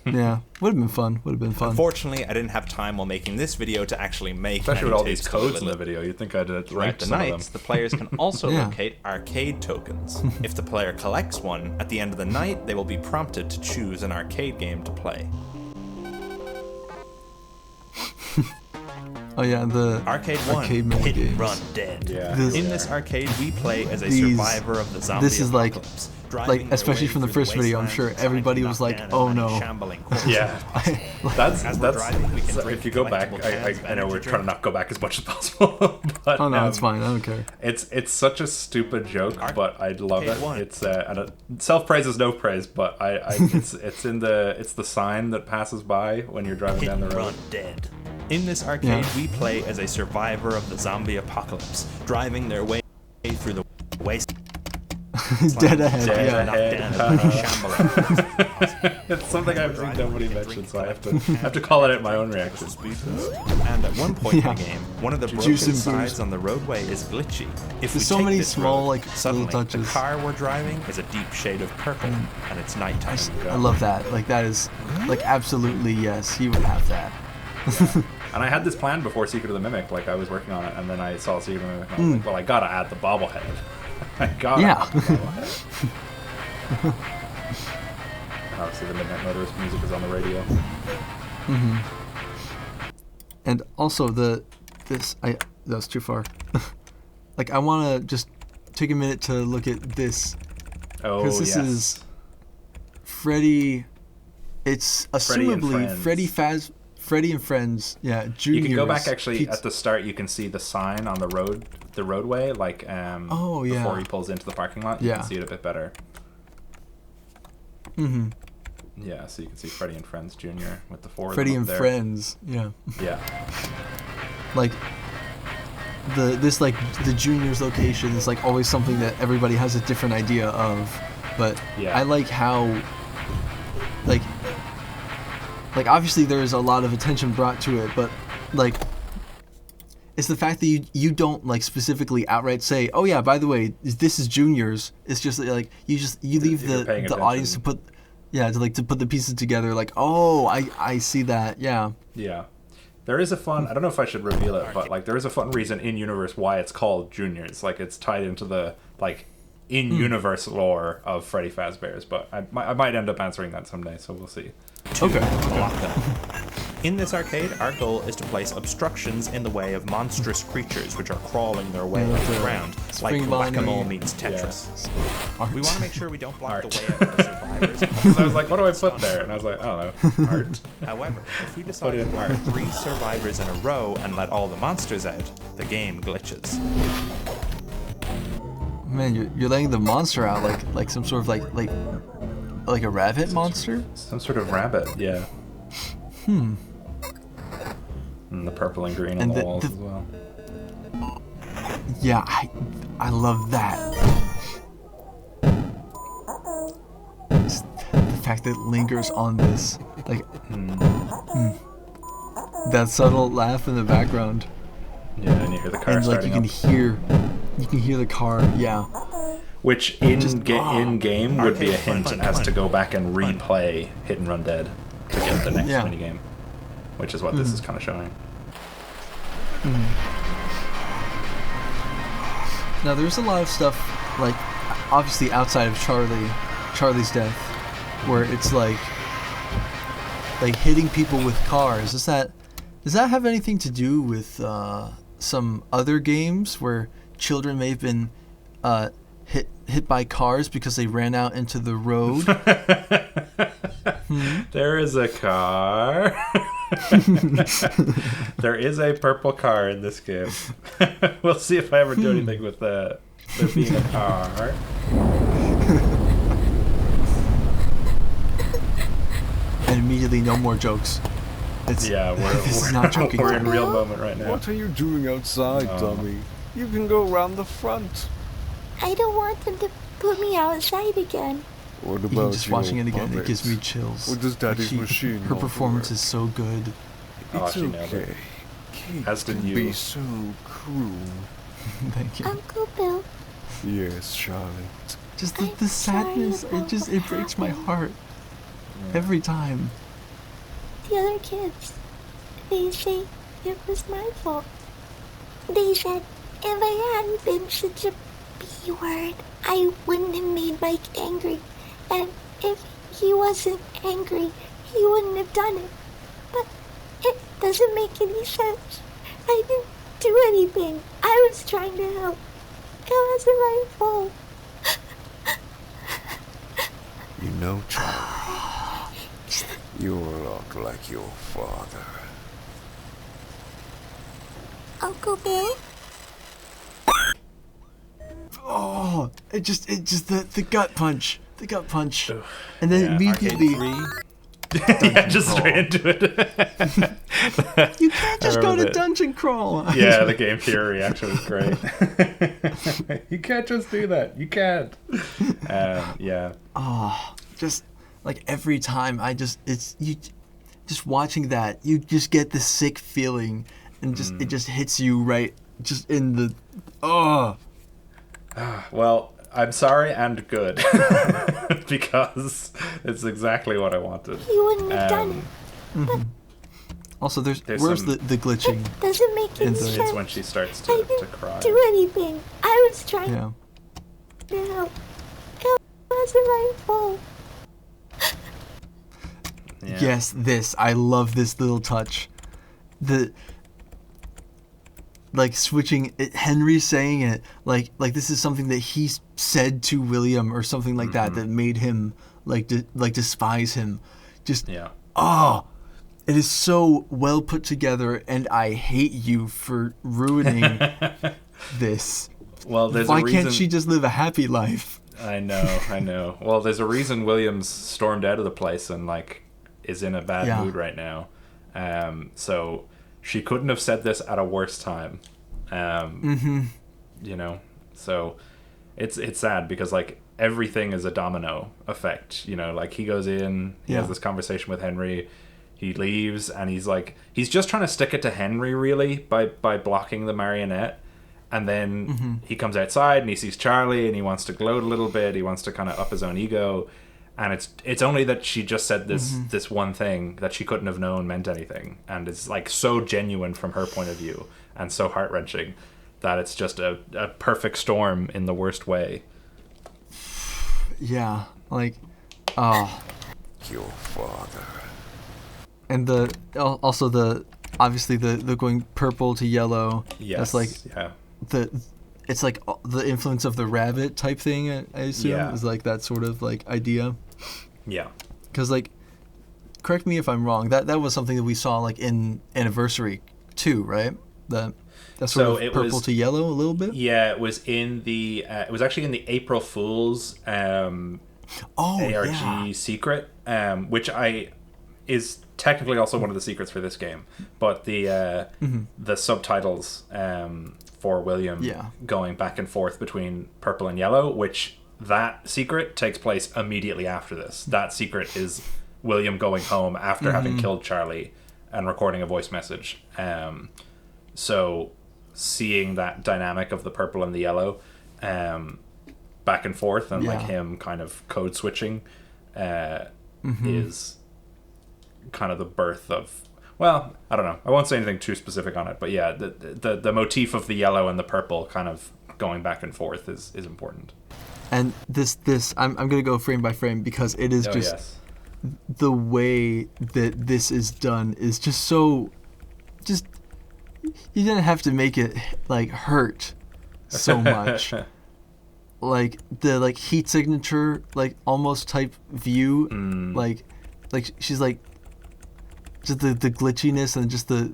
Yeah, would have been fun. Would have been fun. Unfortunately, I didn't have time while making this video to actually make. Especially with any all these tapes codes in to the video, you'd think I'd Throughout ranked the some of nights, them. the players can also Yeah. locate arcade tokens. If the player collects one, at the end of the night, they will be prompted to choose an arcade game to play. Oh yeah, the Arcade 1, arcade Hit and minigames. Run Dead. Yeah. In this arcade, we play as a These- survivor of the zombie this is like- apocalypse. like, driving their especially way from the through first video, I'm wastelands sure and trying to everybody knock was like, down as "Oh, many no." shambling corpses Yeah. as possible. That's As we're driving, we can so drink if you go back, collectible cans of I know energy we're trying to drink. not go back as much as possible. But, Oh no, it's fine. I don't care. It's such a stupid joke, but I love it. Arcade one. It's self praise is no praise, but it's the sign that passes by when you're driving Hit down the and road. Run Dead. In this arcade, Yeah. we play as a survivor of the zombie apocalypse, driving their way through the waste. Dead ahead. Dead Yeah. ahead. Knock down as many shambling. It's something I've seen nobody mention, so I have to call it in my own reaction. And at one point Yeah. in the game, one of the Juice broken and sides booze. on the roadway is glitchy. If we There's so take many this small, road, like, little suddenly touches. the car we're driving is a deep shade of purple, and it's nighttime. I love that. Like that is like absolutely yes. He would have that. And I had this plan before Secret of the Mimic, like I was working on it, and then I saw Secret of the Mimic, and I was like, well, I gotta add the bobblehead. I gotta Yeah. add the bobblehead. And obviously the Midnight Motorist music is on the radio. And also that was too far. Like I want to just take a minute to look at this Oh, because this yes. is Freddy. It's Freddy and assumably Friends. Freddy and Friends. Yeah, juniors. You can go back actually Pete's- at the start. You can see the sign on the roadway, like Oh, yeah. before he pulls into the parking lot. You Yeah. can see it a bit better. Mhm. Yeah, so you can see Freddy and Friends Jr. with the four. of Freddy them and up there. Friends. Yeah. Yeah. Like the juniors location is like always something that everybody has a different idea of, but Yeah. I like how like obviously there's a lot of attention brought to it, but like it's the fact that you don't like specifically outright say, oh yeah, by the way, this is juniors. It's just like you leave If you're the paying audience to attention. put to put the pieces together, like, oh, I see that. Yeah. Yeah. There is a fun, I don't know if I should reveal it, but like there is a fun reason in universe why it's called Juniors. Like it's tied into the like in universe lore of Freddy Fazbear's, but I might end up answering that someday, so we'll see. Okay. Block them. In this arcade, our goal is to place obstructions in the way of monstrous creatures which are crawling their way up the ground, like Spring Bonnie. whack-a-mole meets Tetris. We want to make sure we don't block Art. the way of the survivors. So I was like, what do I put there? And I was like, I don't know, art. However, if we decide Put in to put 3 survivors in a row and let all the monsters out, the game glitches. Man, you're letting the monster out like some sort of like a rabbit monster? Some sort of rabbit, yeah. And the purple and green on And the the- walls the- as well. Yeah, I love that. Just the fact that it lingers on this, like, that subtle laugh in the background, Yeah, and you hear the car and like you starting can hear the car. Yeah, Which in Just- in game would be a Arcade hint fun, as fun. to go back and replay Hit and Run Dead to get the next Yeah. minigame, which is what this is kind of showing. Now there's a lot of stuff like obviously outside of Charlie's death, where it's like hitting people with cars. Does that have anything to do with some other games where children may have been hit by cars because they ran out into the road? There is a car. There is a purple car in this game. We'll see if I ever do anything with there being a car. And immediately no more jokes. It's, Yeah, this is not joking. we're in real moment right now. What are you doing outside, dummy? You can go around the front. I don't want them to put me outside again. What Even about just your watching it again, it puppet? gives me chills. What does Daddy's machine Her offer? performance is so good. Oh, It's she nailed it. okay. Kids As did can you. be so cruel. Thank you. Uncle Bill, Yes, Charlotte. Just I'm the sadness, sorry about it what breaks my happened. heart every time. the other kids. They say it was my fault. They said if I hadn't been such a B-word, I wouldn't have made Mike angry. And if he wasn't angry, he wouldn't have done it. But it doesn't make any sense. I didn't do anything. I was trying to help. It wasn't my fault. You know, Charlie, you're a lot like your father. Uncle Bill? Oh, it just the gut punch. The gut punch. And then immediately... Yeah, just straight into it. You can't just go to dungeon crawl. Yeah, the Game Theory reaction was great. You can't just do that. You can't. Yeah. Oh, just like every time just watching that, you just get this sick feeling, and just it just hits you right, just in the Well, I'm sorry and good because it's exactly what I wanted. He wouldn't have done it. But Also, where's the glitching? it doesn't make any sense. It's when she starts I to didn't cry. do anything. I was trying Yeah. to help. It wasn't my fault. Yeah. Yes, I love this little touch. Like switching it, Henry saying it like this is something that he said to William or something like that made him like despise him. Just it is so well put together, and I hate you for ruining this. Well, there's why a reason... can't she just live a happy life? I know. Well, there's a reason Williams stormed out of the place and like is in a bad mood right now. So she couldn't have said this at a worse time. You know, so it's sad because like everything is a domino effect. You know, like he goes in, he has this conversation with Henry, he leaves, and he's just trying to stick it to Henry really by blocking the Marionette. And then he comes outside and he sees Charlie and he wants to gloat a little bit. He wants to kind of up his own ego. And it's only that she just said this one thing that she couldn't have known meant anything. And it's like so genuine from her point of view and so heart-wrenching that it's just a perfect storm in the worst way. Yeah, like, Your father. And obviously the going purple to yellow. Yes. That's like it's like the influence of the rabbit type thing. I assume is like that sort of like idea. Yeah. Because like, correct me if I'm wrong. That was something that we saw like in Anniversary 2, right? That sort of purple to yellow a little bit. Yeah, it was in the. It was actually in the April Fool's ARG secret, which is technically also one of the secrets for this game. But the subtitles for William going back and forth between purple and yellow, which that secret takes place immediately after this. That secret is William going home after having killed Charlie and recording a voice message. So seeing that dynamic of the purple and the yellow back and forth and like him kind of code switching is kind of the birth of, well, I don't know, I won't say anything too specific on it, but yeah, the motif of the yellow and the purple kind of going back and forth is important. And this I'm gonna go frame by frame because it is the way that this is done is just so you didn't have to make it like hurt so much. Like the like heat signature like almost type view, like she's like just the glitchiness and just the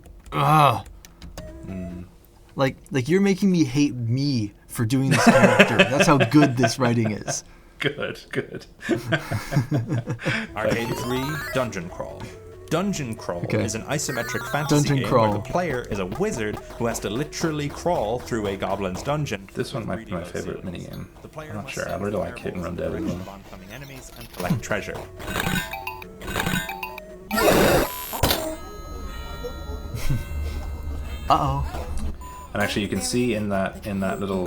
like you're making me hate me for doing this character. That's how good this writing is. Good. Arcade 3 Dungeon Crawl. Dungeon Crawl is an isometric fantasy game where the player is a wizard who has to literally crawl through a goblin's dungeon. This one might be my favorite minigame. I'm not sure. I really like Hit and Run Dead as well. Oncoming enemies and collect treasure. And actually, you can see in that little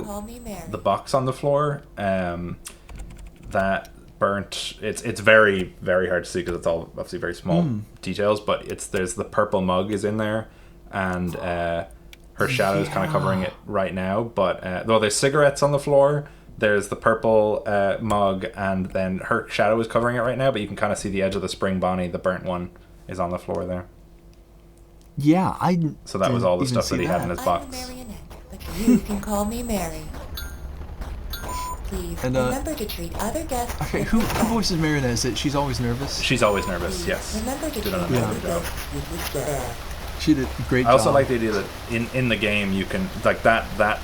the box on the floor that burnt. It's very, very hard to see because it's all obviously very small details. But there's the purple mug is in there, and her shadow is kind of covering it right now. But though there's cigarettes on the floor, there's the purple mug, and then her shadow is covering it right now. But you can kind of see the edge of the spring bonnie, the burnt one, is on the floor there. Yeah, So that was all the stuff that he had in his box. I'm Marionette, but you can call me Mary. Please remember to treat other guests. Okay, who voices Marionette? Is it she's always nervous? She's always nervous. Yes. Remember to treat other job. She did a great job. I also like the idea that in the game you can like that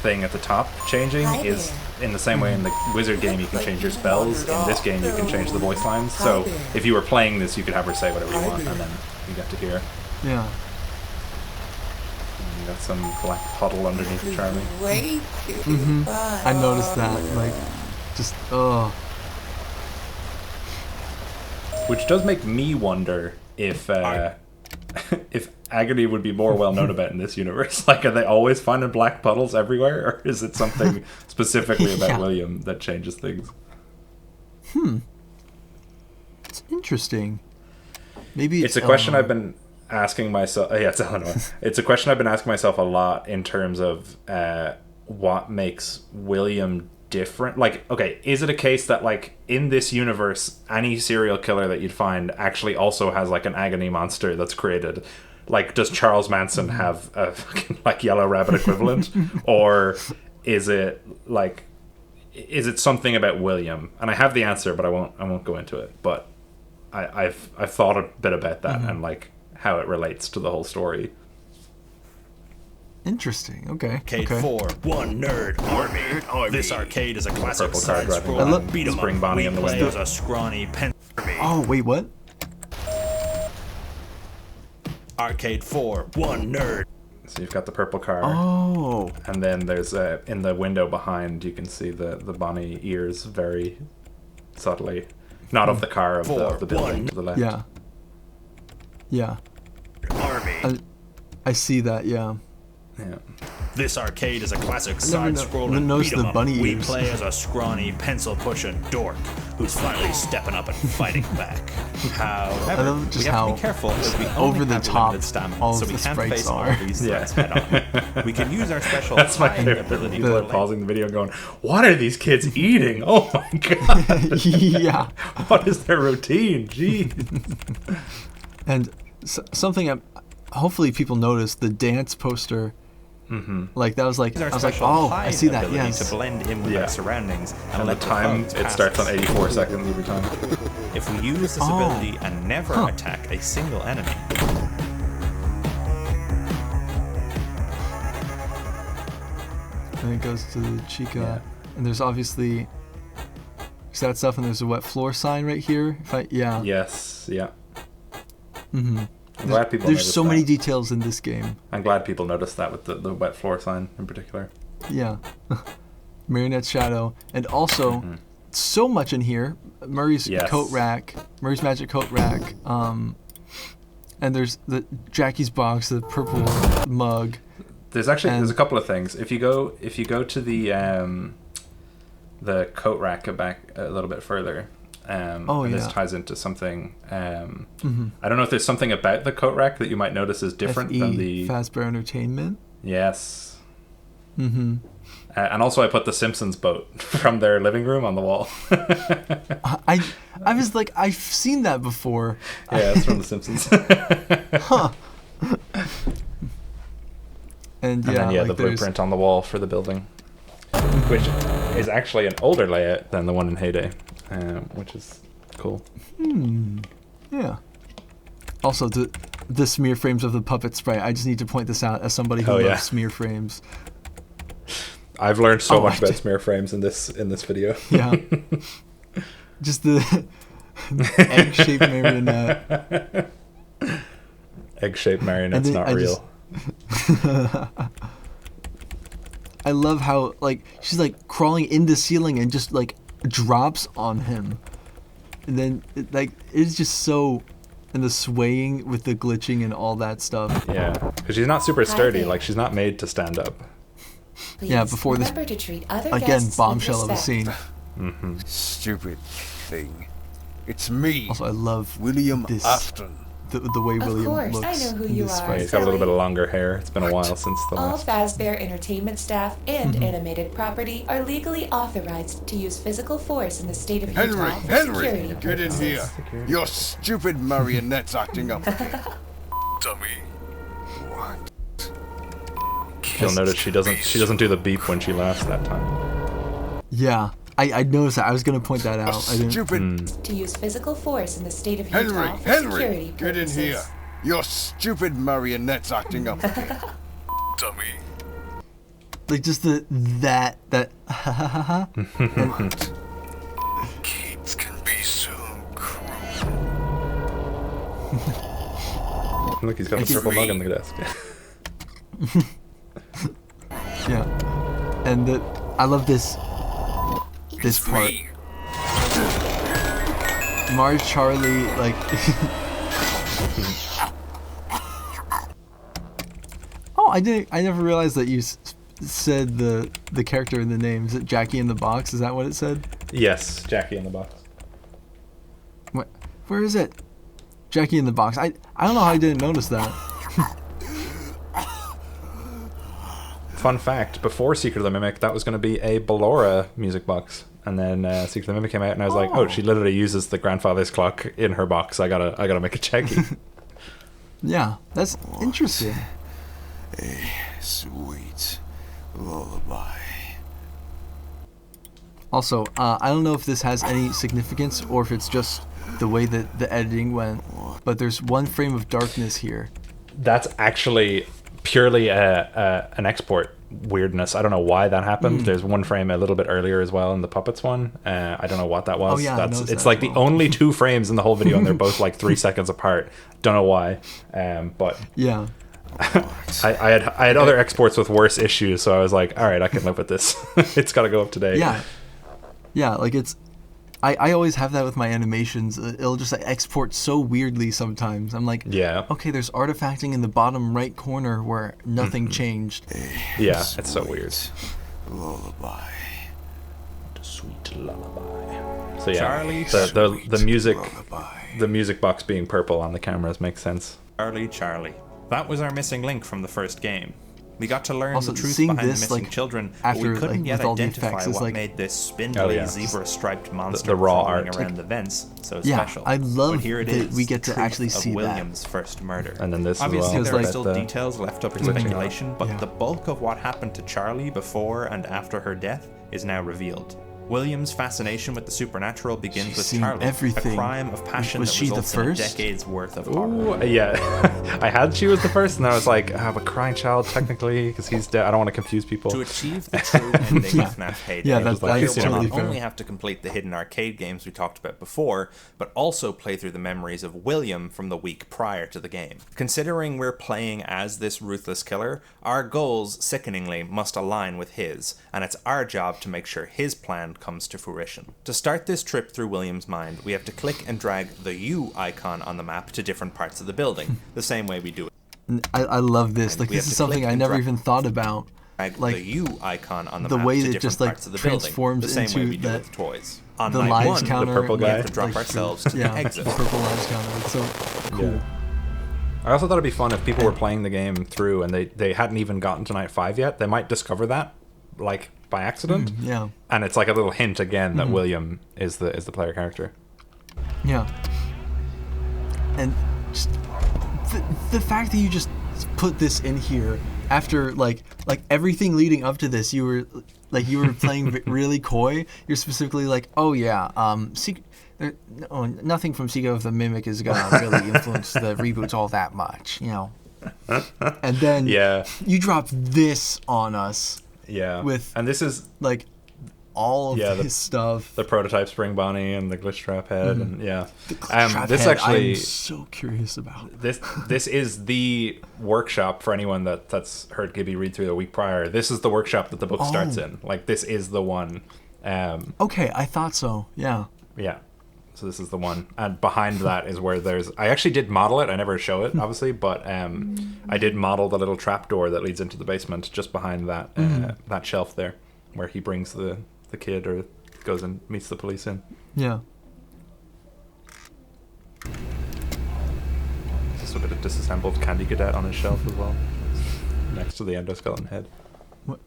thing at the top changing is in the same way in the wizard game you can change your spells. In this game you can change the voice lines. So if you were playing this, you could have her say whatever you want, and then you get to hear. Yeah. You got some black puddle underneath Charlie. I noticed that. Like, just Which does make me wonder if if agony would be more well known about in this universe. Like, are they always finding black puddles everywhere, or is it something specifically about William that changes things? It's interesting. Maybe it's a question I've been asking myself. Yeah, it's Eleanor. It's a question I've been asking myself a lot in terms of what makes William different. Like, okay, is it a case that like in this universe, any serial killer that you'd find actually also has like an agony monster that's created? Like, does Charles Manson have a fucking like Yellow Rabbit equivalent, or is it something about William? And I have the answer, but I won't go into it. But I've thought a bit about that and like how it relates to the whole story. Interesting. Okay. Arcade 4, one nerd army. This arcade is a classic side-scroller beat 'em up. Spring Bonnie in the window. As a scrawny pen. Oh wait, what? Arcade 4, one nerd. So you've got the purple car. Oh. And then there's in the window behind you can see the Bonnie ears very subtly. Not of the car, of the building to the left. Yeah. Yeah. Army. I see that, yeah. Yeah. This arcade is a classic side-scroller noticed beat 'em the up. bunny We ears. play as a scrawny, pencil-pushing dork who's finally stepping up and fighting back. However, love just we have how to be careful as we over only the have top limited stamina, all so of we the can't sprites face all are. of these threats head on. We can use our special That's my hiding favorite. ability. People are pausing the video going, what are these kids eating? Oh my god. Yeah. What is their routine? Jeez. And something hopefully people noticed, the dance poster. Like that was like I was like, oh, I see that. Yes. To blend in with our surroundings and the time it starts on 84 seconds every time. If we use this ability and never attack a single enemy. And it goes to Chica, and there's obviously that stuff, and there's a wet floor sign right here. Yes, yeah. I'm glad people There's noticed so many that. details in this game. I'm glad people noticed that with the wet floor sign in particular. Yeah. Marionette's shadow. And also, so much in here. Murray's coat rack. Murray's magic coat rack. And there's the Jackie's box, the purple mug. There's a couple of things. If you go to the coat rack back a little bit further, this ties into something. I don't know if there's something about the coat rack that you might notice is different than the Fazbear Entertainment. Yes. And also, I put the Simpsons boat from their living room on the wall. I was like, I've seen that before. Yeah, it's from the Simpsons. And then the blueprint on the wall for the building, which is actually an older layout than the one in Heyday, which is cool. Yeah. Also, the smear frames of the puppet sprite. I just need to point this out as somebody who loves smear frames. I've learned so much about smear frames in this video. Yeah. Just the egg-shaped marionette. Egg-shaped marionette's not real. I love how she's crawling in the ceiling and just drops on him, and then it's just so, and the swaying with the glitching and all that stuff. Yeah, because she's not super sturdy. She's not made to stand up. Please before this to treat other again bombshell of a scene. Stupid thing. It's me. Also, I love William this, Afton. the way William course, looks. I know who in you this are. fight. He's got a little bit of longer hair. It's been a while since the All last. Fazbear Entertainment staff and animated property are legally authorized to use physical force in the state of Utah for security Get in purposes. here. Your stupid marionette's acting up again. Dummy. What? You'll notice she doesn't do the beep when she laughs that time. Yeah, I noticed that. I was gonna point that out. I didn't. Stupid. To use physical force in the state of Utah for Henry, security get in purposes. here. Your stupid marionette's acting up again. Dummy. Like just that. Kids can be so cruel. Look, he's got the purple mug on the desk. Yeah, and I love this part. Marge, Charlie, like. Oh, I never realized that you said the character in the name. Is it Jackie in the Box? Is that what it said? Yes, Jackie in the Box. What? Where is it? Jackie in the Box. I don't know how I didn't notice that. Fun fact, before Secret of the Mimic, that was going to be a Ballora music box. And then Secret of the Mimic came out, and I was like, oh, she literally uses the grandfather's clock in her box. I gotta make a Jackie. Yeah, that's interesting. A sweet lullaby. Also, I don't know if this has any significance or if it's just the way that the editing went, but there's one frame of darkness here. That's actually purely an export weirdness. I don't know why that happened. There's one frame a little bit earlier as well in the puppets one. I don't know what that was. Oh, yeah, It's like the only two frames in the whole video, and they're both like 3 seconds apart. Don't know why, but yeah. I had other exports with worse issues, so I was like, all right, I can live with this. It's got to go up to date. Yeah, like it's. I always have that with my animations. It'll just like export so weirdly sometimes. I'm like, yeah, okay, there's artifacting in the bottom right corner where nothing changed. Yeah, it's so weird. Lullaby. The sweet lullaby. So yeah, Charlie, the music box being purple on the cameras makes sense. Charlie. That was our missing link from the first game. We got to learn Also, the truth seeing behind this, the missing like, children, after, but we couldn't like, yet with all the identify effects, is what like- made this spindly, yeah. zebra-striped monster The raw crawling art. around the vents so Yeah, special. I love but here it that is, we get the to truth actually of see that. William's first murder. And then this Obviously, as well. there are like, still details left up for speculation, but Yeah. the bulk of what happened to Charlie before and after her death is now revealed. William's fascination with the supernatural begins She's with seen Charlie, everything. a crime of passion Was that she the results in a first? decade's worth of Ooh, horror. yeah. I had she was the first, and I was like, but crying child technically, because he's dead. I don't want to confuse people. To achieve the true ending of FNAF Heyday, Yeah, that's player will totally not fair. only have to complete the hidden arcade games we talked about before, but also play through the memories of William from the week prior to the game. Considering we're playing as this ruthless killer, our goals, sickeningly, must align with his, and it's our job to make sure his plan comes to fruition. To start this trip through William's mind, we have to click and drag the U icon on the map to different parts of the building, the same way we do it. I love this. And Like we this have is to something click I and never drag- even thought about. Drag Like, the U icon on the the map way to that different just, like, parts of the building, transforms the same way into we do that- with toys. On the night lives one, counter, the purple we have guy. to drop like, ourselves to yeah, the exit. the purple lives counter. It's so cool. Yeah. I also thought it'd be fun if people were playing the game through and they hadn't even gotten to night 5 yet. They might discover that, like, by accident. Yeah. And it's like a little hint again that William is the player character. Yeah. And just the fact that you just put this in here after like everything leading up to this, you were playing really coy. You're specifically like, oh yeah, nothing from Secret of the Mimic is gonna really influence the reboots all that much, you know. And then you drop this on us. Yeah. And this is like all of his stuff. The prototype Spring Bonnie and the glitch trap head and The glitch trap this head, actually I'm so curious about. This is the workshop for anyone that's heard Gibby read through the week prior. This is the workshop that the book starts in. Like this is the one. Okay, I thought so. Yeah. Yeah. So this is the one, and behind that is where I actually did model it. I never show it, obviously, but I did model the little trapdoor that leads into the basement just behind that that shelf there, where he brings the kid or goes and meets the police in. Yeah. Just a bit of disassembled Candy Cadet on his shelf as well, next to the endoskeleton head. What?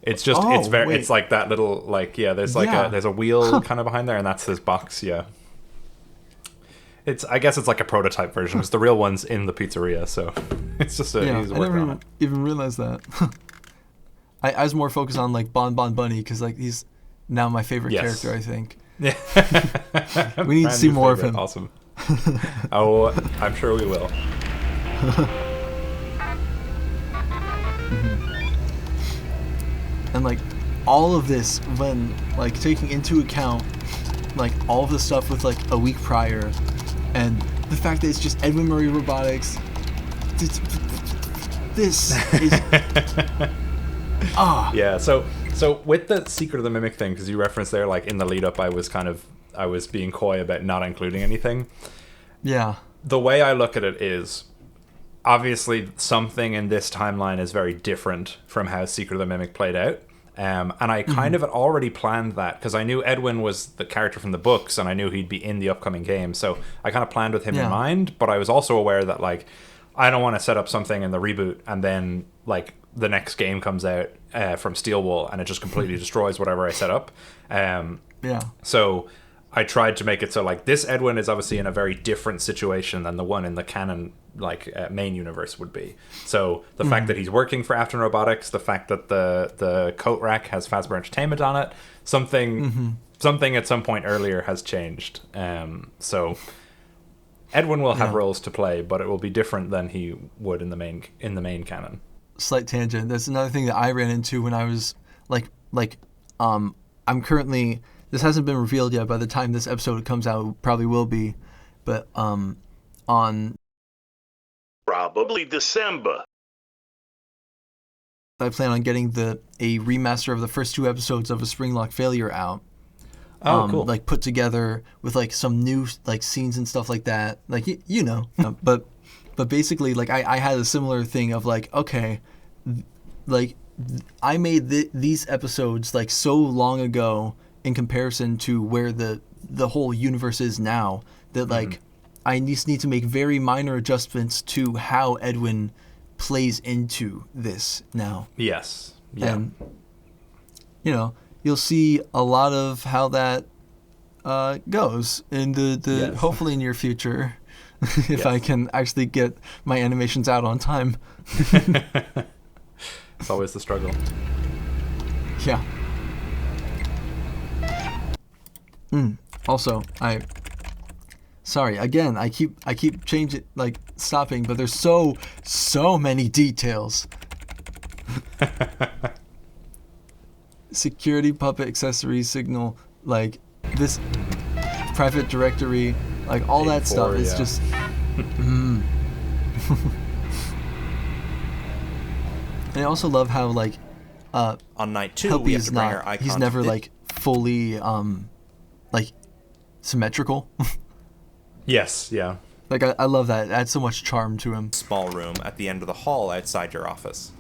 It's just it's like that little like there's like there's a wheel kind of behind there, and that's his box. Yeah. I guess it's like a prototype version. It's the real one's in the pizzeria, so it's just he's working on it. Even realized that. I was more focused on like Bon Bon Bunny because like he's now my favorite character. I think. Yeah. We need to see more of him. Awesome. Oh, I'm sure we will. And like all of this, when like taking into account like all of the stuff with like a week prior, and the fact that it's just Edwin Murray Robotics, this is yeah. So with the Secret of the Mimic thing, because you referenced there, like in the lead up, I was being coy about not including anything. Yeah. The way I look at it is, obviously something in this timeline is very different from how Secret of the Mimic played out. And I kind of had already planned that because I knew Edwin was the character from the books and I knew he'd be in the upcoming game. So I kind of planned with him in mind, but I was also aware that like, I don't want to set up something in the reboot and then like the next game comes out from Steel Wool and it just completely destroys whatever I set up. So I tried to make it so like this Edwin is obviously in a very different situation than the one in the canon main universe would be. So the fact that he's working for Afton Robotics, the fact that the coat rack has Fazbear Entertainment on it, something at some point earlier has changed. So Edwin will have roles to play, but it will be different than he would in the main canon. Slight tangent. That's another thing that I ran into when I was I'm currently, this hasn't been revealed yet. By the time this episode comes out, it probably will be, but on probably December, I plan on getting a remaster of the first 2 episodes of A Springlock Failure out. Cool. Like put together with like some new like scenes and stuff like that. Like you know, but basically like I had a similar thing of like, okay, like I made these episodes like so long ago in comparison to where the whole universe is now that like I just need to make very minor adjustments to how Edwin plays into this now. Yes. Yeah. And you know, you'll see a lot of how that goes in the hopefully near future if I can actually get my animations out on time. It's always the struggle. Yeah. Also, sorry again. I keep changing, like stopping, but there's so many details. Security puppet accessory signal, like this private directory, like all that stuff. It's just. And I also love how like on night 2 we have to bring our icon. He's never like fully like symmetrical. Yes, yeah. Like I love that. It adds so much charm to him. Small room at the end of the hall outside your office.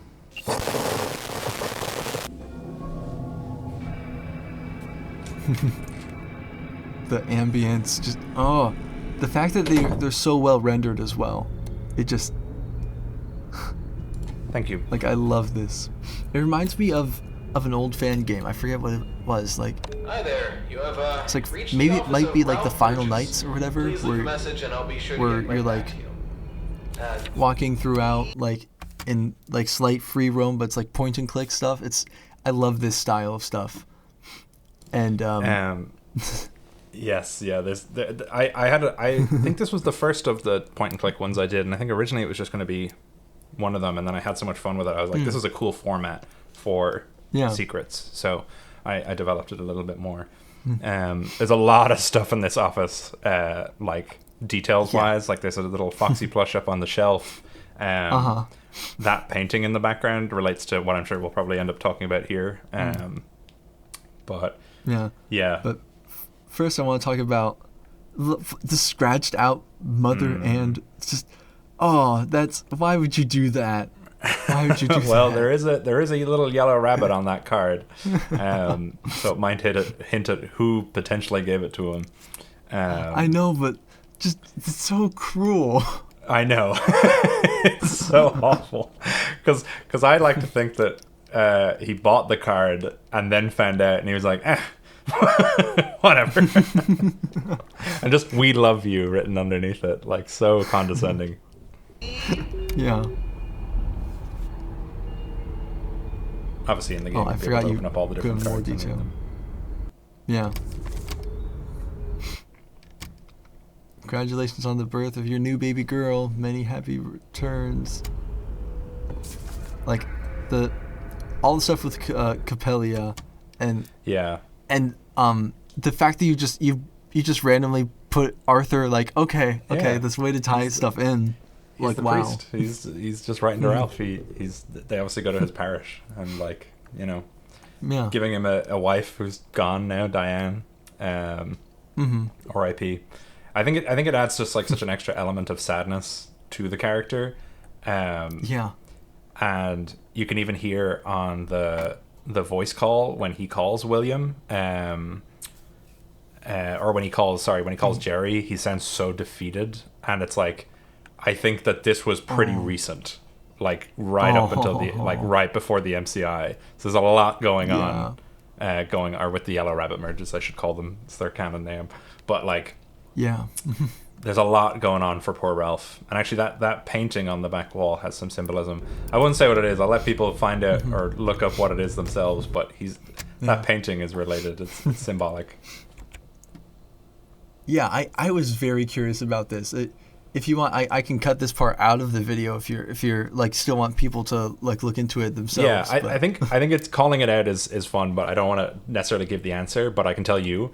The ambience, just the fact that they're so well rendered as well. It just. Thank you. Like I love this. It reminds me of an old fan game. I forget what it was. Like. Hi there. You have it's like maybe it might be like the Final Nights or whatever, where you're like walking throughout like in like slight free roam, but it's like point and click stuff. I love this style of stuff. And yes, yeah. I think this was the first of the point and click ones I did, and I think originally it was just going to be one of them, and then I had so much fun with it. I was like, this is a cool format for secrets, so I developed it a little bit more. There's a lot of stuff in this office, like details wise. Like there's a little Foxy plush up on the shelf. That painting in the background relates to what I'm sure we'll probably end up talking about here. But yeah. But first, I want to talk about the scratched out mother, and it's just, that's, why would you do that? Why would you do Well, that? there is a little yellow rabbit on that card, so it might hint at who potentially gave it to him. I know, but just it's so cruel. I know. It's so awful. Because I like to think that he bought the card and then found out and he was like, whatever. And just "we love you" written underneath it, like so condescending. Yeah. Obviously in the game, I forgot you open up all the different go in more cards. detail. Yeah. Congratulations on the birth of your new baby girl. Many happy returns. Like all the stuff with Capellia, and the fact that you just randomly put Arthur, like, okay, this way to tie stuff in. He's like, the wow. priest. He's just writing to Ralph. They obviously go to his parish and, like, you know, giving him a wife who's gone now, Diane. R.I.P. I think it adds just like such an extra element of sadness to the character. And you can even hear on the voice call when he calls William, or when he calls Jerry, he sounds so defeated, and it's like, I think that this was pretty recent, like up until right before the MCI. So there's a lot going on, or with the Yellow Rabbit merges, I should call them. It's their canon name, but like, there's a lot going on for poor Ralph. And actually, that painting on the back wall has some symbolism. I wouldn't say what it is. I'll let people find out or look up what it is themselves. But that painting is related. It's symbolic. Yeah, I was very curious about this. If you want, I can cut this part out of the video if you're like still want people to like look into it themselves. Yeah, I think it's calling it out is fun, but I don't want to necessarily give the answer. But I can tell you.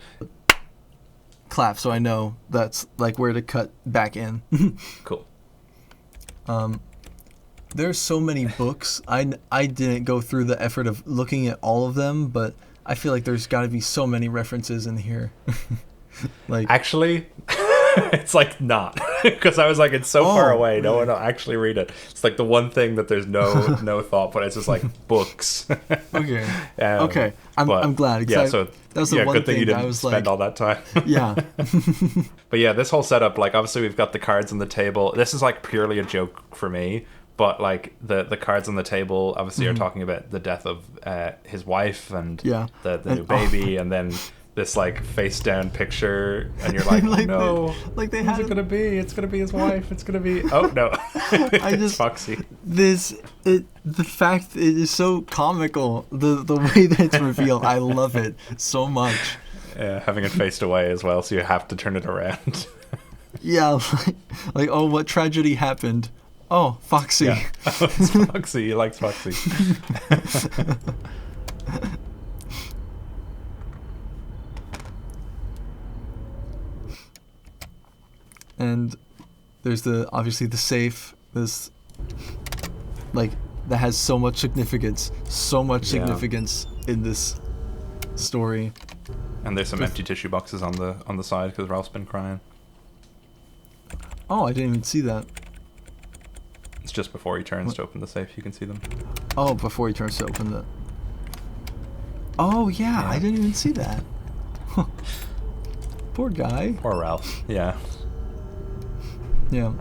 Clap, so I know that's like where to cut back in. Cool. There's so many books. I didn't go through the effort of looking at all of them, but I feel like there's got to be so many references in here. Like, actually, it's like not, because I was like, it's so far away, no one will actually read it. It's like the one thing that there's no thought, but it's just like books. Okay. Okay. I'm glad. Yeah. So that was the one good thing you didn't I was spend like, all that time. Yeah. But yeah, this whole setup, like, obviously we've got the cards on the table. This is like purely a joke for me, but like the cards on the table obviously are talking about the death of his wife and the new baby, and then this like face down picture, and you're like, like no, like they who's it gonna be? It's gonna be his wife. It's gonna be no. It's Foxy. The fact it is so comical. The way that it's revealed, I love it so much. Yeah, having it faced away as well, so you have to turn it around. Yeah, like oh, what tragedy happened? Oh, Foxy. Yeah. Oh, it's Foxy. He likes Foxy. And there's obviously the safe. This like that has so much significance in this story. And there's some empty tissue boxes on the side because Ralph's been crying. Oh, I didn't even see that. It's just before he turns to open the safe. You can see them. Oh, before he turns to open the. Oh yeah, I didn't even see that. Poor guy. Poor Ralph. Yeah. Yeah.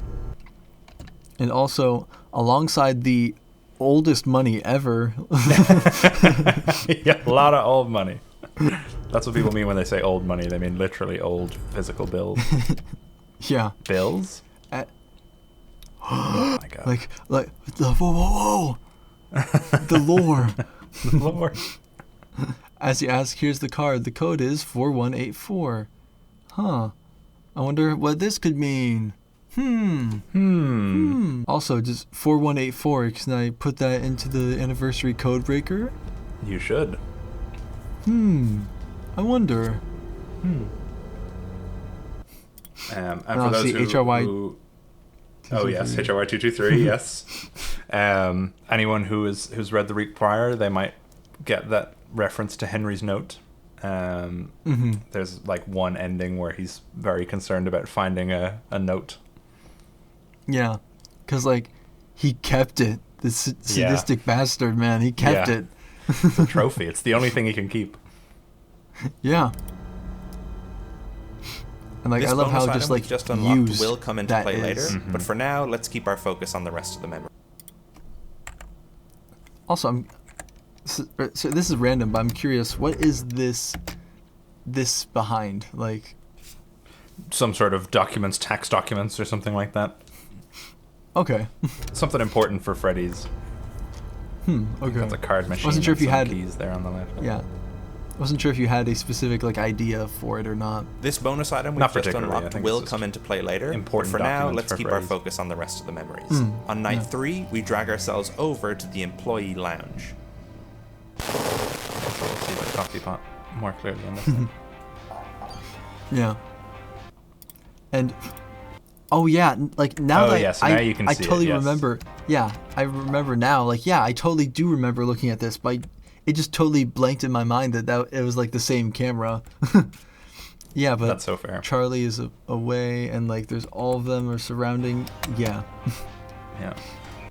And also, alongside the oldest money ever. Yeah, a lot of old money. That's what people mean when they say old money. They mean literally old physical bills. Yeah. Bills? Oh my god. Like whoa. The lore. The lore. As you ask, here's the card. The code is 4184. Huh. I wonder what this could mean. Also, just 4184. Can I put that into the anniversary code breaker? You should. I wonder. And for those who oh yes, HRY 223. Yes. Anyone who's read the week prior, they might get that reference to Henry's note. There's like one ending where he's very concerned about finding a note. Yeah, because like he kept it This sadistic bastard, man. He kept it. It's a trophy. It's the only thing he can keep. Yeah. And like, This I love how bonus item just unlocked will come into play later, Mm-hmm. but for now, let's keep our focus on the rest of the memory. Also, so this is random, but I'm curious. What is this behind? Like, some sort of documents, tax documents, or something like that. Okay. Something important for Freddy's. Okay. That's a card machine. Wasn't sure if you had keys there on the left. Yeah. Wasn't sure if you had a specific like idea for it or not. This bonus item we've just unlocked will come into play later, but for now, let's keep our focus on the rest of the memories. On night 3, we drag ourselves over to the employee lounge. So we'll see the coffee pot more clearly on this thing. Yeah. And oh yeah, like now now you can I see totally it, yes. remember. Yeah, I remember now. Like yeah, I totally do remember looking at this, but it just totally blanked in my mind that it was like the same camera. Yeah, but that's so fair. Charlie is away, and like there's all of them are surrounding. Yeah. Yeah.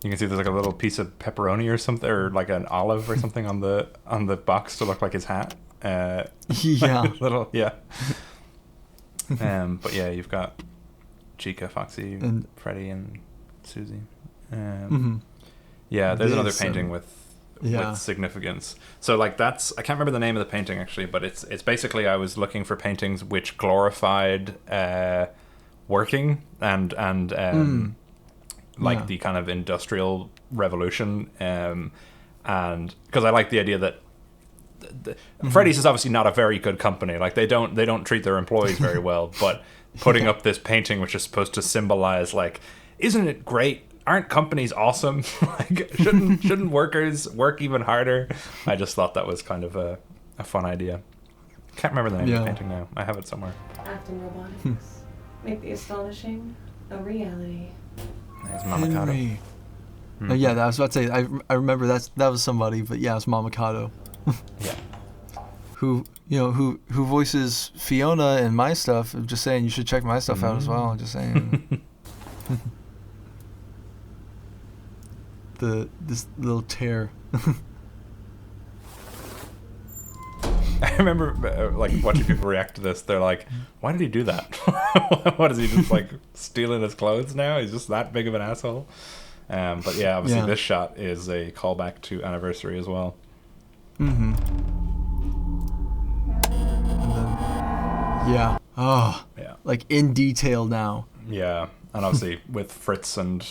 You can see there's like a little piece of pepperoni or something, or like an olive or something on the box to look like his hat. Yeah. Little yeah. But yeah, you've got Chica, Foxy, and Freddy, and Susie. Yeah, there's another painting with significance. So like I can't remember the name of the painting actually, but it's basically I was looking for paintings which glorified working and the kind of industrial revolution, and because I like the idea that Freddy's is obviously not a very good company. Like they don't treat their employees very well, but putting up this painting which is supposed to symbolize like, isn't it great? Aren't companies awesome? Like shouldn't workers work even harder? I just thought that was kind of a fun idea. Can't remember the name of the painting now. I have it somewhere. Acting robotics. Make the astonishing a reality. There's Mamakato. Oh, yeah, I was about to say I remember that was somebody, but yeah, it's Mamakato. Yeah. Who voices Fiona in my stuff. I'm just saying you should check my stuff out as well. I'm just saying. This little tear. I remember like watching people react to this. They're like, "Why did he do that? What is he just like stealing his clothes now? He's just that big of an asshole." But yeah, obviously this shot is a callback to Anniversary as well. And then, yeah. Oh. Yeah. Like in detail now. Yeah, and obviously with Fritz and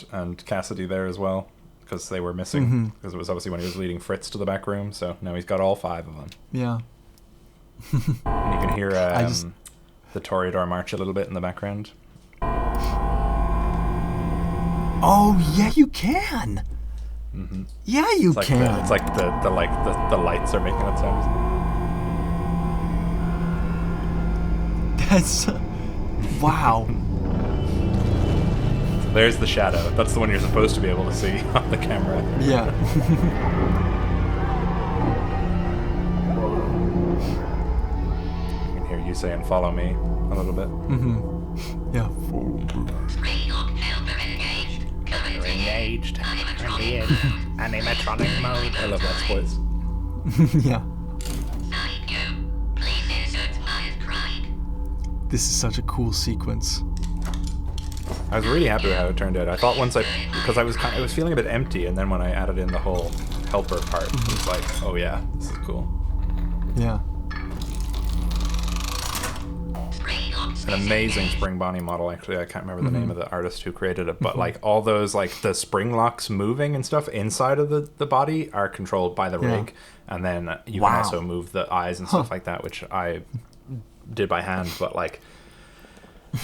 Cassidy there as well, because they were missing. Because it was obviously when he was leading Fritz to the back room. So now he's got all 5 of them. Yeah. And you can hear the Toreador march a little bit in the background. Oh yeah, you can. Yeah, you can. It's like the lights are making that sound. That's wow. So there's the shadow. That's the one you're supposed to be able to see on the camera. Yeah. You can hear you saying "Follow me" a little bit. Yeah. Engaged. Animatronic mode. I love that voice. Yeah. This is such a cool sequence. I was really happy with how it turned out. I thought because I was feeling a bit empty, and then when I added in the whole helper part, it was like, oh yeah, this is cool. Yeah. An amazing spring Bonnie model, actually. I can't remember the name of the artist who created it, but like all those like the spring locks moving and stuff inside of the body are controlled by the rig, and then you can also move the eyes and stuff like that, which I did by hand, but like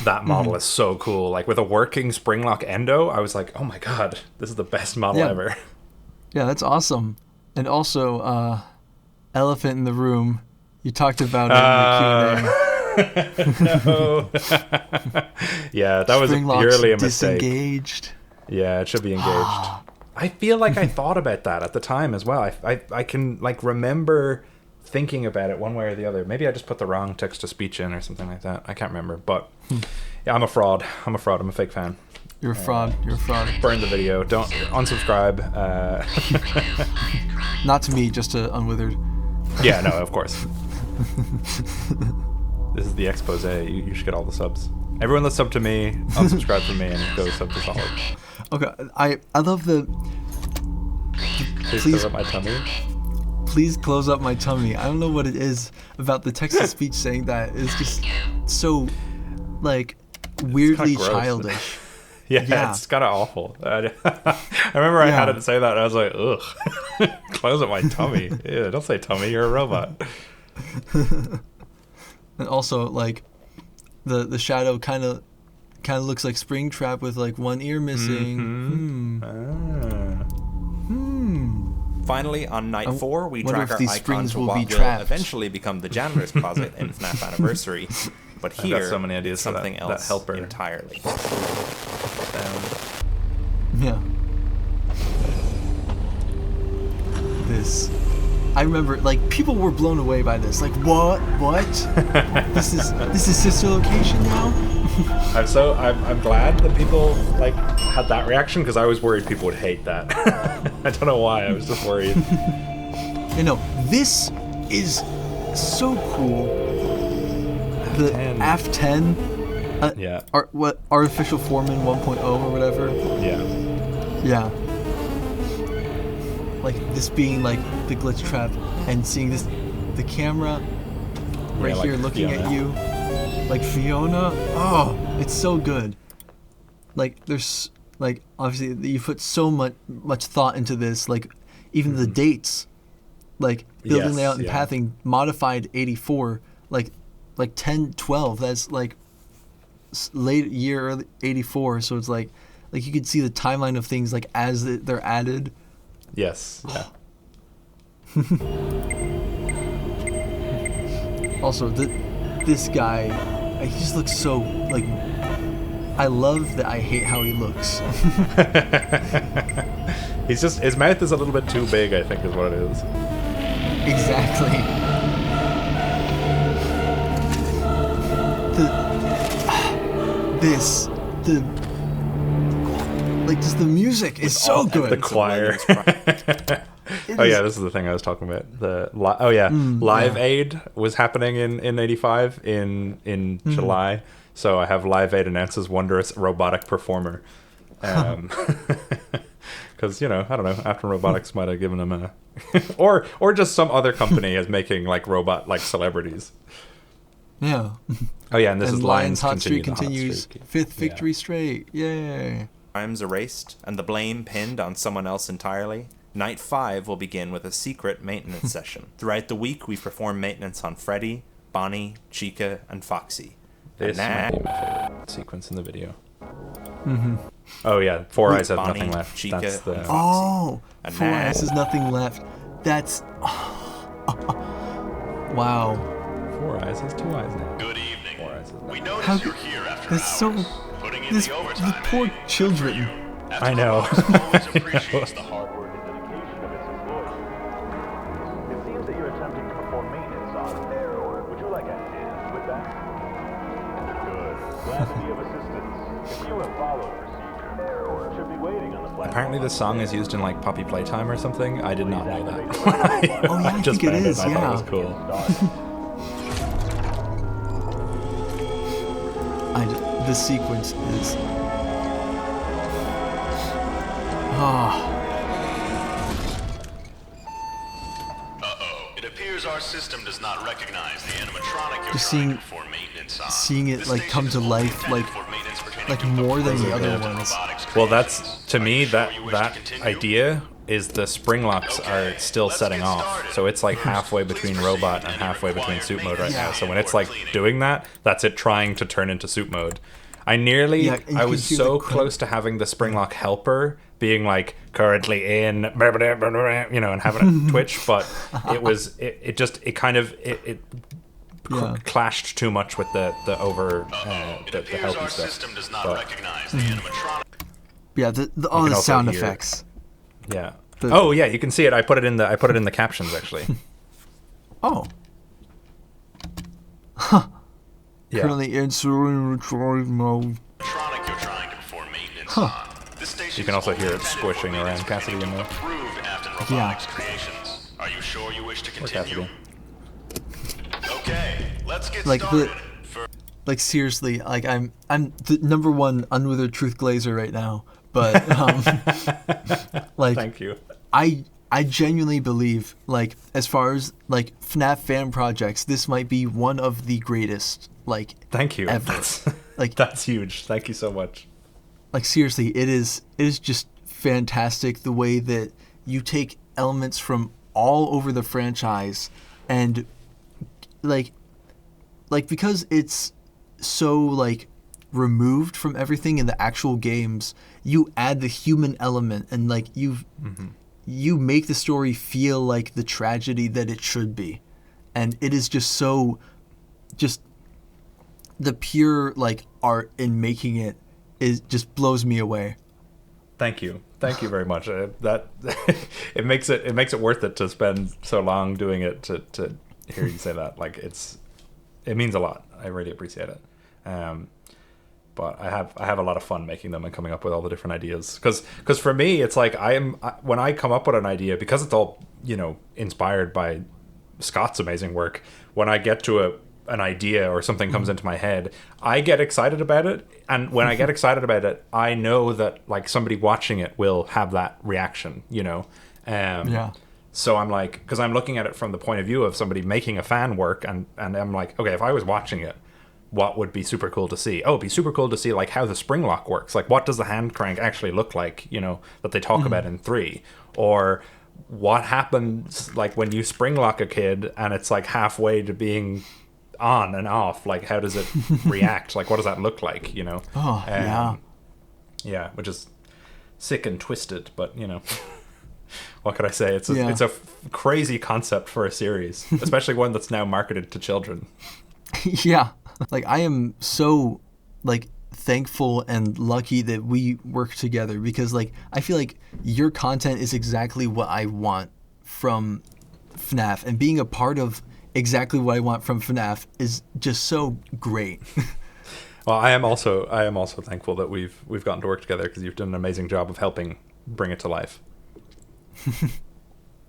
that model is so cool. Like with a working spring lock endo, I was like, oh my god, this is the best model ever. Yeah, that's awesome. And also elephant in the room, you talked about it in the Q&A. No. Yeah, that was purely a mistake. Disengaged. Yeah, it should be engaged. I feel like I thought about that at the time as well. I can like remember thinking about it one way or the other. Maybe I just put the wrong text-to-speech in or something like that. I can't remember. But yeah, I'm a fraud. I'm a fake fan. You're a fraud. You're a fraud. Burn the video. Don't unsubscribe. Not to me, just to Unwithered. Yeah, no, of course. This is the expose. You should get all the subs. Everyone that's sub to me, unsubscribe from me, and go sub to Solid. Okay, I love the. Please close up my tummy. Please close up my tummy. I don't know what it is about the text-to-speech saying that. It's just so, like, weirdly childish. Yeah, it's kind of awful. I remember I had it say that, and I was like, ugh. Close up my tummy. Ew, don't say tummy, you're a robot. And also, like, the shadow kind of looks like Springtrap with, like, one ear missing. Finally, on night 4, we track our icon to will what be will trapped. eventually become the janitor's closet in FNAF Anniversary. But here, I've got so many ideas for something that else helper. entirely. Yeah. This. I remember, like, people were blown away by this. Like, what? This is sister location now? I'm glad that people like had that reaction, because I was worried people would hate that. I don't know why. I was just worried. You know, this is so cool. The AF10. Yeah. Artificial Foreman 1.0 or whatever. Yeah. Yeah. Like this being like the glitch trap, and seeing the camera right here looking Fiona. At you, like Fiona. Oh, it's so good. Like there's like obviously you put so much thought into this. Like even the dates, like building layout and pathing, modified 84, like 10, 12. That's like late year early 84. So it's like you could see the timeline of things like as they're added. Yes. Yeah. Also, this guy, he just looks so like. I love that. I hate how he looks. His mouth is a little bit too big, I think, is what it is. Exactly. Just the music is so good. The choir. This is the thing I was talking about. Live Aid was happening in 85 in July. So I have Live Aid announces wondrous robotic performer. Because, I don't know, After Robotics might have given him a... or just some other company is making, like, robot, like, celebrities. Yeah. Oh, yeah, and this is Lions Hot Streak continues. Hot streak. 5th victory straight. Yay. Crimes erased and the blame pinned on someone else entirely. Night 5 will begin with a secret maintenance session. Throughout the week, we perform maintenance on Freddy, Bonnie, Chica, and Foxy. This might be my favorite sequence in the video. Mm-hmm. Oh yeah, Four Eyes has Bonnie, nothing left. Chica, That's the... and Foxy. And Four Eyes has nothing left. That's... Wow. Four Eyes has 2 eyes now. Good evening. Four Eyes has We nothing. notice you're here after That's hours. so... Putting in This, the the overtime. poor children. I know. Always appreciates the hard work and dedication of its employees. It seems that you're attempting to perform maintenance on there. Would you like a hand with that? Good. Glad to be of assistance. If you have followed procedure, should be waiting on the platform. Apparently this song is used in like Poppy Playtime or something. I did not know that. Oh yeah, I just think it found is, I thought it was cool. This sequence is... Uh-oh. It appears our system does not recognize the animatronic you're Just trying to perform maintenance on. seeing it like come to life like more than the other ones. Well, that's, to me, that idea is the spring locks are still setting off. So it's like halfway between robot and halfway between suit mode right now. So when it's like doing that, that's it trying to turn into suit mode. I was so close to having the spring lock helper being like currently in, and having it twitch, but it clashed too much with the helpy stuff. System does not recognize the animatronic. Yeah, the sound effects. Yeah. You can see it. I put it in the captions actually. Oh. Huh. Yeah. Currently entering retrieve mode. Electronic you're trying to perform maintenance on. This station You can also hear it squishing around Cassidy in there. approved Afton Robotics Creations. Are you sure you wish to continue? Okay, let's get started. Like seriously, like I'm the number one Unwithered Truth Glazer right now, but like Thank you. I genuinely believe, like, as far as like FNAF fan projects, this might be one of the greatest. Like, thank you. Ever. Like, that's huge. Thank you so much. Like seriously, it is just fantastic the way that you take elements from all over the franchise and like because it's so like removed from everything in the actual games, you add the human element and like you make the story feel like the tragedy that it should be. And it is just so just the pure like art in making it is just blows me away. Thank you very much. That it makes it worth it to spend so long doing it. To hear you say that, like it means a lot. I really appreciate it. But I have a lot of fun making them and coming up with all the different ideas. Because for me, it's like when I come up with an idea, because it's all inspired by Scott's amazing work. When I get to an idea or something comes into my head, I get excited about it, and when I get excited about it, I know that like somebody watching it will have that reaction, so I'm like, because I'm looking at it from the point of view of somebody making a fan work, and I'm like, okay, if I was watching it, what would be super cool to see? Oh, it'd be super cool to see like how the spring lock works, like what does the hand crank actually look like, that they talk about in 3, or what happens like when you spring lock a kid and it's like halfway to being on and off, like how does it react, like what does that look like, which is sick and twisted, but what could I say, it's a crazy concept for a series, especially one that's now marketed to children. Like I am so like thankful and lucky that we work together, because like I feel like your content is exactly what I want from FNAF, and being a part of exactly what I want from FNAF is just so great. Well, I am also thankful that we've gotten to work together, because you've done an amazing job of helping bring it to life.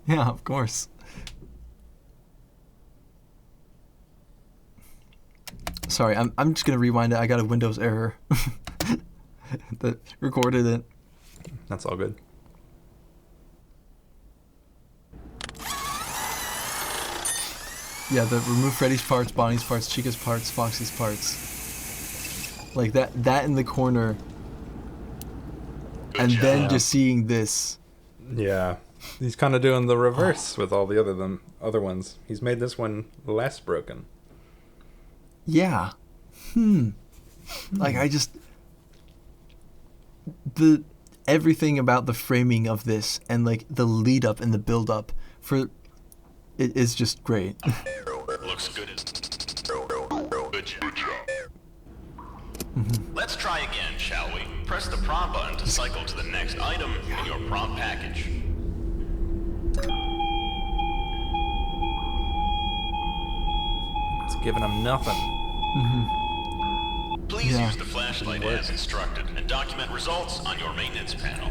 Yeah, of course. Sorry, I'm just gonna rewind it. I got a Windows error that recorded it. That's all good. Yeah, the remove Freddy's parts, Bonnie's parts, Chica's parts, Foxy's parts. Like that in the corner. And then just seeing this. Yeah. He's kind of doing the reverse with all the other ones. He's made this one less broken. Yeah. Like everything about the framing of this and like the lead up and the build up for it is just great. Looks good. Good job. Let's try again, shall we? Press the prompt button to cycle to the next item in your prompt package. It's giving him nothing. Please use the flashlight as instructed and document results on your maintenance panel.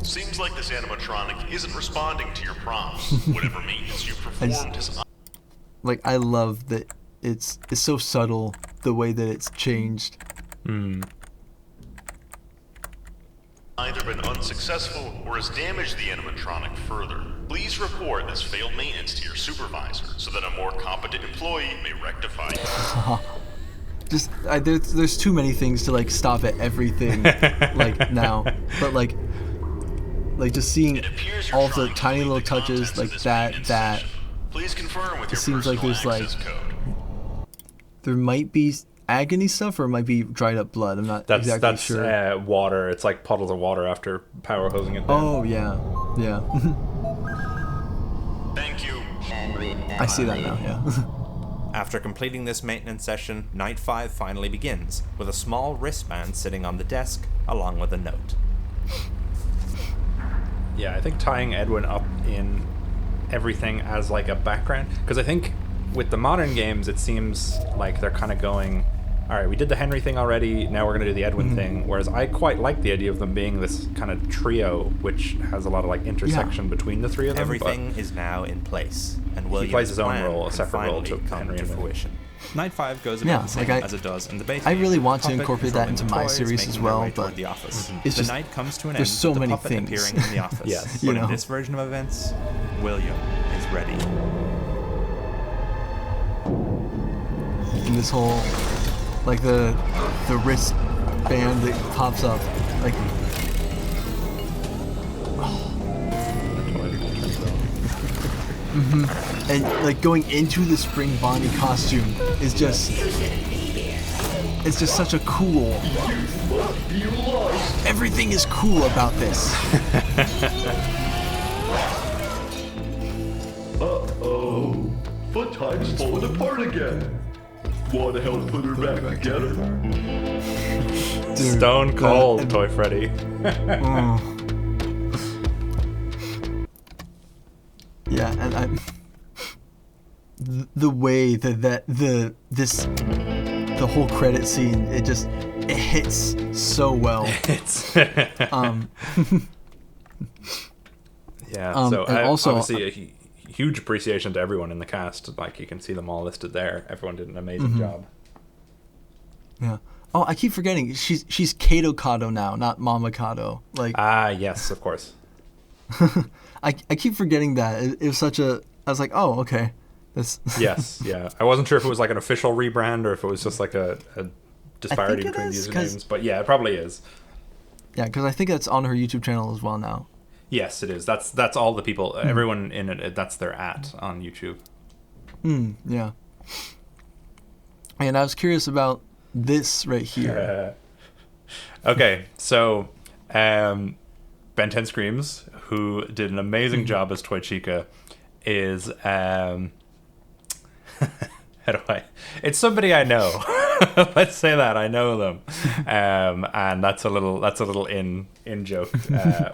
Seems like this animatronic isn't responding to your prompts. Whatever maintenance you performed is... Like, I love that it's so subtle, the way that it's changed. Either been unsuccessful or has damaged the animatronic further. Please report this failed maintenance to your supervisor so that a more competent employee may rectify it. Just there's too many things to like stop at everything like now, but like just seeing all the tiny little touches like that. Please confirm with it seems like there's like there might be agony stuff, or it might be dried up blood. I'm not exactly sure. That's water. It's like puddles of water after power hosing it down. Oh yeah. Thank you. I see that now. Yeah. After completing this maintenance session, Night 5 finally begins, with a small wristband sitting on the desk, along with a note. Yeah, I think tying Edwin up in everything as like a background, because I think with the modern games it seems like they're kind of going, all right, we did the Henry thing already, now we're going to do the Edwin thing, whereas I quite like the idea of them being this kind of trio which has a lot of like intersection between the three of them. Everything is now in place, and William's he plays his own plan role, a separate role to come Henry to and fruition. Night 5 goes about the same as it does in the base I game. really want to Puppet incorporate that into my toys, series as making their well, way but toward the office. it's The just night comes to an there's end so with the many puppet things. appearing in the office. Yes. But in this version of events, William is ready. And this whole, like the wristband that pops up, like. And like going into the spring Bonnie costume is just, it's just such a cool. Everything is cool about this. Uh-oh. Funtime's falling apart again. Wanna help put her back together? Dude, Stone cold, Toy Freddy. Yeah, and the way that the whole credit scene, it hits so well. It's yeah. So and also, obviously a huge appreciation to everyone in the cast. Like you can see them all listed there. Everyone did an amazing job. Yeah. Oh, I keep forgetting. She's Kato Kato now, not Mama Kato. Like. Yes, of course. I keep forgetting that. It was such a. I was like, oh, okay. This. Yes, yeah. I wasn't sure if it was like an official rebrand or if it was just like a disparity between usernames, but yeah, it probably is. Yeah, because I think that's on her YouTube channel as well now. Yes, it is. That's all the people, everyone in it. That's their on YouTube. Yeah. And I was curious about this right here. Okay, so Ben 10 Screams, who did an amazing job as Toy Chica, is how do I? It's somebody I know. Let's say that I know them, and that's a little in joke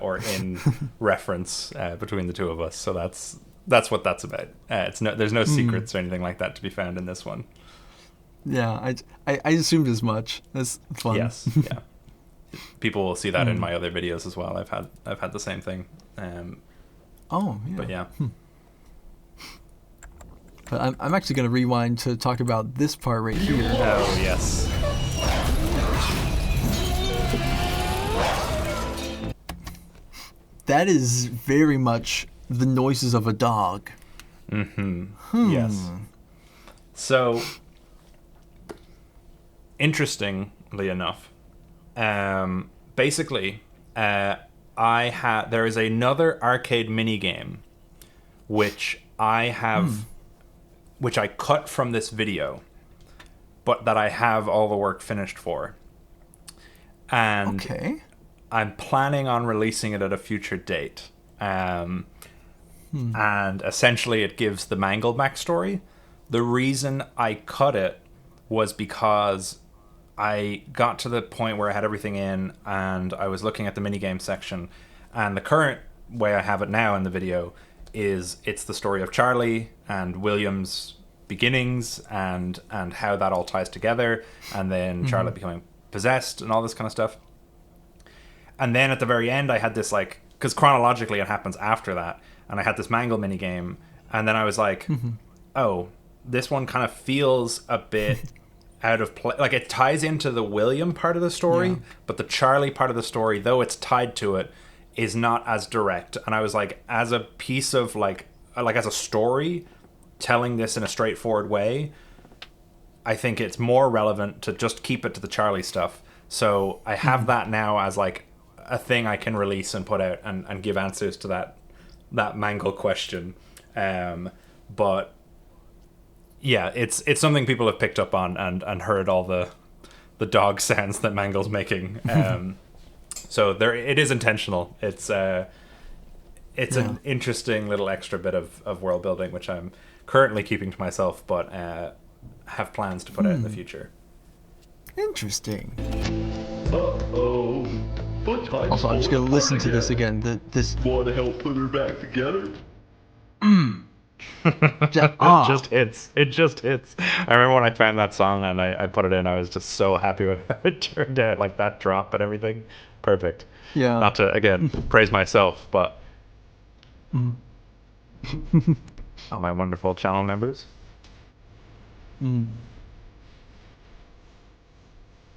or in reference between the two of us. So that's what that's about. There's no secrets or anything like that to be found in this one. Yeah, I assumed as much. That's fun. Yes, yeah. People will see that in my other videos as well. I've had the same thing. Oh, yeah. But yeah. But I'm actually going to rewind to talk about this part right here. Oh, yes. That is very much the noises of a dog. Yes. So, interestingly enough, basically, there is another arcade minigame which I have, which I cut from this video, but that I have all the work finished for. And I'm planning on releasing it at a future date. And essentially it gives the Mangle backstory. The reason I cut it was because I got to the point where I had everything in and I was looking at the minigame section, and the current way I have it now in the video is it's the story of Charlie and William's beginnings and how that all ties together, and then Charlie becoming possessed and all this kind of stuff. And then at the very end I had this, like, because chronologically it happens after that, and I had this Mangle minigame, and then I was like, oh, this one kind of feels a bit out of place. Like, it ties into the William part of the story, but the Charlie part of the story, though it's tied to it, is not as direct. And I was like, as a piece of like as a story, telling this in a straightforward way, I think it's more relevant to just keep it to the Charlie stuff. So I have that now as like a thing I can release and put out and give answers to that Mangle question. But yeah, it's something people have picked up on and heard all the dog sounds that Mangle's making. So it is intentional. It's an interesting little extra bit of world building, which I'm currently keeping to myself, but have plans to put out in the future. Interesting. Uh-oh. Funtime's Also, I'm just gonna listen to this again. This. Want to help put her back together? It just hits. It just hits. I remember when I found that song and I put it in, I was just so happy with how it turned out, like that drop and everything. Perfect. Yeah. Not to, again, praise myself, but all my wonderful channel members.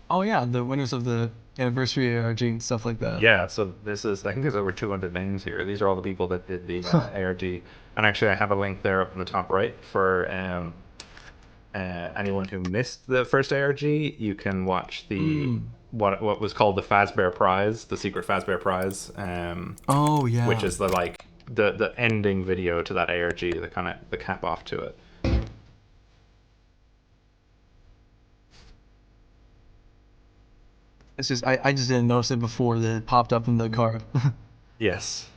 Oh yeah, the winners of the anniversary ARG and stuff like that. Yeah, so this is, I think there's over 200 names here. These are all the people that did the ARG. And actually, I have a link there up in the top right for anyone who missed the first ARG. You can watch the what was called the Fazbear Prize, the secret Fazbear Prize. Oh yeah. Which is the ending video to that ARG, the cap off to it. It's just I just didn't notice it before that it popped up in the car. Yes.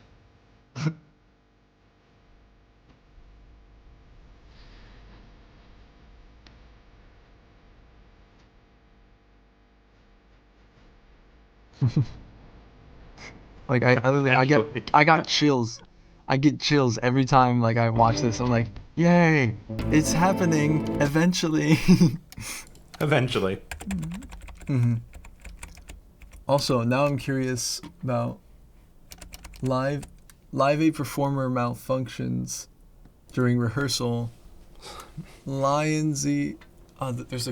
Like I got chills. I get chills every time like I watch this. I'm like, yay, it's happening eventually. Eventually. Also, now I'm curious about live aid performer malfunctions during rehearsal. There's a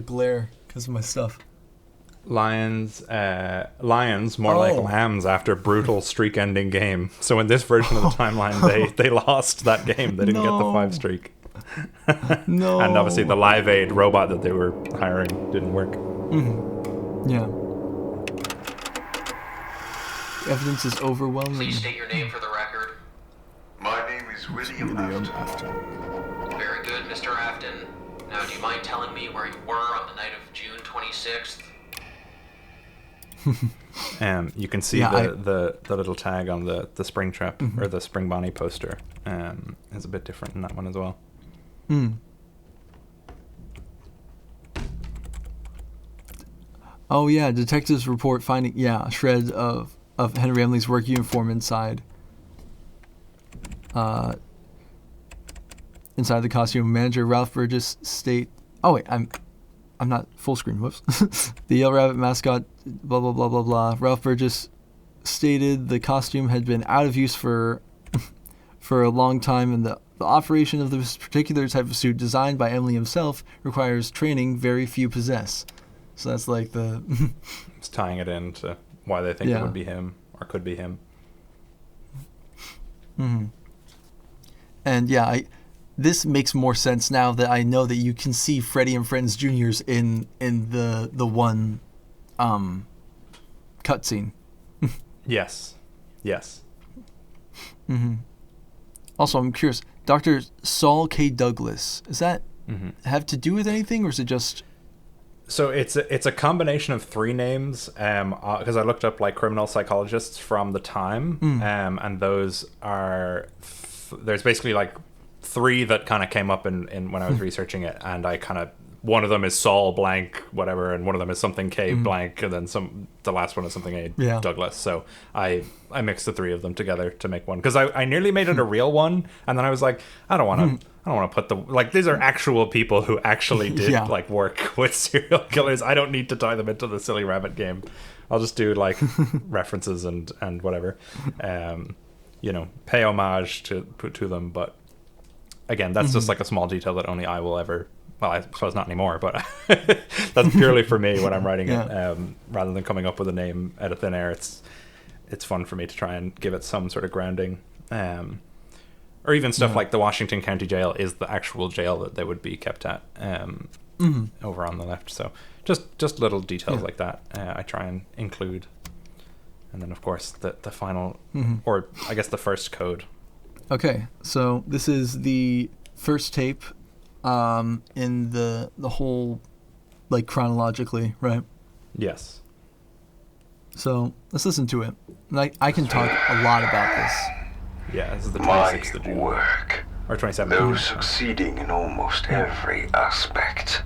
glare because of my stuff. Lions, more like lambs after brutal streak-ending game. So in this version of the timeline, they lost that game. They didn't get the 5 streak. No. And obviously the Live Aid robot that they were hiring didn't work. Yeah. The evidence is overwhelming. Please state your name for the record. My name is William Afton. Very good, Mr. Afton. Now, do you mind telling me where you were on the night of June 26th? You can see the little tag on the Springtrap or the Spring Bonnie poster is a bit different in that one as well. Oh yeah, detectives report finding a shred of Henry Emily's work uniform inside the costume. Manager Ralph Burgess state. Oh wait, I'm not full screen. Whoops. The Yellow Rabbit mascot. Blah blah blah blah blah. Ralph Burgess stated the costume had been out of use for a long time, and the operation of this particular type of suit, designed by Emily himself, requires training very few possess. So that's like the. It's tying it into why they think it would be him or could be him. And this makes more sense now that I know that you can see Freddy and Friends Juniors in the one cutscene. Yes. Also, I'm curious, Dr. Saul K. Douglas, does that have to do with anything, or is it just? So it's a combination of 3 names, because I looked up like criminal psychologists from the time, and those are there's basically like 3 that kind of came up in when I was researching it, and I kind of one of them is Saul blank whatever, and one of them is something K blank, and then the last one is something A Douglas. So I mixed the 3 of them together to make one, because I nearly made it a real one, and then I was like, I don't want to put these are actual people who actually did like work with serial killers. I don't need to tie them into the silly rabbit game. I'll just do like references and whatever, pay homage to them. But again, that's just like a small detail that only I will ever. Well, I suppose not anymore, but that's purely for me when I'm writing it. Rather than coming up with a name out of thin air, it's fun for me to try and give it some sort of grounding. Or even stuff like the Washington County Jail is the actual jail that they would be kept at over on the left. So just little details like that I try and include. And then, of course, the final, or I guess the first code. Okay, so this is the first tape in the whole, like, chronologically, right? Yes. So let's listen to it. Like, I can talk a lot about this. Yeah, this is the 26th of June. Work, or 27th. though succeeding in almost every aspect,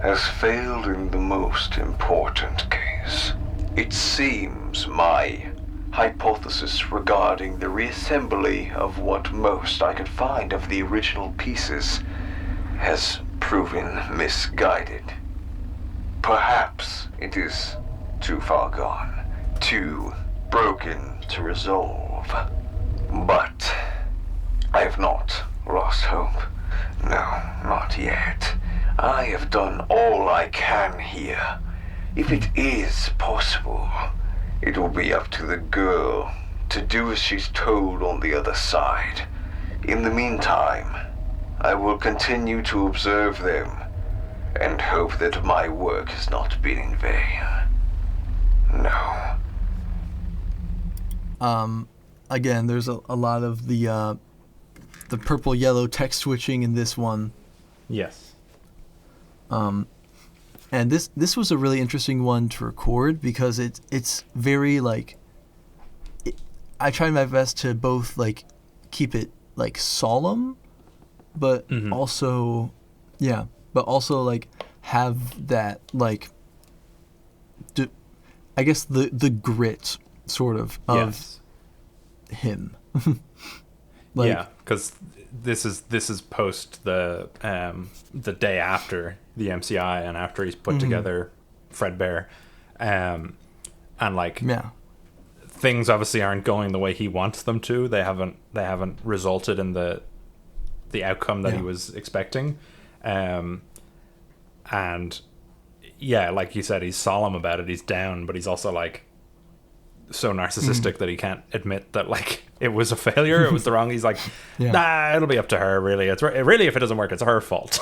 has failed in the most important case. It seems my hypothesis regarding the reassembly of what most I could find of the original pieces has proven misguided. Perhaps it is too far gone, too broken to resolve. But I have not lost hope. No, not yet. I have done all I can here. If it is possible, it will be up to the girl to do as she's told on the other side. In the meantime, I will continue to observe them and hope that my work has not been in vain. No. Again, there's a lot of the purple-yellow text switching in this one. Yes. And this was a really interesting one to record because it's very like I tried my best to both like keep it like solemn, but also like have that like I guess the grit sort of him. Like, yeah, because this is post the day after the MCI and after he's put together Fredbear, and like things obviously aren't going the way he wants them to. They haven't resulted in the outcome that he was expecting, and yeah, like you said, he's solemn about it. He's down, but he's also like so narcissistic that he can't admit that like it was a failure, it was the wrong. He's like, nah, it'll be up to her. Really, it's really if it doesn't work, it's her fault.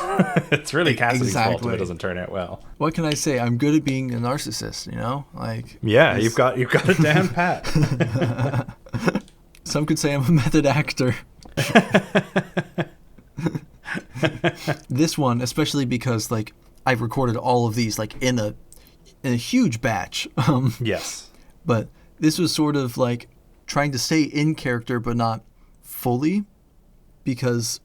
It's really Cassidy's fault if it doesn't turn out well. What can I say? I'm good at being a narcissist, you know. Like you've got it down pat. Some could say I'm a method actor. This one, especially because like I've recorded all of these like in a huge batch. Yes, but this was sort of like trying to stay in character, but not fully, because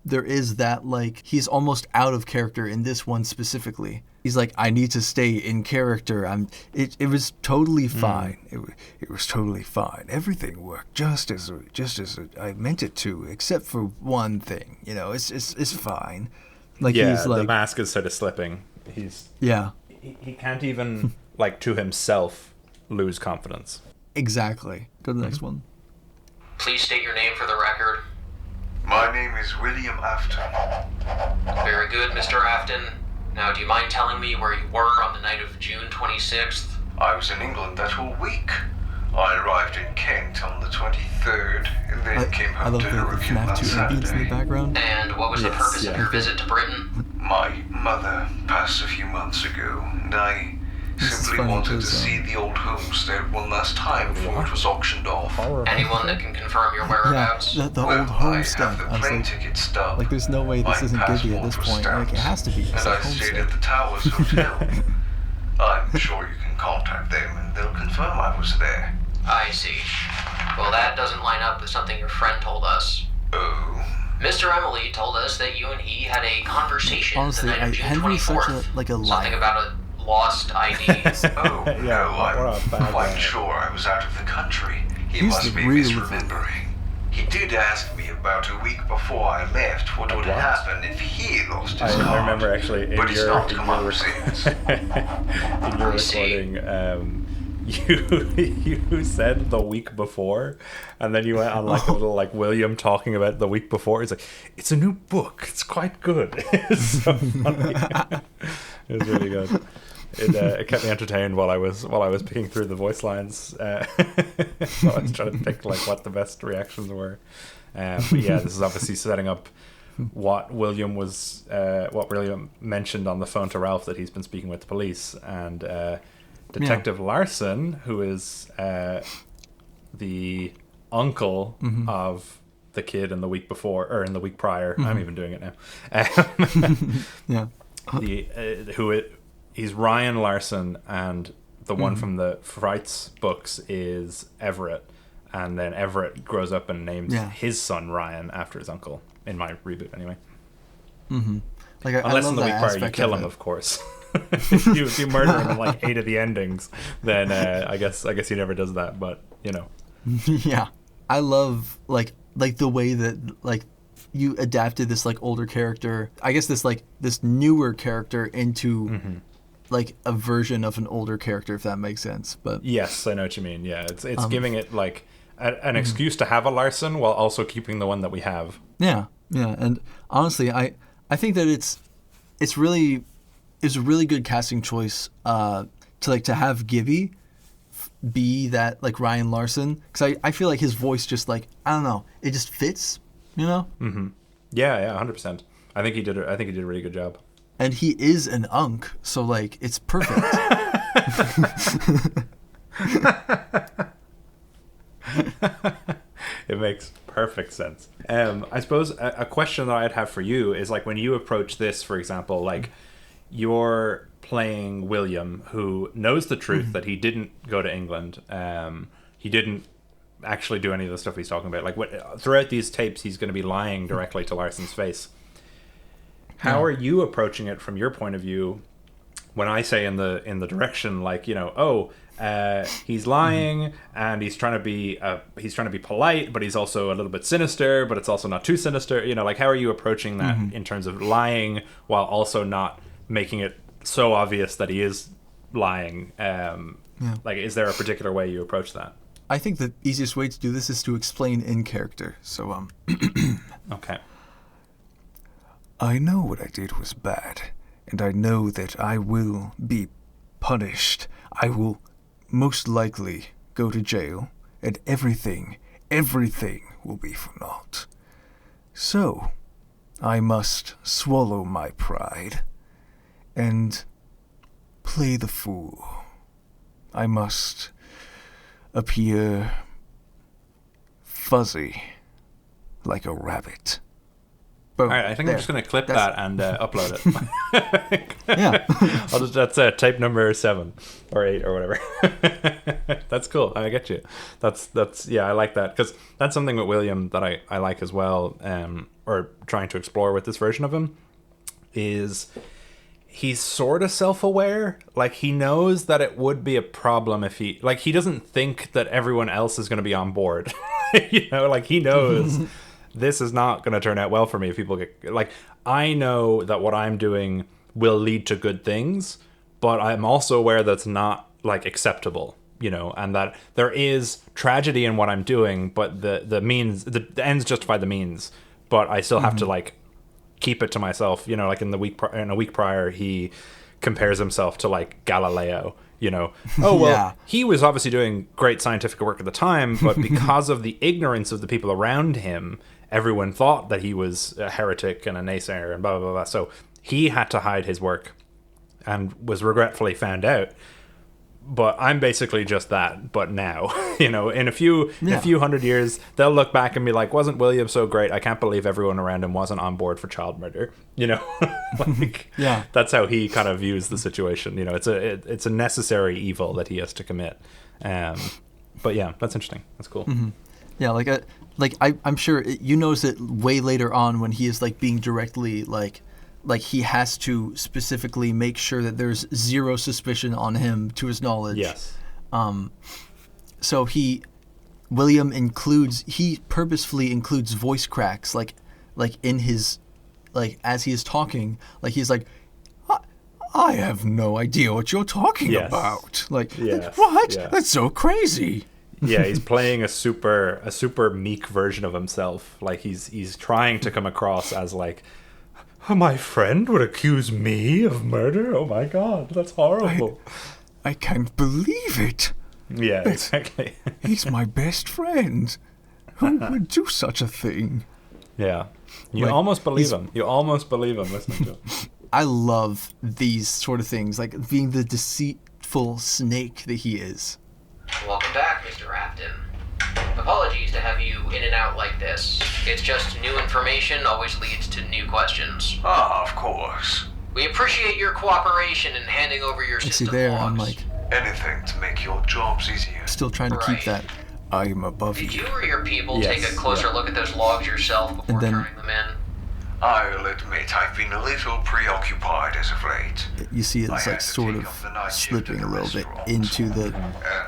there is that like he's almost out of character in this one specifically. He's like, I need to stay in character. It was totally fine. It was totally fine. Everything worked just as I meant it to, except for one thing. You know, it's fine. Like he's like the mask is sort of slipping. He's he can't even like to himself lose confidence. Exactly. Go to the next one. Please state your name for the record. My name is William Afton. Very good, Mr. Afton. Now, do you mind telling me where you were on the night of June 26th? I was in England that whole week. I arrived in Kent on the 23rd, and then came home to Liverpool on Saturday. In the background. And what was the purpose of your visit to Britain? My mother passed a few months ago, and I simply wanted to see the old homestead one last time before it was auctioned off. Anyone that can confirm your whereabouts? Yeah, the old homestead. I have the plane ticket stub. Like, there's no way this isn't Gibby at this point. Like, it has to be. And I stayed at the Towers Hotel. I'm sure you can contact them, and they'll confirm I was there. I see. Well, that doesn't line up with something your friend told us. Oh. Mr. Emily told us that you and he had a conversation honestly, the night of June Henry's 24th. such a liar. Something about a lost ID. Oh, no, I'm quite sure I was out of the country. He must be misremembering. He did ask me about a week before I left what would happen if he lost his card. I remember actually in but your recording, you said the week before, and then you went on like a little like William talking about the week before. It's like, it's a new book. It's quite good. It's so funny. It was really good. It kept me entertained while I was picking through the voice lines. So I was trying to pick like what the best reactions were. But yeah, this is obviously setting up what William mentioned on the phone to Ralph, that he's been speaking with the police, and Detective Larson, who is the uncle of the kid in the week before, or in the week prior. I'm even doing it now. He's Ryan Larson, and the one from the Frights books is Everett, and then Everett grows up and names his son Ryan after his uncle, in my reboot anyway. Like, unless in the week prior you kill him, of course. if you murder him in like 8 of the endings, then I guess he never does that. But you know, yeah, I love like the way that like you adapted this like older character. I guess this newer character into like a version of an older character, if that makes sense. But yes, I know what you mean. Yeah, it's giving it like an excuse to have a Larson while also keeping the one that we have. Yeah, and honestly, I think that it's a really good casting choice to have Gibby be that like Ryan Larson, because I feel like his voice just like, I don't know, it just fits, you know. Yeah, 100%. I think he did a really good job. And he is an unk, so like it's perfect. It makes perfect sense. I suppose a question that I'd have for you is like when you approach this, for example, like you're playing William, who knows the truth that he didn't go to England. He didn't actually do any of the stuff he's talking about. Like throughout these tapes, he's going to be lying directly to Larson's face. How are you approaching it from your point of view? When I say in the direction, like, you know, he's lying and he's trying to be polite, but he's also a little bit sinister, but it's also not too sinister. You know, like how are you approaching that in terms of lying while also not making it so obvious that he is lying? Like, is there a particular way you approach that? I think the easiest way to do this is to explain in character. So okay. I know what I did was bad, and I know that I will be punished. I will most likely go to jail, and everything will be for naught. So, I must swallow my pride and play the fool. I must appear fuzzy like a rabbit. Boom. All right, I think I'm just going to clip that and upload it. Yeah. That's tape number 7 or 8 or whatever. That's cool. I get you. That's I like that, because that's something with William that I like as well, or trying to explore with this version of him, is he's sort of self-aware. Like, he knows that it would be a problem if he doesn't think that everyone else is going to be on board. You know, like he knows this is not going to turn out well for me if people get, like, I know that what I'm doing will lead to good things, but I'm also aware that's not like acceptable, you know, and that there is tragedy in what I'm doing, but the ends justify the means, but I still have to like keep it to myself, you know. Like in a week prior, he compares himself to like Galileo, you know. He was obviously doing great scientific work at the time, but because of the ignorance of the people around him, everyone thought that he was a heretic and a naysayer and blah, blah, blah. So he had to hide his work and was regretfully found out. But I'm basically just that, but now, you know, in a few hundred years, they'll look back and be like, wasn't William so great? I can't believe everyone around him wasn't on board for child murder, you know. Like, that's how he kind of views the situation. You know, it's a necessary evil that he has to commit. But yeah, that's interesting. That's cool. Yeah, I'm sure you notice it way later on when he is like being directly like he has to specifically make sure that there's zero suspicion on him to his knowledge. Yes. So William purposefully includes voice cracks like in his, like as he is talking, like he's like, I have no idea what you're talking about. Like, what? Yeah. That's so crazy. Yeah, he's playing a super meek version of himself. Like he's trying to come across as like, my friend would accuse me of murder? Oh my god, that's horrible. I can't believe it. Yeah, exactly. He's my best friend. Who would do such a thing? Yeah. You almost believe him. You almost believe him listening to him. I love these sort of things, like being the deceitful snake that he is. Welcome back, Mr. Rafton. Apologies to have you in and out like this. It's just new information always leads to new questions. Of course. We appreciate your cooperation in handing over your system logs. I'm like, anything to make your jobs easier. Still trying to keep that. I am above you. Did you or your people take a closer look at those logs yourself before turning them in? I'll admit I've been a little preoccupied as of late. You see it's like sort of slipping a little bit into the...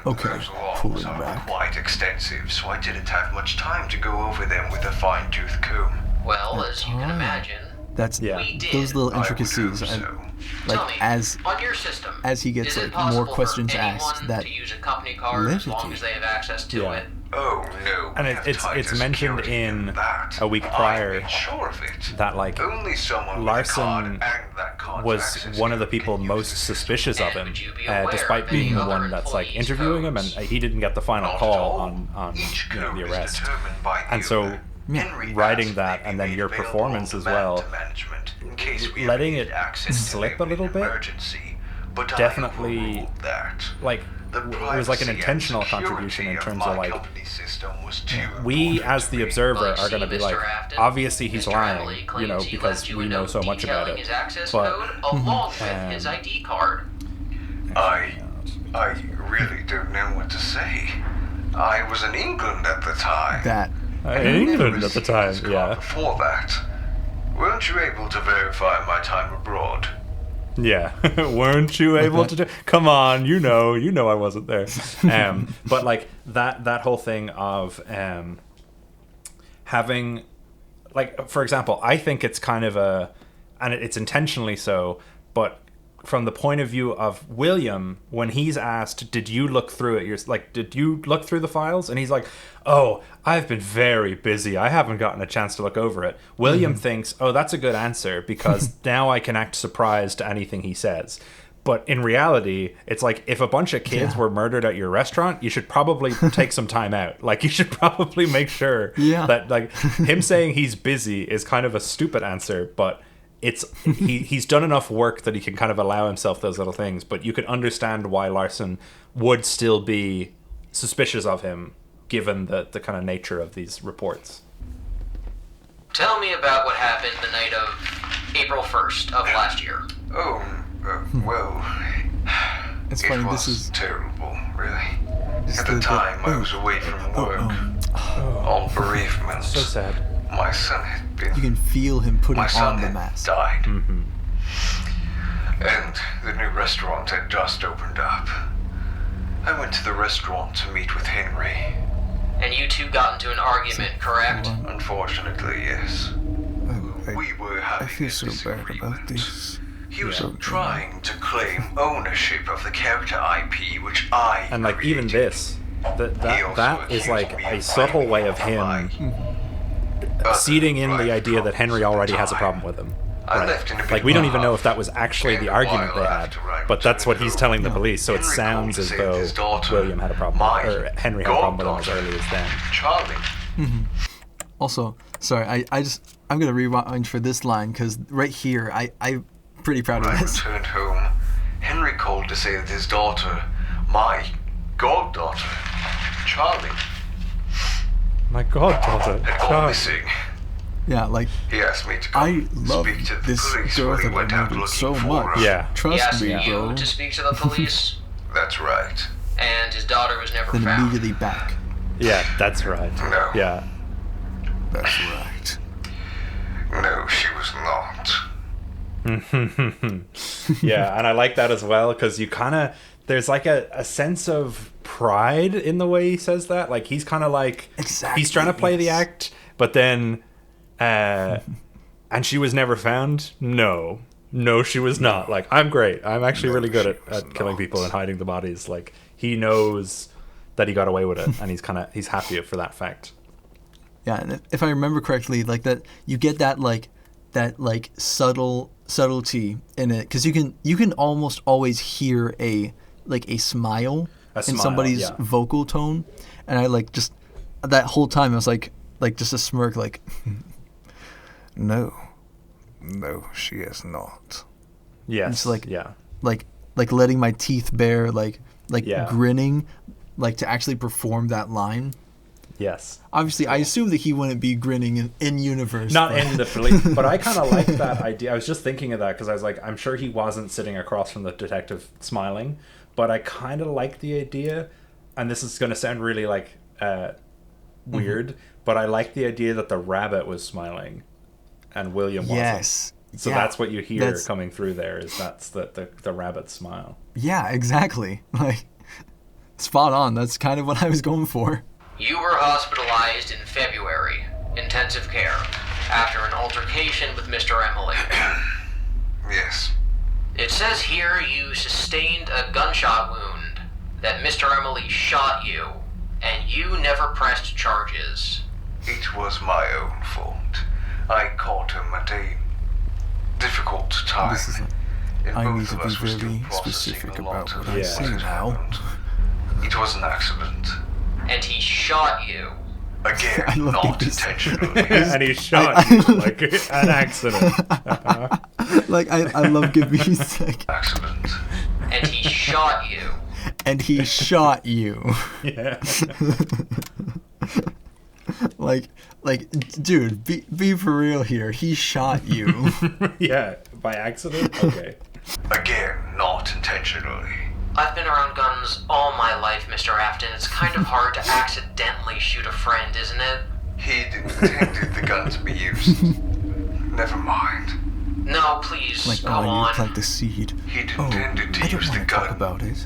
Okay, pulling back. Quite extensive, so I didn't have much time to go over them with a fine-tooth comb. Well, as you can imagine, that's those little intricacies. Like as on your system, as he gets like more questions asked, that to use a company card as long as they have access to it. Oh no! And it's mentioned in a week prior that like Larson was one of the people most suspicious of him, despite being the one that's like interviewing him, and he didn't get the final call on the arrest. And so writing that and then your performance as well, letting it slip a little bit, definitely like. It was like an intentional contribution in terms of like we as the observer are going to be like, obviously he's lying, you know, because we know so much about it, but his ID card. I really don't know what to say. I was in England at the time. England at the time, yeah. Before that, weren't you able to verify my time abroad? Yeah, weren't you able to do? Come on, you know, I wasn't there. But like that whole thing of having, like, for example, I think it's kind of and it's intentionally so, but from the point of view of William, when he's asked, did you look through it? Did you look through the files? And he's like, oh, I've been very busy. I haven't gotten a chance to look over it. William thinks, oh, that's a good answer because now I can act surprised to anything he says. But in reality, it's like if a bunch of kids were murdered at your restaurant, you should probably take some time out. Like you should probably make sure that like him saying he's busy is kind of a stupid answer, but he's done enough work that he can kind of allow himself those little things, but you can understand why Larson would still be suspicious of him given the kind of nature of these reports. Tell me about what happened the night of April 1st of last year. Well, it's funny, was this is terrible, really. At the time, I was away from work on bereavement. So sad. My son had been... You can feel him putting on the mask. Died. And the new restaurant had just opened up. I went to the restaurant to meet with Henry. And you two got into an argument, correct? Unfortunately, yes. We were having I feel so bad about this. He was trying to claim ownership of the character IP, which I and like even this, that is like a subtle way of him seeding in the idea that Henry already has a problem with him. Right? Like we don't even know if that was actually the argument they had, but that's what he's telling the police. So it sounds as though William had a problem, or Henry had a problem with him as early as then. Charming. Also, sorry, I'm gonna rewind for this line because right here, I'm pretty proud of this. When I returned home, Henry called to say that his daughter, my goddaughter, Charlie, my goddaughter, had gone missing. Yeah, like he asked me to come speak to the police when he went out looking so for much. her. Yeah, trust me, bro. You to speak to the police. That's right. And his daughter was never Then found. immediately back. Yeah, that's right. No. Yeah, that's right. No, she was not. Yeah, and I like that as well because you kind of there's like a sense of pride in the way he says that. Like he's kind of like he's trying to play the act, but then and she was never found. No, she was not. Like I'm great. I'm actually really good at killing people and hiding the bodies. Like he knows that he got away with it, and he's happy for that fact. Yeah, and if I remember correctly, like that you get that subtlety in it because you can almost always hear a smile in somebody's vocal tone, and I like just that whole time I was like just a smirk like no she is not. Yes. It's like letting my teeth bare like grinning like to actually perform that line. Yes. Obviously, I assume that he wouldn't be grinning in universe. Not in the police, but I kind of like that idea. I was just thinking of that because I was like, I'm sure he wasn't sitting across from the detective smiling, but I kind of like the idea, and this is going to sound really like weird, but I like the idea that the rabbit was smiling. and William wasn't. Yes. So that's what you hear coming through there, is that's the rabbit smile. Yeah, exactly. Like, spot on. That's kind of what I was going for. You were hospitalized in February, intensive care, after an altercation with Mr. Emily. Yes. It says here you sustained a gunshot wound, that Mr. Emily shot you, and you never pressed charges. It was my own fault. I caught him at a difficult time. I need to be very specific about what I say now. It was an accident. And he shot you. Again, not intentionally. And he shot you like an accident. Like, I love Gibby's like... Accident. And he shot you. And he shot you. Yeah. like, dude, be for real here. He shot you. Yeah, by accident? Okay. Again, not intentionally. I've been around guns all my life, Mr. Afton. It's kind of hard to accidentally shoot a friend, isn't it? He'd intended the gun to be used. Never mind. No, please, Like, go on. you plant the seed. He'd intended to use the gun about it,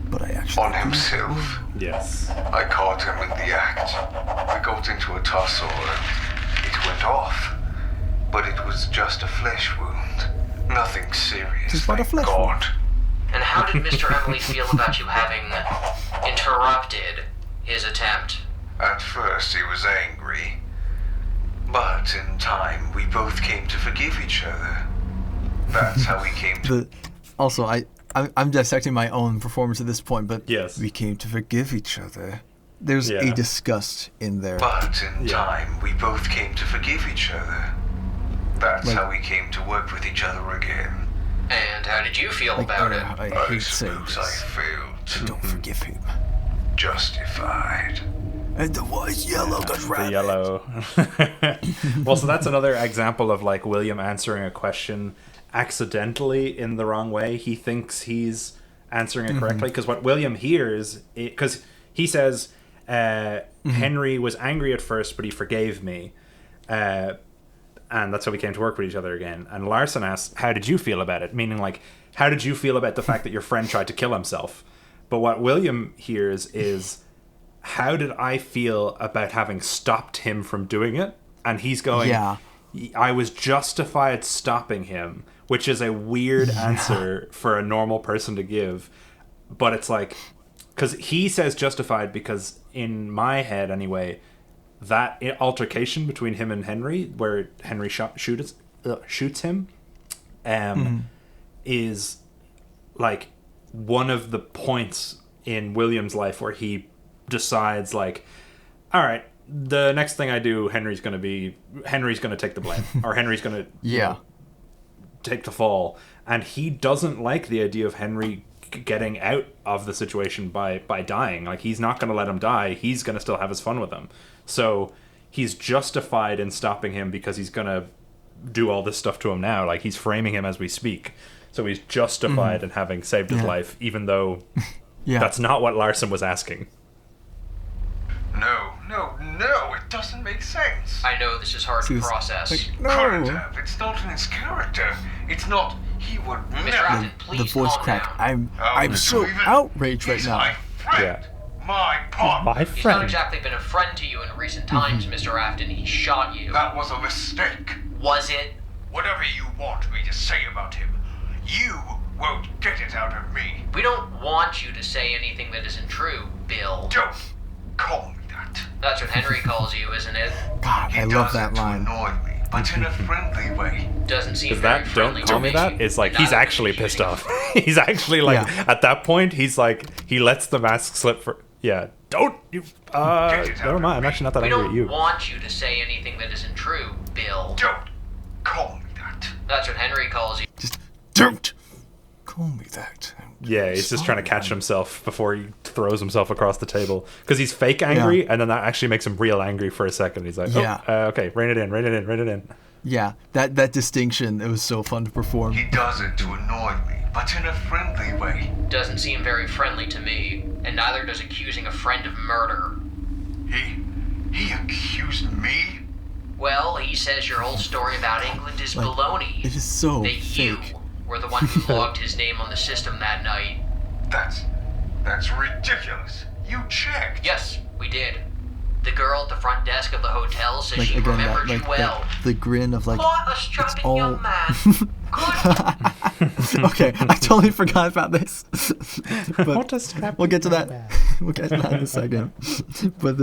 but I actually on himself. Yes. I caught him in the act. We got into a tussle and it went off. But it was just a flesh wound. Nothing serious, Just but a thank flesh wound. God. And how did Mr. Emily feel about you having interrupted his attempt? At first he was angry. But in time we both came to forgive each other. That's how we came to... Also, I'm dissecting my own performance at this point, but yes, we came to forgive each other. There's a disgust in there. But in time, we both came to forgive each other. That's how we came to work with each other again. And how did you feel about it? I hate saying this. I failed. Don't forgive him. Justified. And the white yellow got rabbit. The yellow. Well, so that's another example of like William answering a question accidentally in the wrong way. He thinks he's answering it correctly because what William hears, because he says Henry was angry at first, but he forgave me, and that's how we came to work with each other again. And Larson asks, "How did you feel about it?" Meaning, like, how did you feel about the fact that your friend tried to kill himself? But what William hears is, how did I feel about having stopped him from doing it? And he's going, I was justified stopping him, which is a weird answer for a normal person to give. But it's like, because he says justified because in my head anyway, that altercation between him and Henry, where Henry shoots him, is like one of the points in William's life where he decides, like, all right, the next thing I do, Henry's going to take the blame, or Henry's going to take the fall. And he doesn't like the idea of Henry getting out of the situation by dying. Like, he's not going to let him die. He's going to still have his fun with him. So he's justified in stopping him because he's going to do all this stuff to him now. Like, he's framing him as we speak. So he's justified in having saved his life, even though that's not what Larson was asking. No, it doesn't make sense. I know this is hard to process. Couldn't have. It's not in his character. It's not. He would Mr. never. Afton, please The voice calm crack. down. I'm so outraged right He's now. my friend. My partner. He's not exactly been a friend to you in recent times, Mr. Afton. He shot you. That was a mistake. Was it? Whatever you want me to say about him, you won't get it out of me. We don't want you to say anything that isn't true, Bill. Don't call me that. That's what Henry calls you, isn't it? God, I love that line. To annoy me, but in a friendly way. Doesn't seem Because very that friendly "don't call to me that" is like, he's actually pissed off. He's actually like, at that point, he's like, he lets the mask slip for, don't you, never mind, I'm actually not that angry at you. We don't want you to say anything that isn't true, Bill. Don't call me that. That's what Henry calls you. Just don't call me that. Yeah, he's just trying to catch himself before he throws himself across the table. Because he's fake angry, and then that actually makes him real angry for a second. He's like, okay, rein it in. Yeah, that distinction, it was so fun to perform. He does it to annoy me, but in a friendly way. Doesn't seem very friendly to me, and neither does accusing a friend of murder. He accused me? Well, he says your whole story about England is Like, baloney. it is so that fake. You were the one who logged his name on the system that night. That's ridiculous. You checked. Yes, we did. The girl at the front desk of the hotel says Like she again, remembered that, you like well. the grin of like What a it's strapping all. young man. Okay, I totally forgot about this. But What a strapping we'll get to young that. man. We'll get to that in a second. But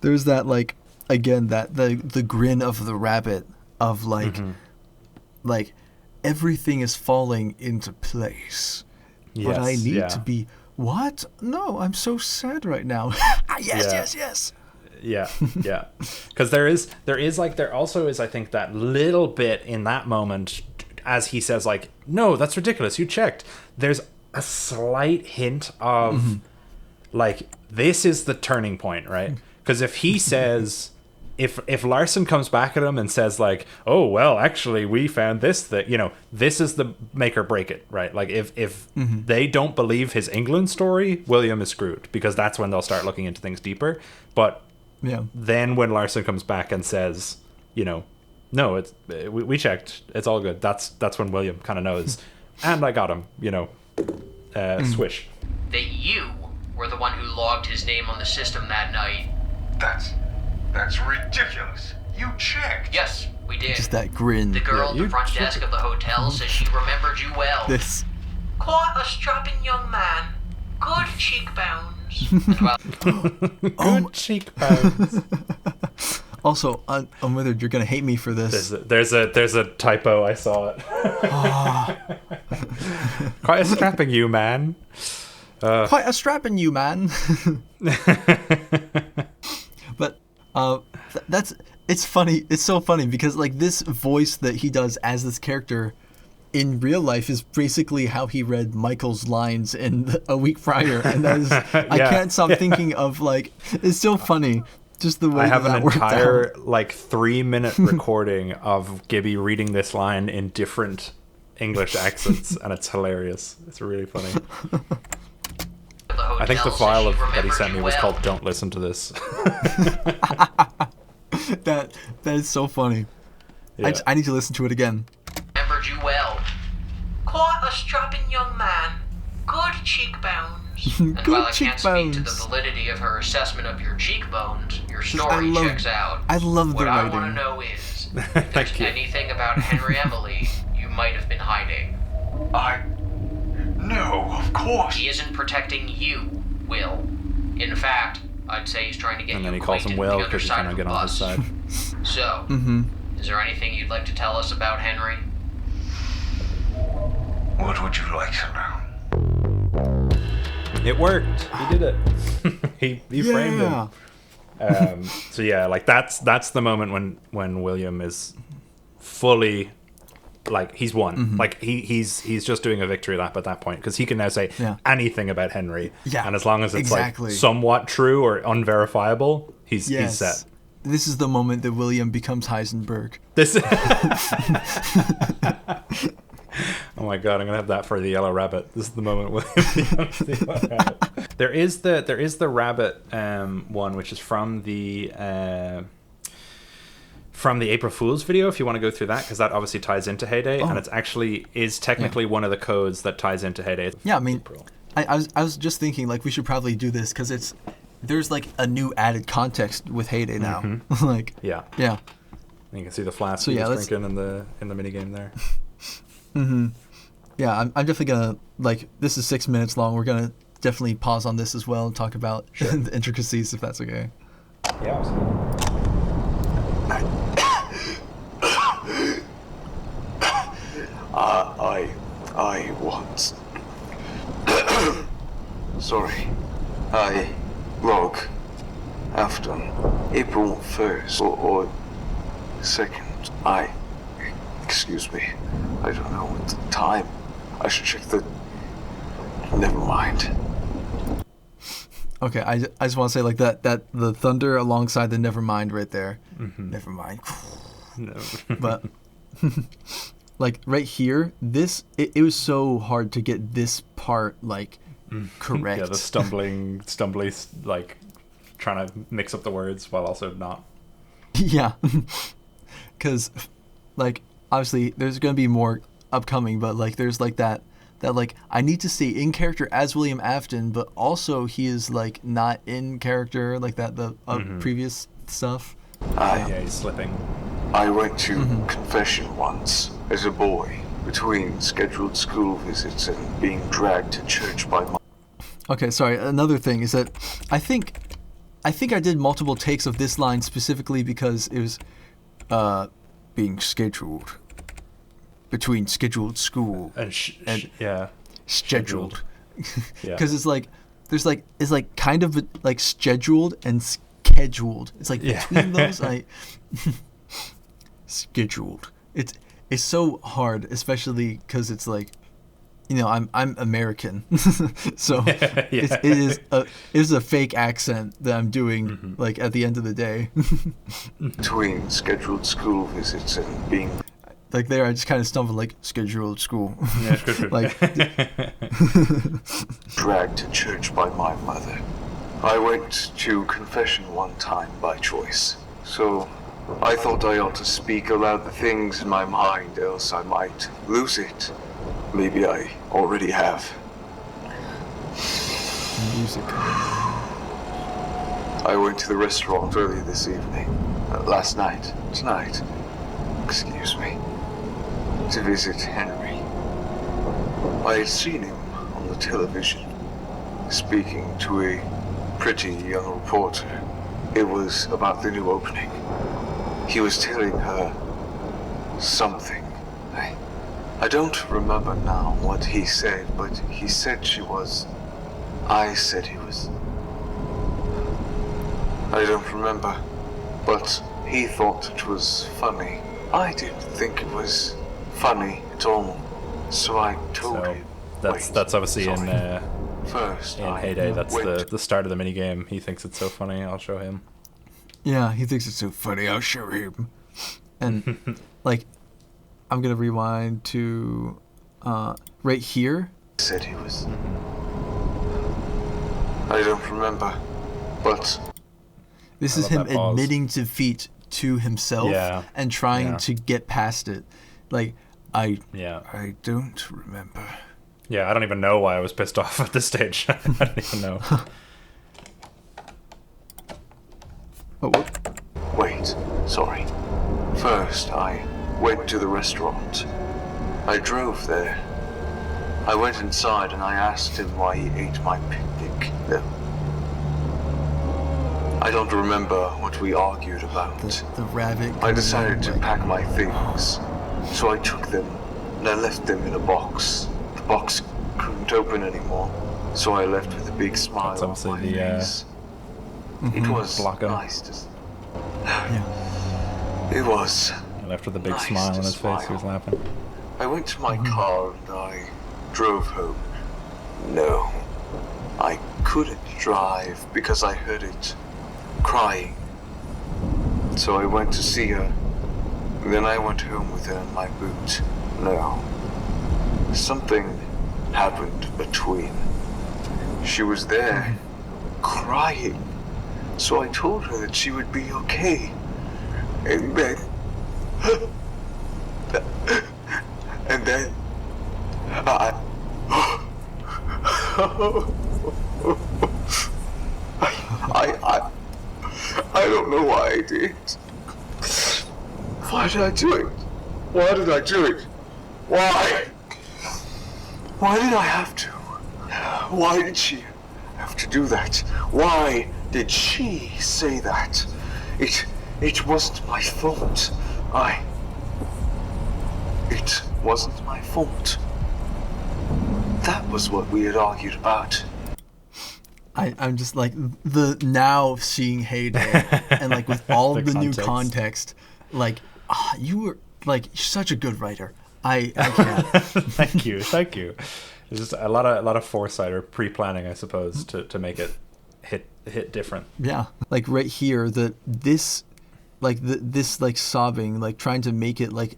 there's that like again that the grin of the rabbit of like like everything is falling into place. But I Yes, need yeah. to be what? No, I'm so sad right now. Yes. Yeah, yeah. Because there also is, I think, that little bit in that moment as he says, like, no, that's ridiculous. You checked. There's a slight hint of, like, this is the turning point, right? Because if he says, if Larson comes back at him and says, like, oh, well, actually, we found this, that, you know, this is the make or break it, right? Like, if they don't believe his England story, William is screwed, because that's when they'll start looking into things deeper. But then when Larson comes back and says, you know, no, it's we checked, it's all good, that's when William kind of knows. And I got him, you know, swish. That you were the one who logged his name on the system that night. That's ridiculous. You checked. Yes, we did. Just that grin. The girl at the front desk of the hotel says she remembered you well. This. Quite a strapping young man. Good cheekbones. And well, Good cheekbones. Also, Unwithered, you're gonna hate me for this. There's a typo. I saw it. Quite a strapping you, man. Quite a strapping you, man. But it's funny. It's so funny because like this voice that he does as this character in real life is basically how he read Michael's lines in A Week Prior, and that is I can't stop thinking of like it's so funny. Just the way I have that an entire like 3-minute recording of Gibby reading this line in different English accents, and it's hilarious. It's really funny. I think the file that he sent me was called "Don't Listen to This." that is so funny. Yeah. I need to listen to it again. remembered you well. Quite a strapping young man. Good cheekbones. And Good while I can't speak to the cheekbones. validity of her assessment of your cheekbones, your story checks out. I love the What I writing. want to know is, if there's anything about Henry Emily you might have been hiding. No, of course. He isn't protecting you, Will. In fact, I'd say he's trying to get And you then he calls him acquainted Will with the other because he's side trying to of the get on his bus. side. So, is there anything you'd like to tell us about Henry? What would you like to know? It worked. He did it. he framed him. So yeah, like that's the moment when William is fully like he's won. Like he's just doing a victory lap at that point because he can now say anything about Henry. Yeah, and as long as it's exactly. like somewhat true or unverifiable, he's set. This is the moment that William becomes Heisenberg. This. Oh my god, I'm gonna have that for the yellow rabbit. This is the moment William becomes the yellow rabbit. There is the rabbit one, which is from the April Fool's video. If you want to go through that, because that obviously ties into Heyday, and it's actually is technically one of the codes that ties into Heyday. Yeah, I mean, I was just thinking like we should probably do this because there's like a new added context with Heyday now. Like yeah. And you can see the flask he was drinking in the minigame there. Yeah, I'm definitely gonna like. This is 6 minutes long. We're gonna definitely pause on this as well and talk about the intricacies, if that's okay. Yeah, absolutely. I once. Sorry. I log after April 1st or 2nd. Excuse me. I don't know what the time. I should check the. Never mind. Okay, I just want to say like that the thunder alongside the Nevermind right there. Never mind. No. But like right here, it was so hard to get this part like correct. Yeah, the stumbly, like trying to mix up the words while also not. Yeah. because like obviously there's gonna be more upcoming, but like there's like that like I need to stay in character as William Afton, but also he is like not in character like that the previous stuff. Yeah, he's slipping. I went to confession once as a boy between scheduled school visits and being dragged to church by my... Okay, sorry. Another thing is that I think I did multiple takes of this line specifically because it was being scheduled between scheduled school and scheduled. Yeah. Because it's like there's like it's like kind of like scheduled and scheduled. It's like between those scheduled. It's so hard, especially because it's like, you know, I'm American, so it is a fake accent that I'm doing like at the end of the day. Between scheduled school visits and being like there, I just kind of stumbled like scheduled school. Yeah, like dragged to church by my mother. I went to confession one time by choice, so I thought I ought to speak aloud the things in my mind, else I might lose it. Maybe I already have. Music. I went to the restaurant earlier this evening, tonight, excuse me, to visit Henry. I had seen him on the television, speaking to a pretty young reporter. It was about the new opening. He was telling her something. I don't remember now what he said, but he said she was... I said he was... I don't remember, but he thought it was funny. I didn't think it was funny at all, so I told him. That's obviously in First, in Heyday. That's the start of the minigame. He thinks it's so funny. I'll show him. Yeah, he thinks it's so funny. I'll show him. And like, I'm gonna rewind to right here. Said he was. I don't remember, but this is him admitting defeat to himself and trying to get past it. Like I don't remember. Yeah, I don't even know why I was pissed off at this stage. I don't even know. Oh, what? Wait, sorry. First, I went to the restaurant. I drove there. I went inside and I asked him why he ate my picnic. I don't remember what we argued about. The rabbit. I decided to pack my things, so I took them and I left them in a box. The box couldn't open anymore, so I left with a big smile on my face. It was nice to see. It was. And after the big smile on his face, he was laughing. I went to my car and I drove home. No, I couldn't drive because I heard it crying. So I went to see her. Then I went home with her in my boot. No, something happened between. She was there, crying. So I told her that she would be okay. And then... I don't know why I did. Why did I do it? Why did I do it? Why? Why did I have to? Why did she have to do that? Why did she say that? It wasn't my fault. It wasn't my fault. That was what we had argued about. I'm just like the now seeing Heyday and like with all the new context, like you were like such a good writer. I can't. Thank you. There's just a lot of foresight or pre-planning, I suppose, to make it hit different. Yeah, like right here, this sobbing, like trying to make it like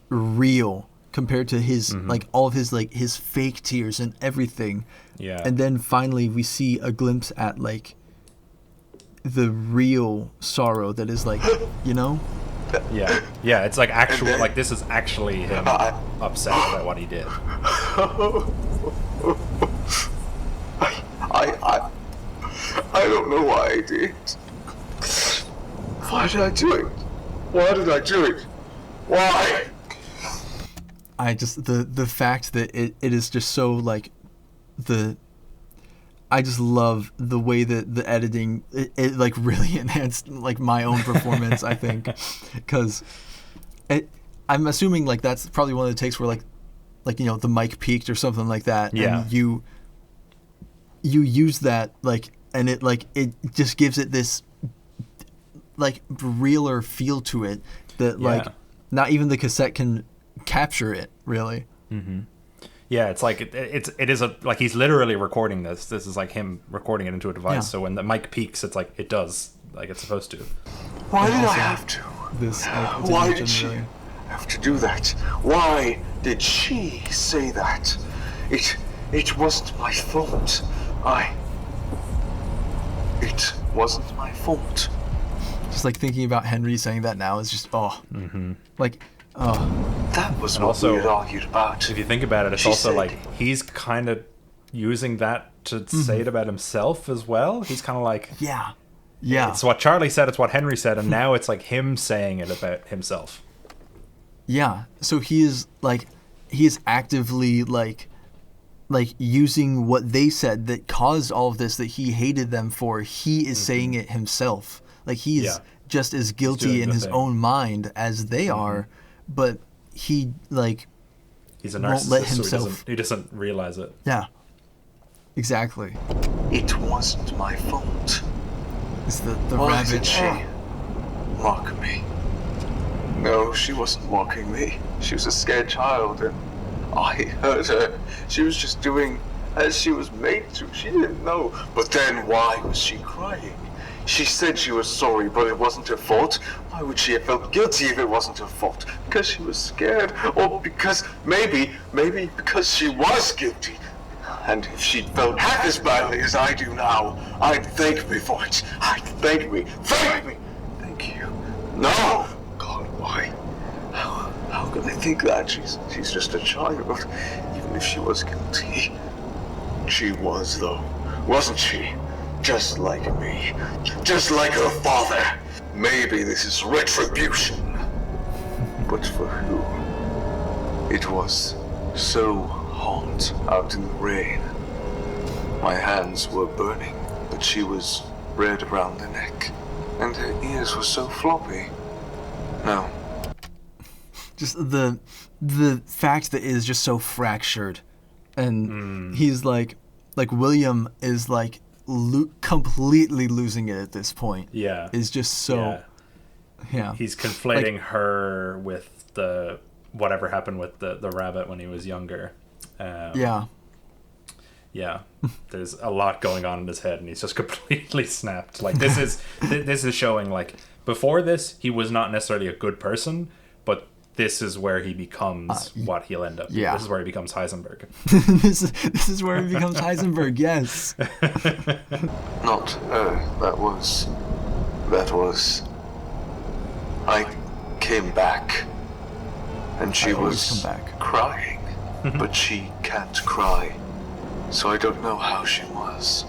real compared to his like all of his like his fake tears and everything. Yeah. And then finally we see a glimpse at like the real sorrow that is like, you know? Yeah, it's like actual, like this is actually him upset about what he did. I don't know why I did. Why did I do it? Why did I do it? Why? I just the fact that it is just so like I just love the way that the editing it like really enhanced like my own performance. I think because I'm assuming like that's probably one of the takes where like you know the mic peaked or something like that. Yeah. And you use that like and it just gives it this like realer feel to it that like not even the cassette can capture it really. Mm-hmm. Yeah, it's like it is a like he's literally recording this. This is like him recording it into a device. Yeah. So when the mic peaks, it's like it does like it's supposed to. Why did I have to? Why did she have to do that? Why did she say that? It wasn't my fault. It wasn't my fault. Just like thinking about Henry saying that now is just like. That was what we had argued about. If you think about it, it's also like he's kind of using that to say it about himself as well. He's kind of like yeah. It's what Charlie said. It's what Henry said, and now it's like him saying it about himself. Yeah. So he is actively like using what they said that caused all of this that he hated them for. He is saying it himself. Like he is just as guilty in his own mind as they are. But he he's a narcissist, won't let himself. So he doesn't realize it. Yeah, exactly. It wasn't my fault. It's the Why rabbit. Did she mock me? No, she wasn't mocking me. She was a scared child, and I hurt her. She was just doing as she was made to. She didn't know. But then, why was she crying? She said she was sorry, but it wasn't her fault. Why would she have felt guilty if it wasn't her fault? Because she was scared? Or because, maybe because she was guilty. And if she'd felt half as badly as I do now, I'd thank me for it. Thank me. Thank you. No! God, why? How can I think that? She's just a child, even if she was guilty. She was, though, wasn't she? Just like me. Just like her father. Maybe this is retribution. But for who? It was so hot out in the rain. My hands were burning, but she was red around the neck. And her ears were so floppy. No. Just the fact that it is just so fractured. And he's like William is like completely losing it at this point. Yeah. Is just so He's conflating her with the whatever happened with the rabbit when he was younger. Yeah. There's a lot going on in his head, and he's just completely snapped. Like this is showing like before this he was not necessarily a good person, but this is where he becomes what he'll end up. Yeah. This is where he becomes Heisenberg. this is where he becomes Heisenberg. Yes. Not her. That was. I came back, and she was crying, but she can't cry, so I don't know how she was.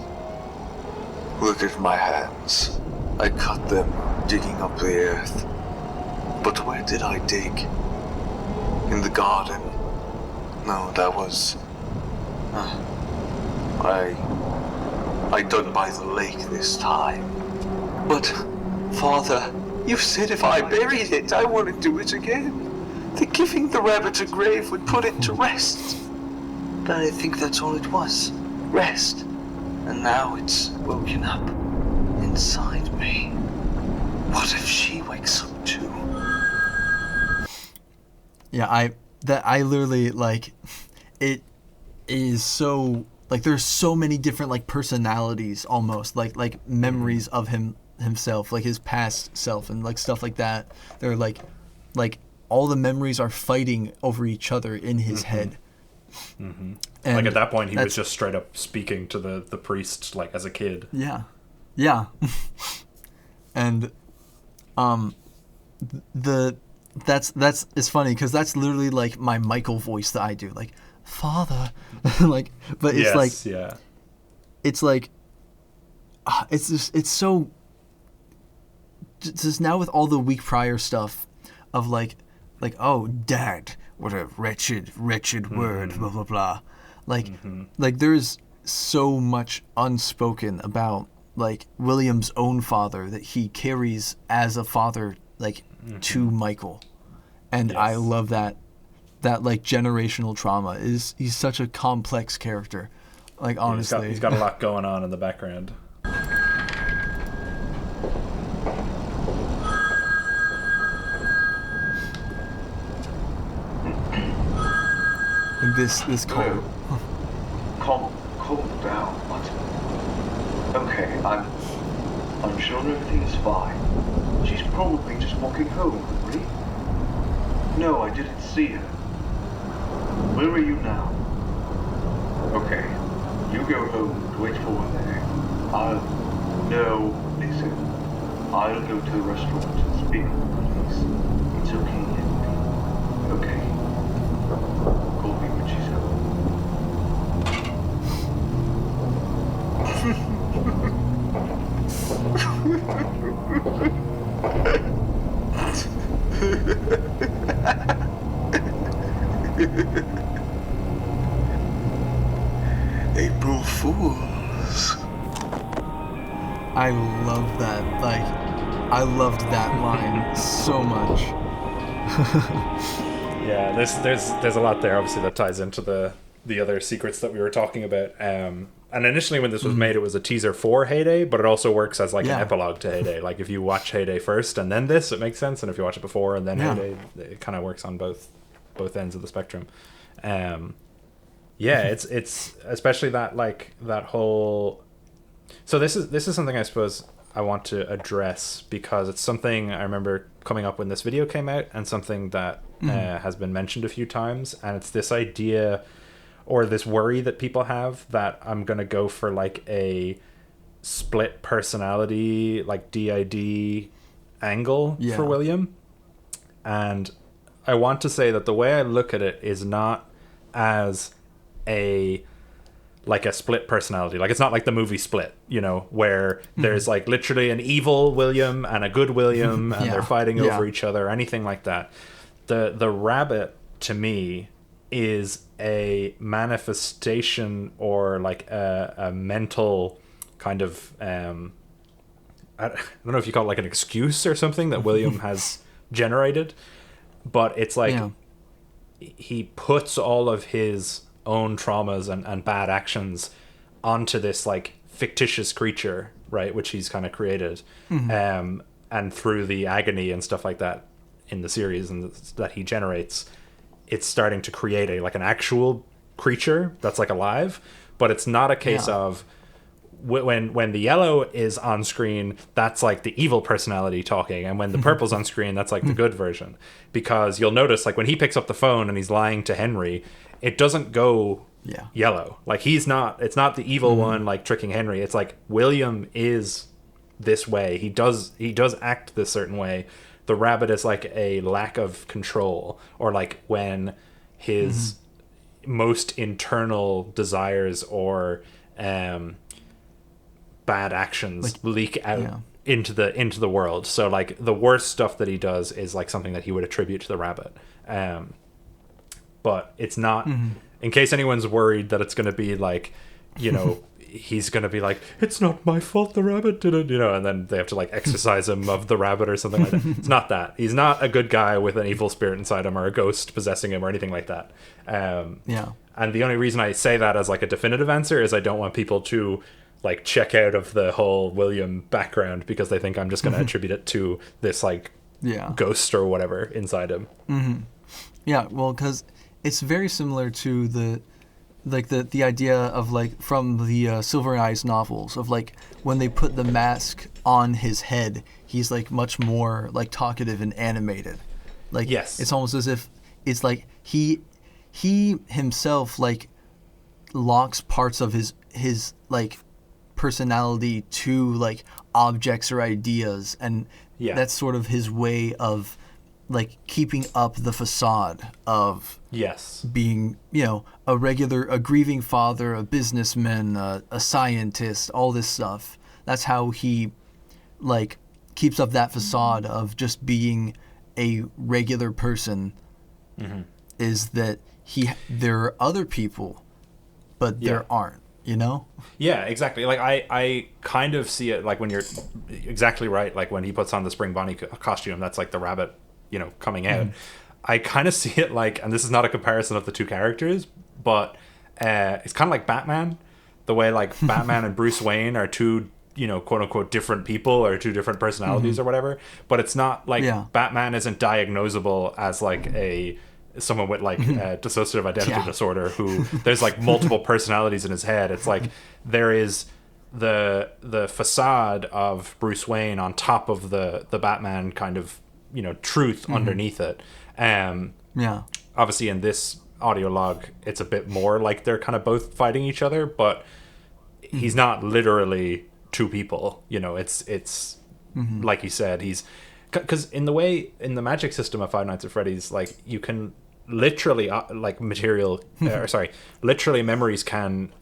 Look at my hands. I cut them digging up the earth. But where did I dig? In the garden? No, that was... I dug by the lake this time. But, Father, you said if I buried it, I wouldn't do it again. That giving the rabbit a grave would put it to rest. But I think that's all it was. Rest. And now it's woken up inside me. What if she wakes up too? Yeah, I literally like it is so like there's so many different like personalities almost like memories of himself, like his past self and like stuff like that. They're like all the memories are fighting over each other in his head. Mm-hmm. Like at that point he was just straight up speaking to the priest like as a kid. Yeah. And that's it's funny because that's literally like my Michael voice that I do, like father, like, but it's it's like it's just it's so just now with all the week prior stuff of like oh dad, what a wretched word, blah blah blah, like there's so much unspoken about like William's own father that he carries as a father like to Michael, and I love that like generational trauma is he's such a complex character, like honestly he's got a lot going on in the background. And this call. Calm down, but okay, I'm sure everything's fine. She's probably just walking home, right? No, I didn't see her. Where are you now? Okay, you go home and wait for her there. Listen. I'll go to the restaurant and speak with the police. It's okay, Henry. Okay. Call me when she's home. April Fools. I love that. Like, I loved that line so much. Yeah, there's a lot there, obviously, that ties into the other secrets that we were talking about. And initially when this was made, it was a teaser for Heyday, but it also works as like an epilogue to Heyday. Like if you watch Heyday first and then this, it makes sense. And if you watch it before and then Heyday, it kind of works on both ends of the spectrum. It's especially that whole. So this is something I suppose I want to address because it's something I remember coming up when this video came out and something that has been mentioned a few times, and it's this idea or this worry that people have that I'm gonna go for like a split personality, like DID angle for William. And I want to say that the way I look at it is not as a split personality. Like it's not like the movie Split, you know, where there's like literally an evil William and a good William and they're fighting over each other or anything like that. The rabbit to me is a manifestation or like a mental kind of I don't know if you call it like an excuse or something that William has generated, but it's like he puts all of his own traumas and bad actions onto this like fictitious creature, right, which he's kind of created, and through the agony and stuff like that in the series and that he generates, it's starting to create an actual creature that's like alive. But it's not a case of when the yellow is on screen, that's like the evil personality talking, and when the purple's on screen, that's like the good version. Because you'll notice like when he picks up the phone and he's lying to Henry, it doesn't go yellow. Like it's not the evil one like tricking Henry. It's like William is this way. He does act this certain way. The rabbit is like a lack of control, or like when his most internal desires or bad actions like, leak out into the world. So like the worst stuff that he does is like something that he would attribute to the rabbit. But it's not, in case anyone's worried that it's going to be like, you know, he's going to be like, it's not my fault the rabbit did it, you know, and then they have to like exorcise him of the rabbit or something like that. It's not that. He's not a good guy with an evil spirit inside him or a ghost possessing him or anything like that. And the only reason I say that as like a definitive answer is I don't want people to like check out of the whole William background because they think I'm just going to attribute it to this like ghost or whatever inside him. Yeah, well, because it's very similar to the idea of like from the Silv3r's novels of like when they put the mask on his head, he's like much more like talkative and animated. Like it's almost as if it's like he himself like locks parts of his like personality to like objects or ideas, and that's sort of his way of like keeping up the facade of being, you know, a grieving father, a businessman, a scientist, all this stuff. That's how he like keeps up that facade of just being a regular person. Is that there are other people, but there aren't, you know? Yeah, exactly. Like I kind of see it like when you're exactly right. Like when he puts on the Spring Bonnie costume, that's like the rabbit, you know, coming out. I kind of see it like, and this is not a comparison of the two characters, but it's kind of like Batman, the way like Batman and Bruce Wayne are two, you know, quote unquote different people or two different personalities or whatever. But it's not like Batman isn't diagnosable as like someone with like dissociative identity disorder who there's like multiple personalities in his head. It's like there is the facade of Bruce Wayne on top of the Batman kind of, you know, truth underneath it. Obviously in this audio log it's a bit more like they're kind of both fighting each other, but he's not literally two people, you know. It's like you said, he's because in the magic system of Five Nights at Freddy's, like you can literally like literally memories can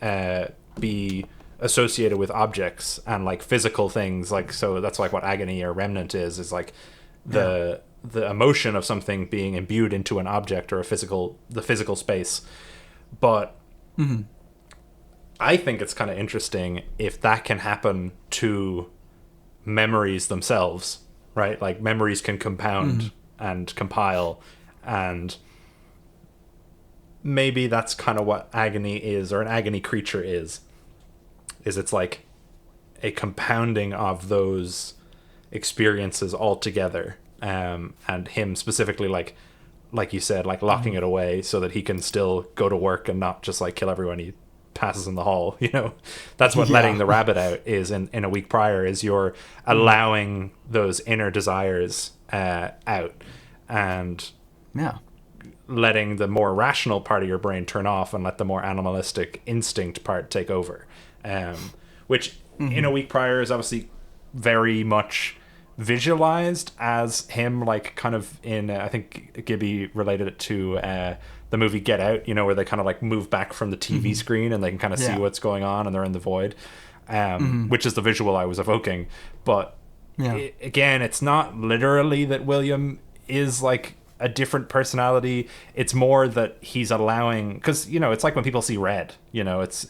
be associated with objects and like physical things, like, so that's like what agony or remnant is like the emotion of something being imbued into an object or the physical space. But I think it's kind of interesting if that can happen to memories themselves, right? Like memories can compound and compile, and maybe that's kind of what agony is, or an agony creature is it's like a compounding of those experiences all together, and him specifically like you said, like locking it away so that he can still go to work and not just like kill everyone he passes in the hall, you know. That's what letting the rabbit out is in a week prior, is you're allowing those inner desires out and letting the more rational part of your brain turn off and let the more animalistic instinct part take over, which in a week prior is obviously very much visualized as him like kind of in I think Gibby related it to the movie Get Out, you know, where they kind of like move back from the TV screen and they can kind of see what's going on and they're in the void, which is the visual I was evoking. But again, it's not literally that William is like a different personality. It's more that he's allowing, because, you know, it's like when people see red, you know, it's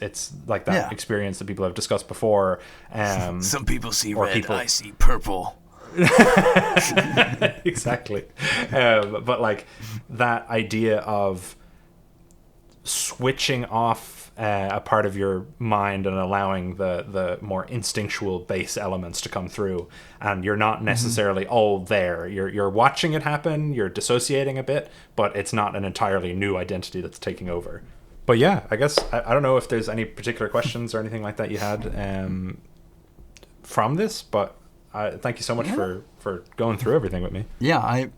like that experience that people have discussed before. Some people see red, I see purple. Exactly. But like that idea of switching off a part of your mind and allowing the more instinctual base elements to come through, and you're not necessarily all there. You're watching it happen, you're dissociating a bit, but it's not an entirely new identity that's taking over. But yeah, I guess I don't know if there's any particular questions or anything like that you had from this, but thank you so much for going through everything with me. I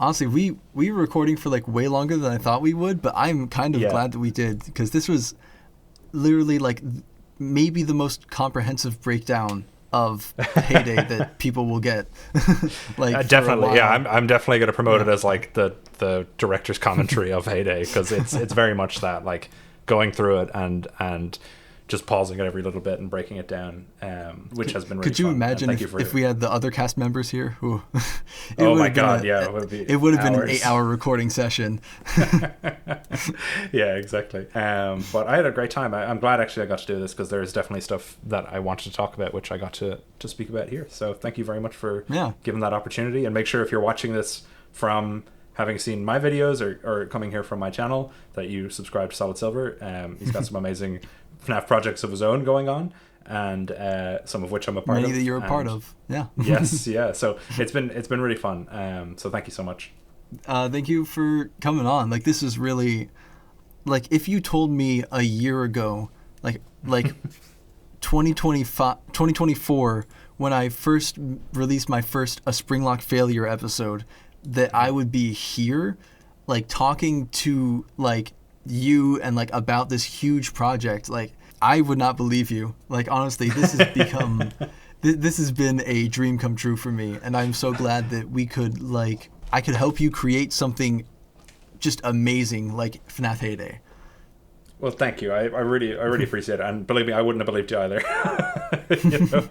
honestly, we were recording for like way longer than I thought we would, but I'm kind of glad that we did, because this was literally like maybe the most comprehensive breakdown of Heyday that people will get. Like definitely, I'm definitely going to promote it as like the director's commentary of Heyday, because it's very much that, like going through it and just pausing it every little bit and breaking it down, which has been really Could you fun. imagine if we had the other cast members here? Who oh my god, it would have been an 8-hour recording session. Yeah, exactly. But I had a great time. I'm glad actually I got to do this, because there's definitely stuff that I wanted to talk about, which I got to speak about here. So thank you very much for giving that opportunity. And make sure if you're watching this from having seen my videos or coming here from my channel, that you subscribe to Solid Silv3r. He's got some amazing FNAF projects of his own going on, and some of which I'm a part of. Many that you're a part of. Yes, yeah. So it's been really fun. So thank you so much. Thank you for coming on. Like, this is really, like, if you told me a year ago, like 2024, when I first released my first A Springlock Failure episode, that I would be here, like, talking to, like, you and, like, about this huge project, like, I would not believe you. Like, honestly, this has become, this has been a dream come true for me. And I'm so glad that we could, like, I could help you create something just amazing like FNAF Heyday. Well, thank you. I really appreciate it. And believe me, I wouldn't have believed you either. You know?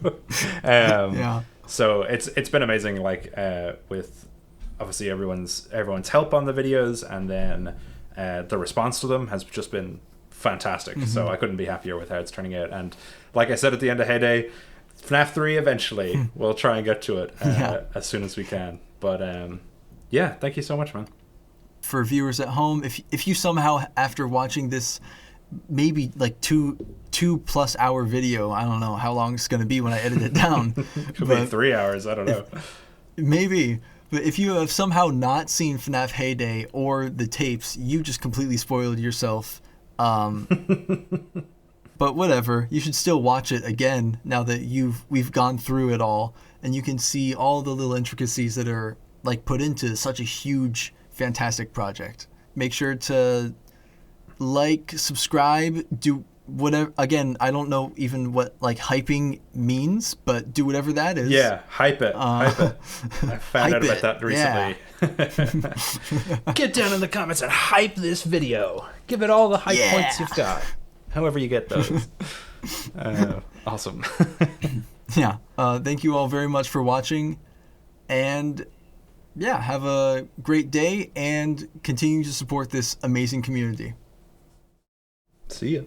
Yeah. So it's been amazing, like, with obviously everyone's help on the videos, and then the response to them has just been fantastic. Mm-hmm. So I couldn't be happier with how it's turning out. And like I said at the end of Heyday, FNAF 3 eventually. We'll try and get to it as soon as we can. But yeah, thank you so much, man. For viewers at home, if you somehow, after watching this maybe like 2+ hour video, I don't know how long it's going to be when I edit it down. Could be 3 hours, I don't know. Maybe. But if you have somehow not seen FNAF Heyday or the tapes, you just completely spoiled yourself. But whatever, you should still watch it again now that we've gone through it all, and you can see all the little intricacies that are like put into such a huge, fantastic project. Make sure to like, subscribe, do whatever. Again, I don't know even what like hyping means, but do whatever that is. Yeah, hype it. Hype it. I found out about that recently. Yeah. Get down in the comments and hype this video. Give it all the hype points you've got. However you get those. Awesome. Yeah. Thank you all very much for watching. And yeah, have a great day and continue to support this amazing community. See ya.